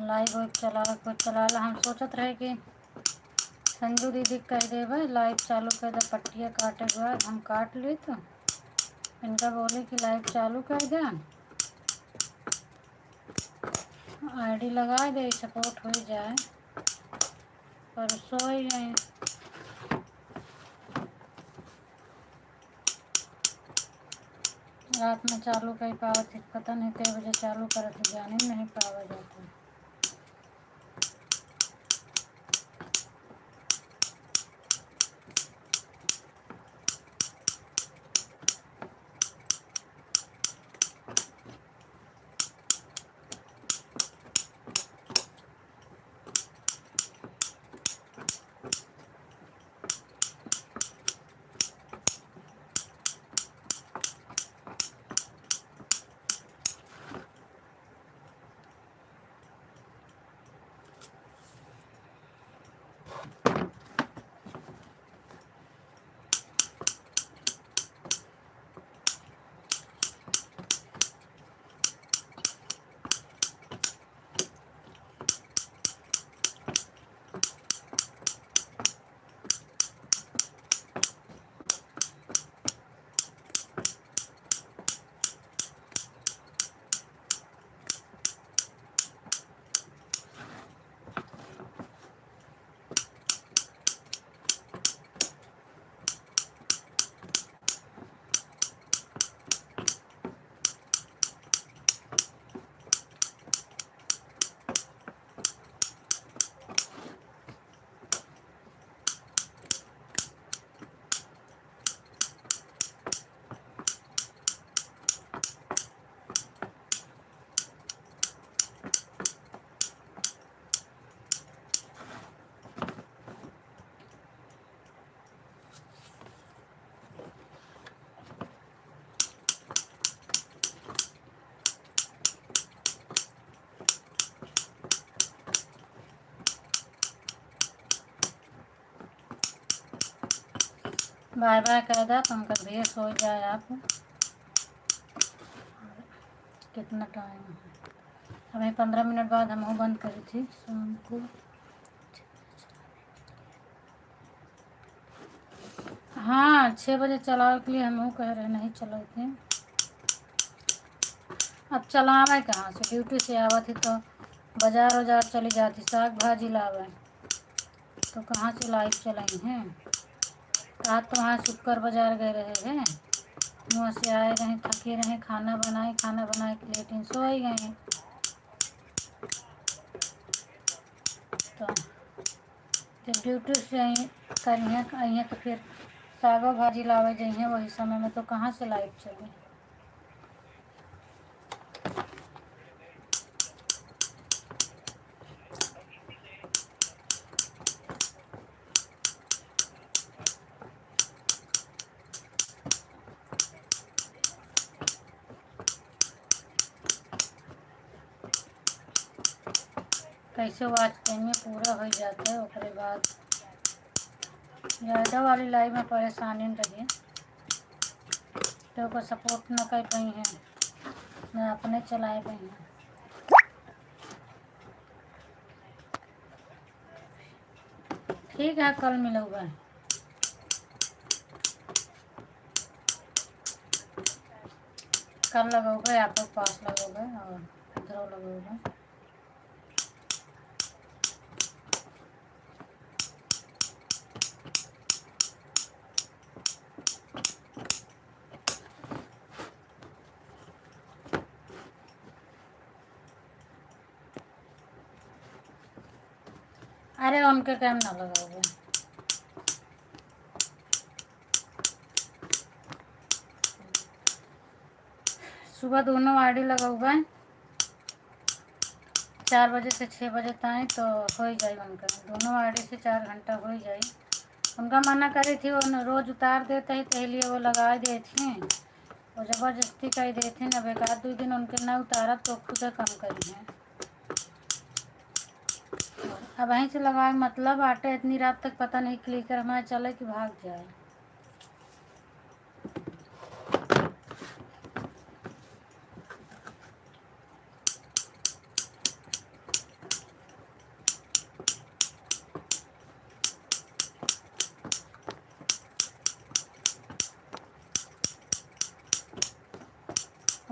लाइव चला ला, हम सोचत रहे कि संजू दीदी कह देवे लाइव चालू कर दे, पट्टिया काटे के बाद हम काट ली तो इनका बोले कि लाइव चालू कर दे, आईडी लगा दे, सपोर्ट हो जाए, पर सो ही गए। रात में चालू कर पावत थी, पता नहीं कई बजे चालू करत थी, जाने नहीं पावा जाता। बाय बाय कह दा पंकज भैया, सो जाए आप। कितना टाइम है? हमें 15 मिनट बाद हम बंद करी थी शाम को। हाँ 6 बजे चलाओ के लिए हम कह रहे नहीं चलो थे। अब चलावे कहाँ से, ड्यूटी से आवत थी तो बाजार वाजार चली जाती, साग भाजी लावे, तो कहाँ से लाइव चलाई हैं। आज तो वहाँ शुक्र बाजार गए रहे हैं, वहाँ से आए रहे थके रहे, खाना बनाए के लेटिन सो ही गए हैं। तो जब ड्यूटी से आई हैं तो फिर सागो भाजी लावे जाइए वही समय में, तो कहाँ से लाइव चले। कैसे वाच टाइम में पूरा हो जाता है, उसके बाद ज़्यादा वाली लाइफ में परेशानी रही तो को सपोर्ट न कर पाई हैं, न अपने चलाए पाई हैं। ठीक है कल मिलूँगा, कल लगोगे आप लोग पास लगोगे और इधर लगोगे। अरे उनके टाइम ना लगाओगे, सुबह दोनों आईडी लगाओगे 4 बजे से 6 बजे तक तो हो ही जाए उनका, दोनों आईडी से 4 घंटा हो ही जाए। उनका मना करी थी वो रोज़ उतार देते ही तो लिए वो लगा दे थी, वो ज़बरदस्ती कर देते अब एक आध 2 दिन उनके ना उतारा तो खुद कम करी हैं। अब वहीं से लगाए मतलब आटे इतनी रात तक पता नहीं क्लिकर हमारे चले कि भाग जाए।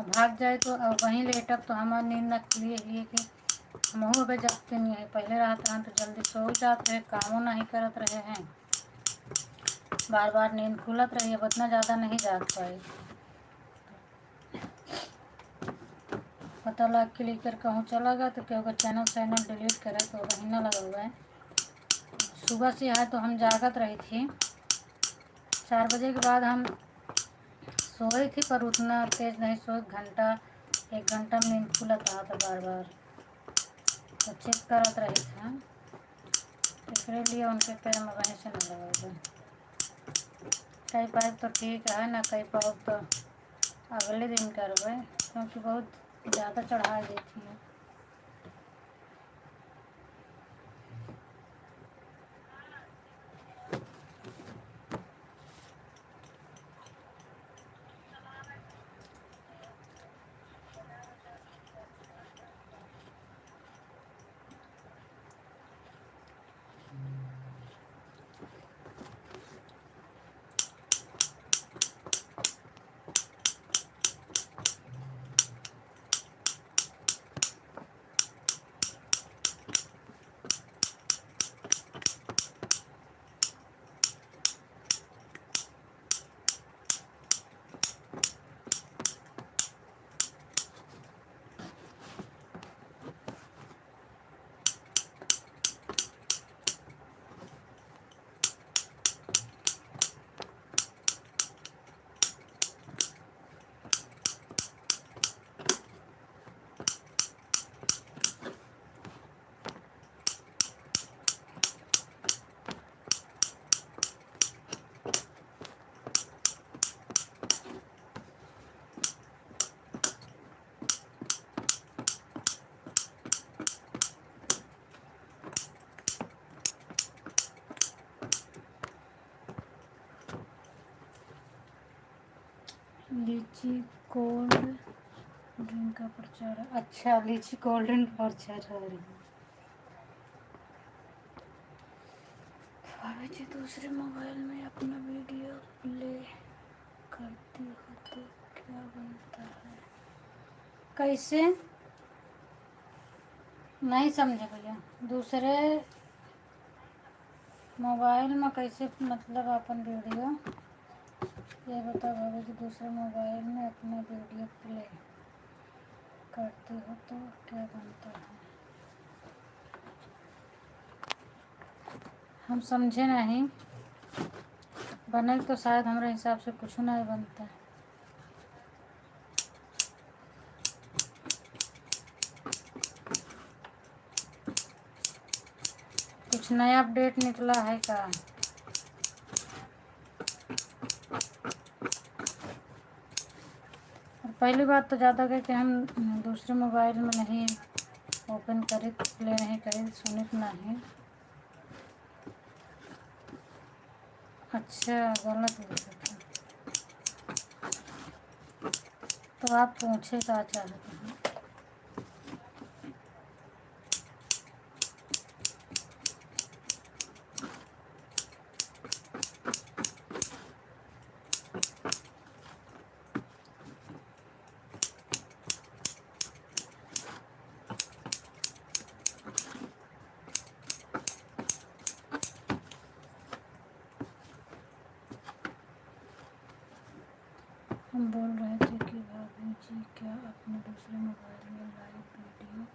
भाग जाए तो वहीं लेटअप तो हमारी नींद न खुली है कि हम अबे जगते नहीं है। पहले रात तो जल्दी सो जाते हैं, कामों नहीं करत रहे हैं, बार बार नींद खुलत रही है, उतना ज़्यादा नहीं जाग पाए। पता लग क्लिक कर कहूँ चला गया तो क्या चैनल डिलीट करे तो महीना लगा हुआ है। सुबह से आए तो हम जागत रही थी, 4 बजे के बाद हम सोई थी पर उतना तेज़ नहीं सोई, एक घंटा में नींद खुलत रहा था बार बार, तो चेक करत रही था, इसलिए उनके पैर में वहीं से न लगा। कई पाइप तो ठीक है ना, कई पाइप तो अगले दिन करवे क्योंकि बहुत ज़्यादा चढ़ा देती है। लीची कोल्ड ड्रिंक का प्रचार। अच्छा, लीची कोल्ड ड्रिंक का प्रचार हो रही है। भाभी जी दूसरे मोबाइल में अपना वीडियो प्ले करती हो तो क्या बनता है? कैसे? नहीं समझे भैया। दूसरे मोबाइल में कैसे मतलब अपन वीडियो? ये बताओ भाभी जी, दूसरे मोबाइल में अपना वीडियो प्ले करती हो तो क्या बनता है? हम समझे नहीं। बने तो शायद हमारे हिसाब से कुछ नहीं बनता है। कुछ नया अपडेट निकला है क्या? और पहली बात तो ज़्यादा करके हम दूसरे मोबाइल में नहीं ओपन करे, प्ले नहीं करे, सुनित नहीं। अच्छा, गलत लिखा था। तो आप पूछे क्या चाहते हैं? हम बोल रहे थे कि भाभी जी क्या अपने दूसरे मोबाइल में लाइव वीडियो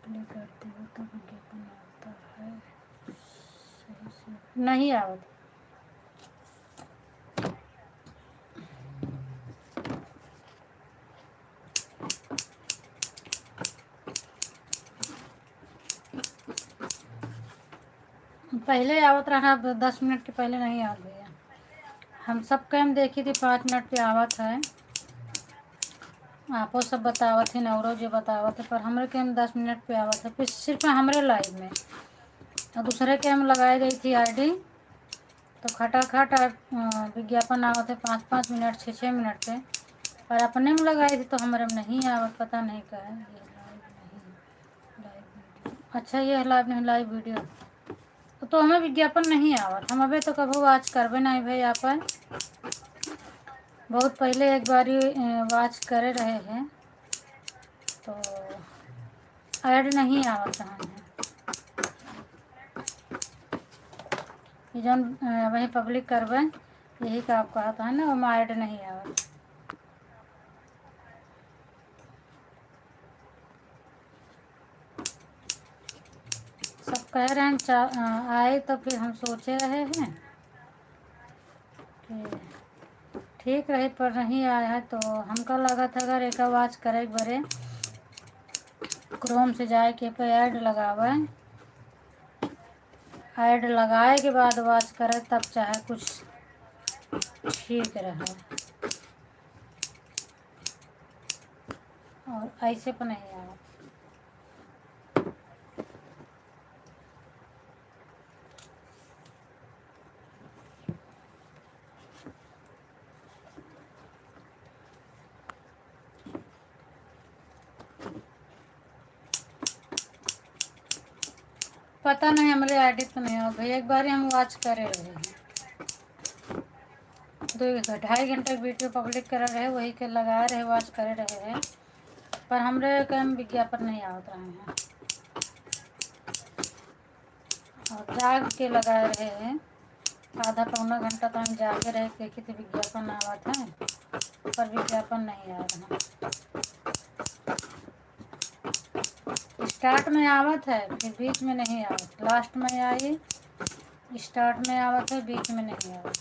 प्ले करती हो तो विज्ञापन आता है? सही से नहीं आवत। पहले आवत रहा, 10 मिनट के पहले नहीं आ गया। हम सब कैम देखी थी 5 मिनट पे आवत है। आपो सब बतावत है, नौरो जो बतावत है, पर हमरे कैम 10 मिनट पे आवत है, फिर सिर्फ हमरे लाइव में। और दूसरे कैम लगाई गई थी आईडी, तो खटाखट विज्ञापन आवत है 5-5 मिनट 6-6 मिनट पे। पर अपने में लगाई थी तो हमारे में नहीं आवत, पता नहीं क्या है। ये लाइव नहीं, लाइव वीडियो। अच्छा, ये लाइव नहीं, लाइव वीडियो। तो हमें विज्ञापन नहीं आवत। हम अबे तो कभी वाच करबे नहीं भाई अपन। बहुत पहले एक बारी वाच करे रहे हैं तो ऐड नहीं आवत हमें। ये जौन वही पब्लिक करबे, यही का आप कहा था ना, वो ऐड नहीं आवत। सब कह रहे हैं आए, तो फिर हम सोचे रहे हैं कि ठीक रहे, पर नहीं आया है। तो हमको लगा था अगर एक आवाज करे बरे क्रोम से जाए के पे ऐड लगावे, ऐड लगाए के बाद आवाज करे तब चाहे कुछ ठीक रहे। और ऐसे पर नहीं आया। पता नहीं, हमारे आईडी तो नहीं हो भाई। एक बार हम वॉच करे रहे हैं, 2-2.5 घंटे वीडियो पब्लिक कर रहे, वही के लगा रहे, वॉच करे रहे हैं, पर हमरे कम विज्ञापन नहीं आवत रहे हैं। और जाग के लगा रहे हैं, आधा पौना घंटा तो हम जागे रहे, देखी थी विज्ञापन आवत है, पर विज्ञापन नहीं आ रहा। स्टार्ट में आवत है, फिर बीच में नहीं आवत। लास्ट में आई, स्टार्ट में आवत है, बीच में नहीं आवत।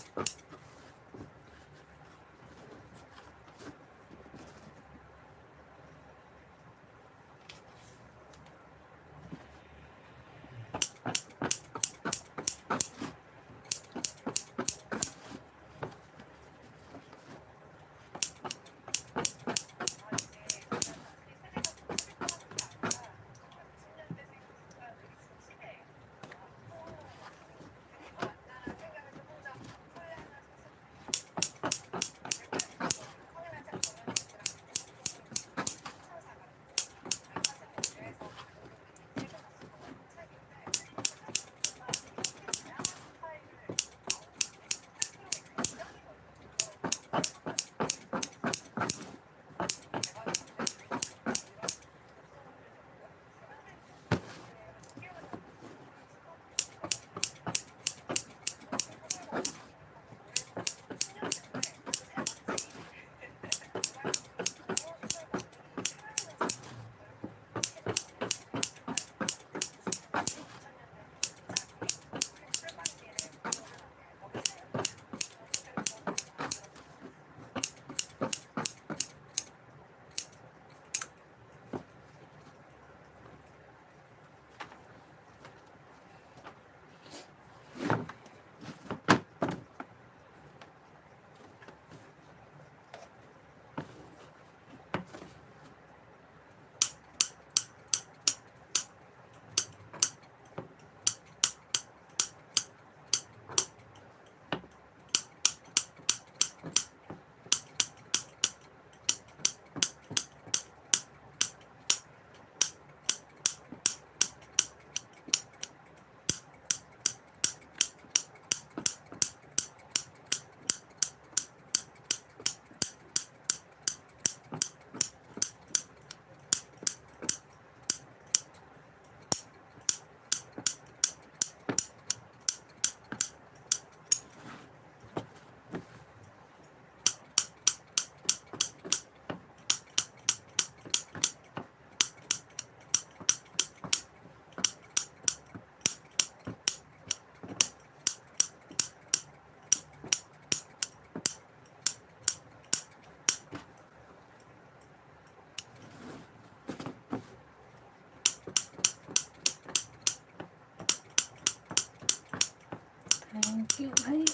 यू भाई।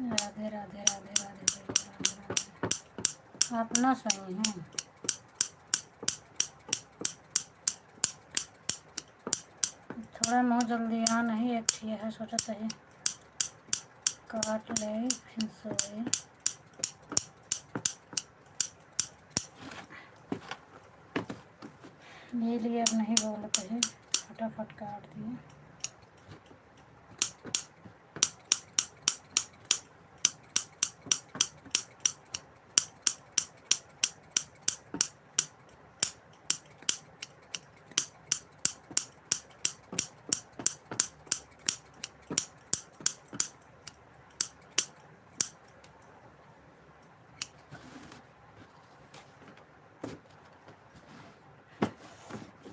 राधे राधे राधे राधे भैया, राधे राधे। आप ना सोई हैं? थोड़ा मुँह जल्दी आ नहीं एक थी है सोचत है काट ले फिर सोए। ये लिए अब नहीं बोलते हैं, फटाफट काट दिए।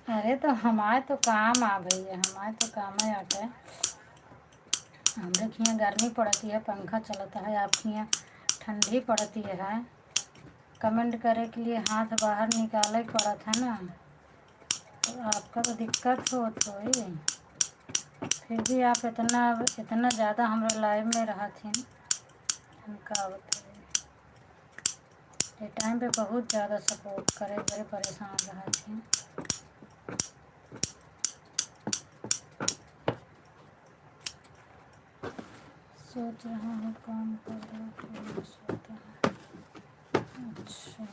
अरे तो हमारे तो काम आ भैया, हमारे तो काम है आटे। हमारे यहाँ गर्मी पड़ती है, पंखा चलता है, आपके यहाँ ठंडी पड़ती है। कमेंट करे के लिए हाथ बाहर निकाले पड़ा था ना, तो आपका तो दिक्कत हो तो ही। फिर भी आप इतना ज़्यादा हमारे लाइव में रहा थी, हमका बताइए। ये टाइम पे बहुत ज़्यादा सपोर्ट करे, बड़े परेशान रहा थी। सोच रहा हूँ काम कर रहा हूँ, सोता है। अच्छा,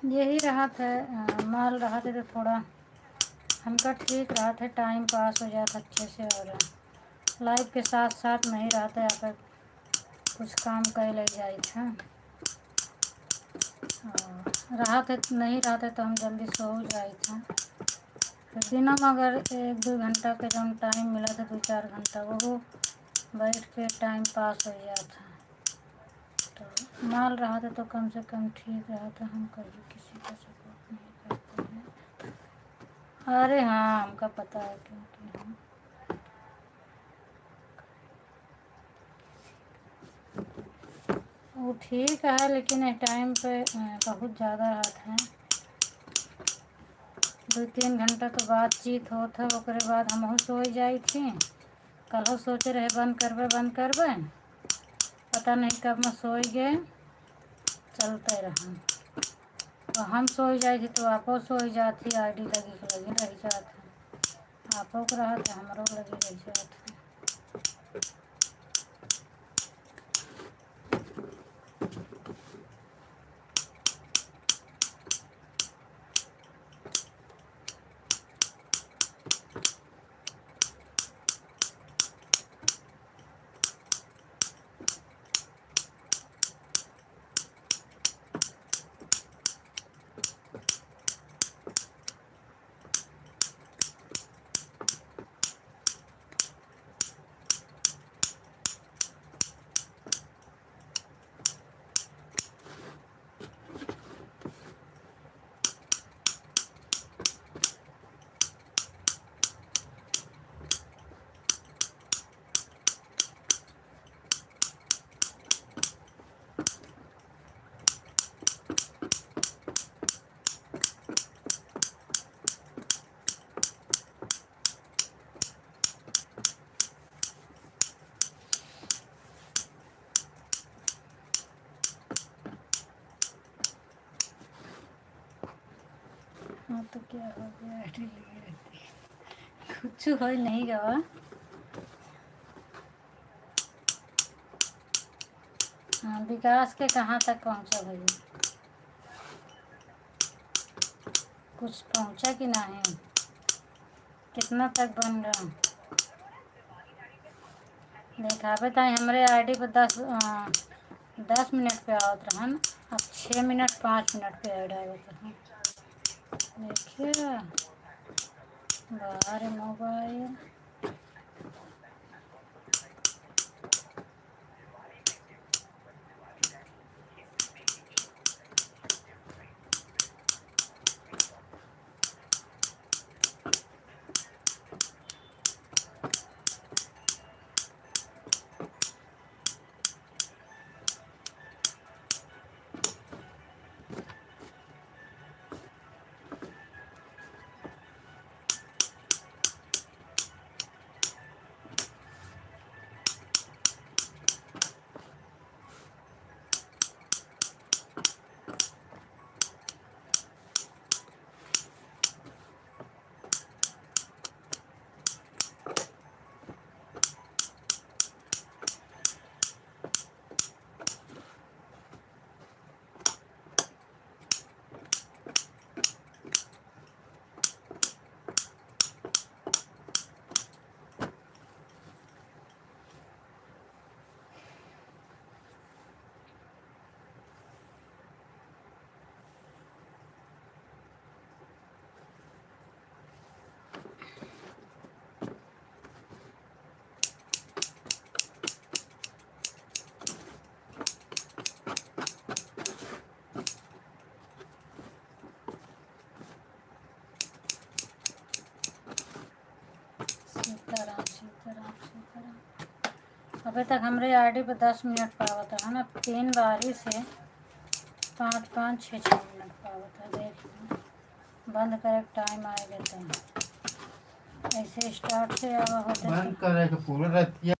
यही रहा था, माल रहा था तो थोड़ा हमका ठीक रहा था, टाइम पास हो जाता अच्छे से। और लाइफ के साथ साथ नहीं रहता, यहाँ पर कुछ काम कर ले जाए था। रहा था नहीं रहते तो हम जल्दी सो जाए था। फिर दिनों में अगर 1-2 घंटा का जो टाइम मिला था, 2-4 घंटा, वो बैठ के टाइम पास हो गया था। तो माल रहा था तो कम से कम ठीक रहा था। हम कभी किसी का सपोर्ट नहीं करते हैं। अरे हाँ, हमका पता है, क्योंकि हम वो ठीक है, लेकिन टाइम पे बहुत ज़्यादा रात है। 2-3 घंटा तो बातचीत होता, ओकरे बाद हम सो जाई थी। कल सोचे रहे बंद करबे, पता नहीं कब मैं सो गए, चलते रहा। तो हम सो जाए थी तो आपो सो जाती, आईडी लगी रही जाती, आपो को रहा था, हमरो लगी रही जाती। हाँ तो क्या हो गया, आईडी लगी रहती है, कुछ हो नहीं गवा। हाँ, विकास के कहाँ तक पहुँचा भैया, कुछ पहुँचा कि नहीं, कितना तक बन रहा? दिखावे था हमारे आईडी पर 10 मिनट पे आवत रहन, अब 6 मिनट 5 मिनट पे ऐड आवत रहन। देखिए बाहर मोबाइल, अभी तक हमारे आईडी पे 10 मिनट पावत है ना, 3 बारी से 5 5 6 6 मिनट पावत है। देख लो, बंद करे टाइम आएगा तो ऐसे स्टार्ट से आवा होते बंद करे के पूरा रहती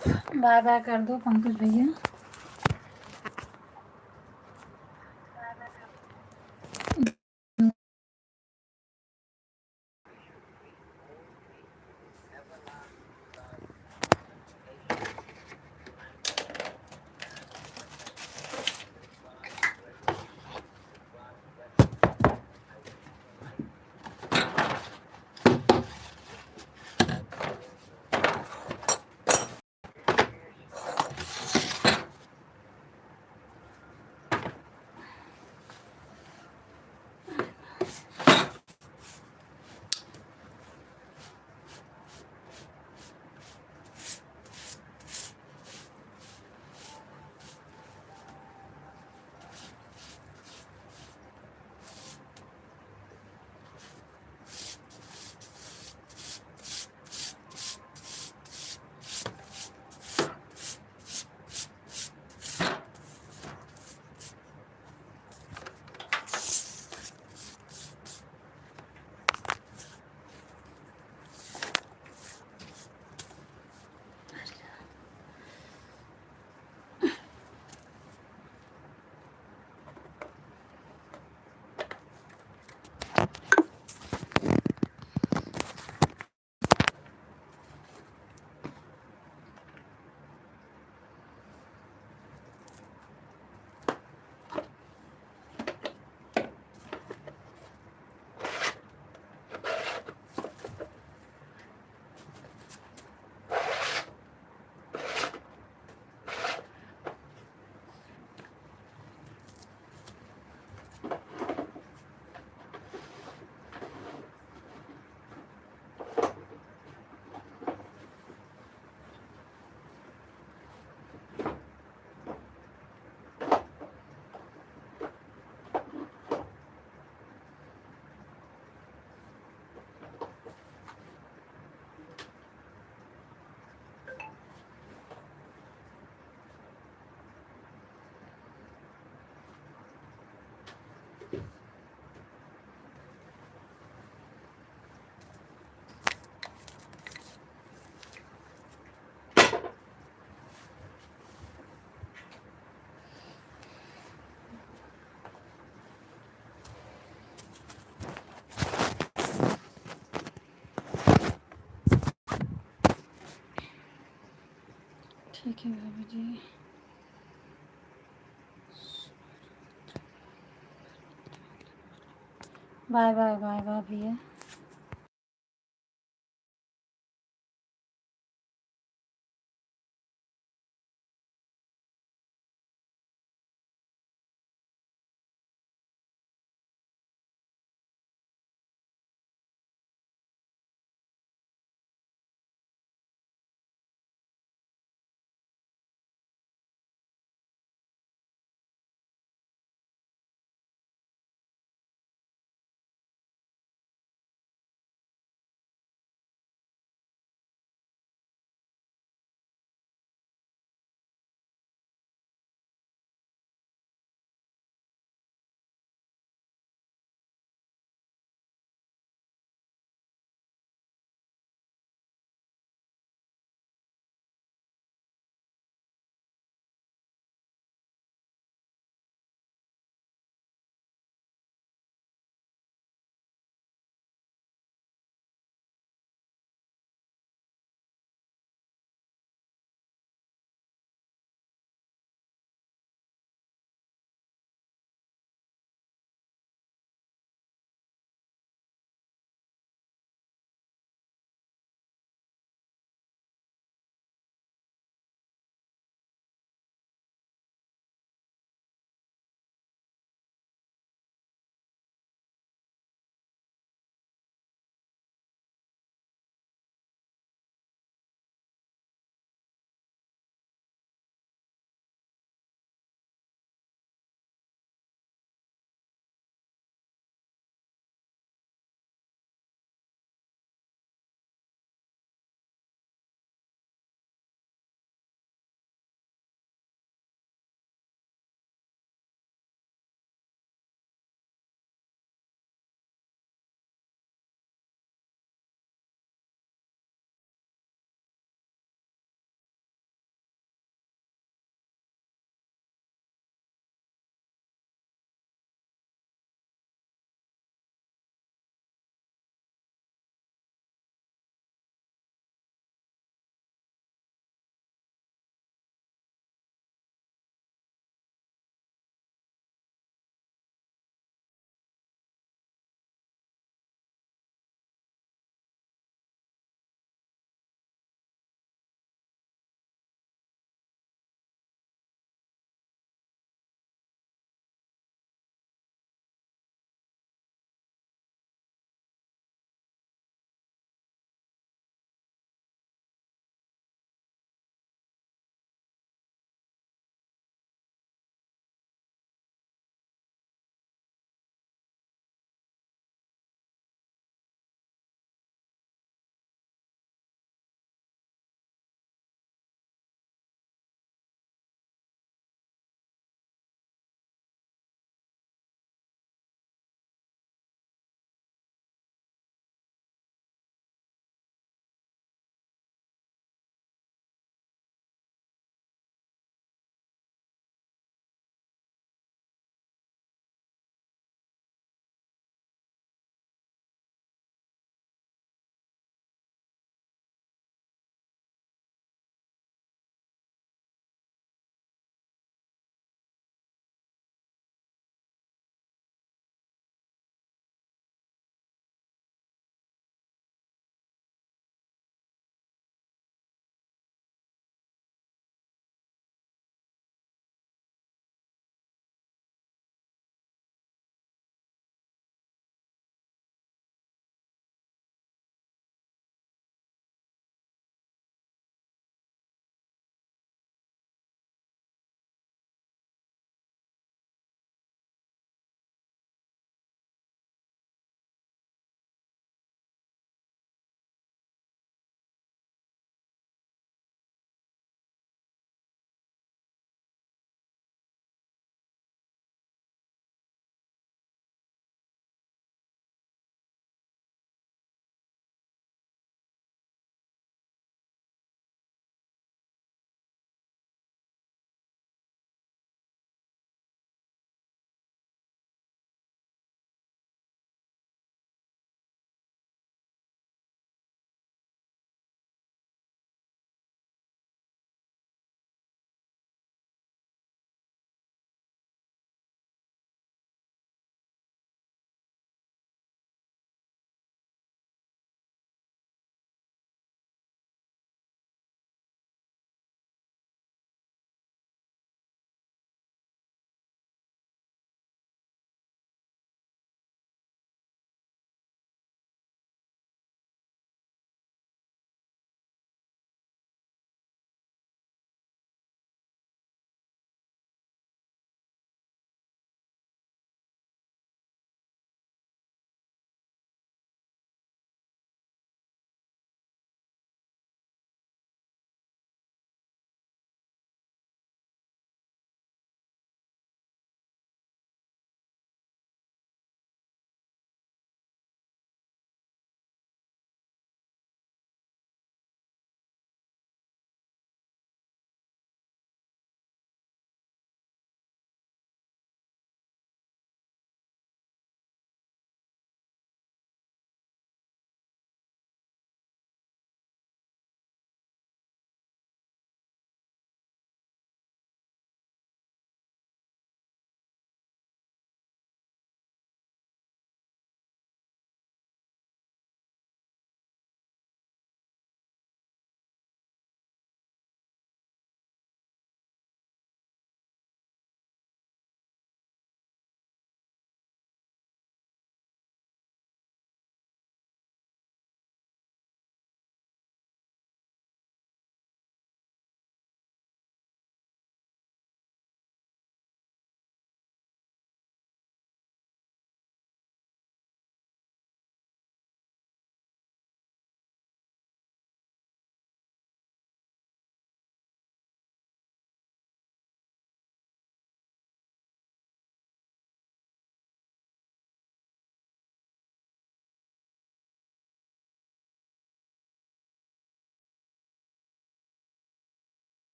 बाय बाय कर दो पंकज भैया। ठीक है भाभी जी। बाय बाय बाय बाय भैया।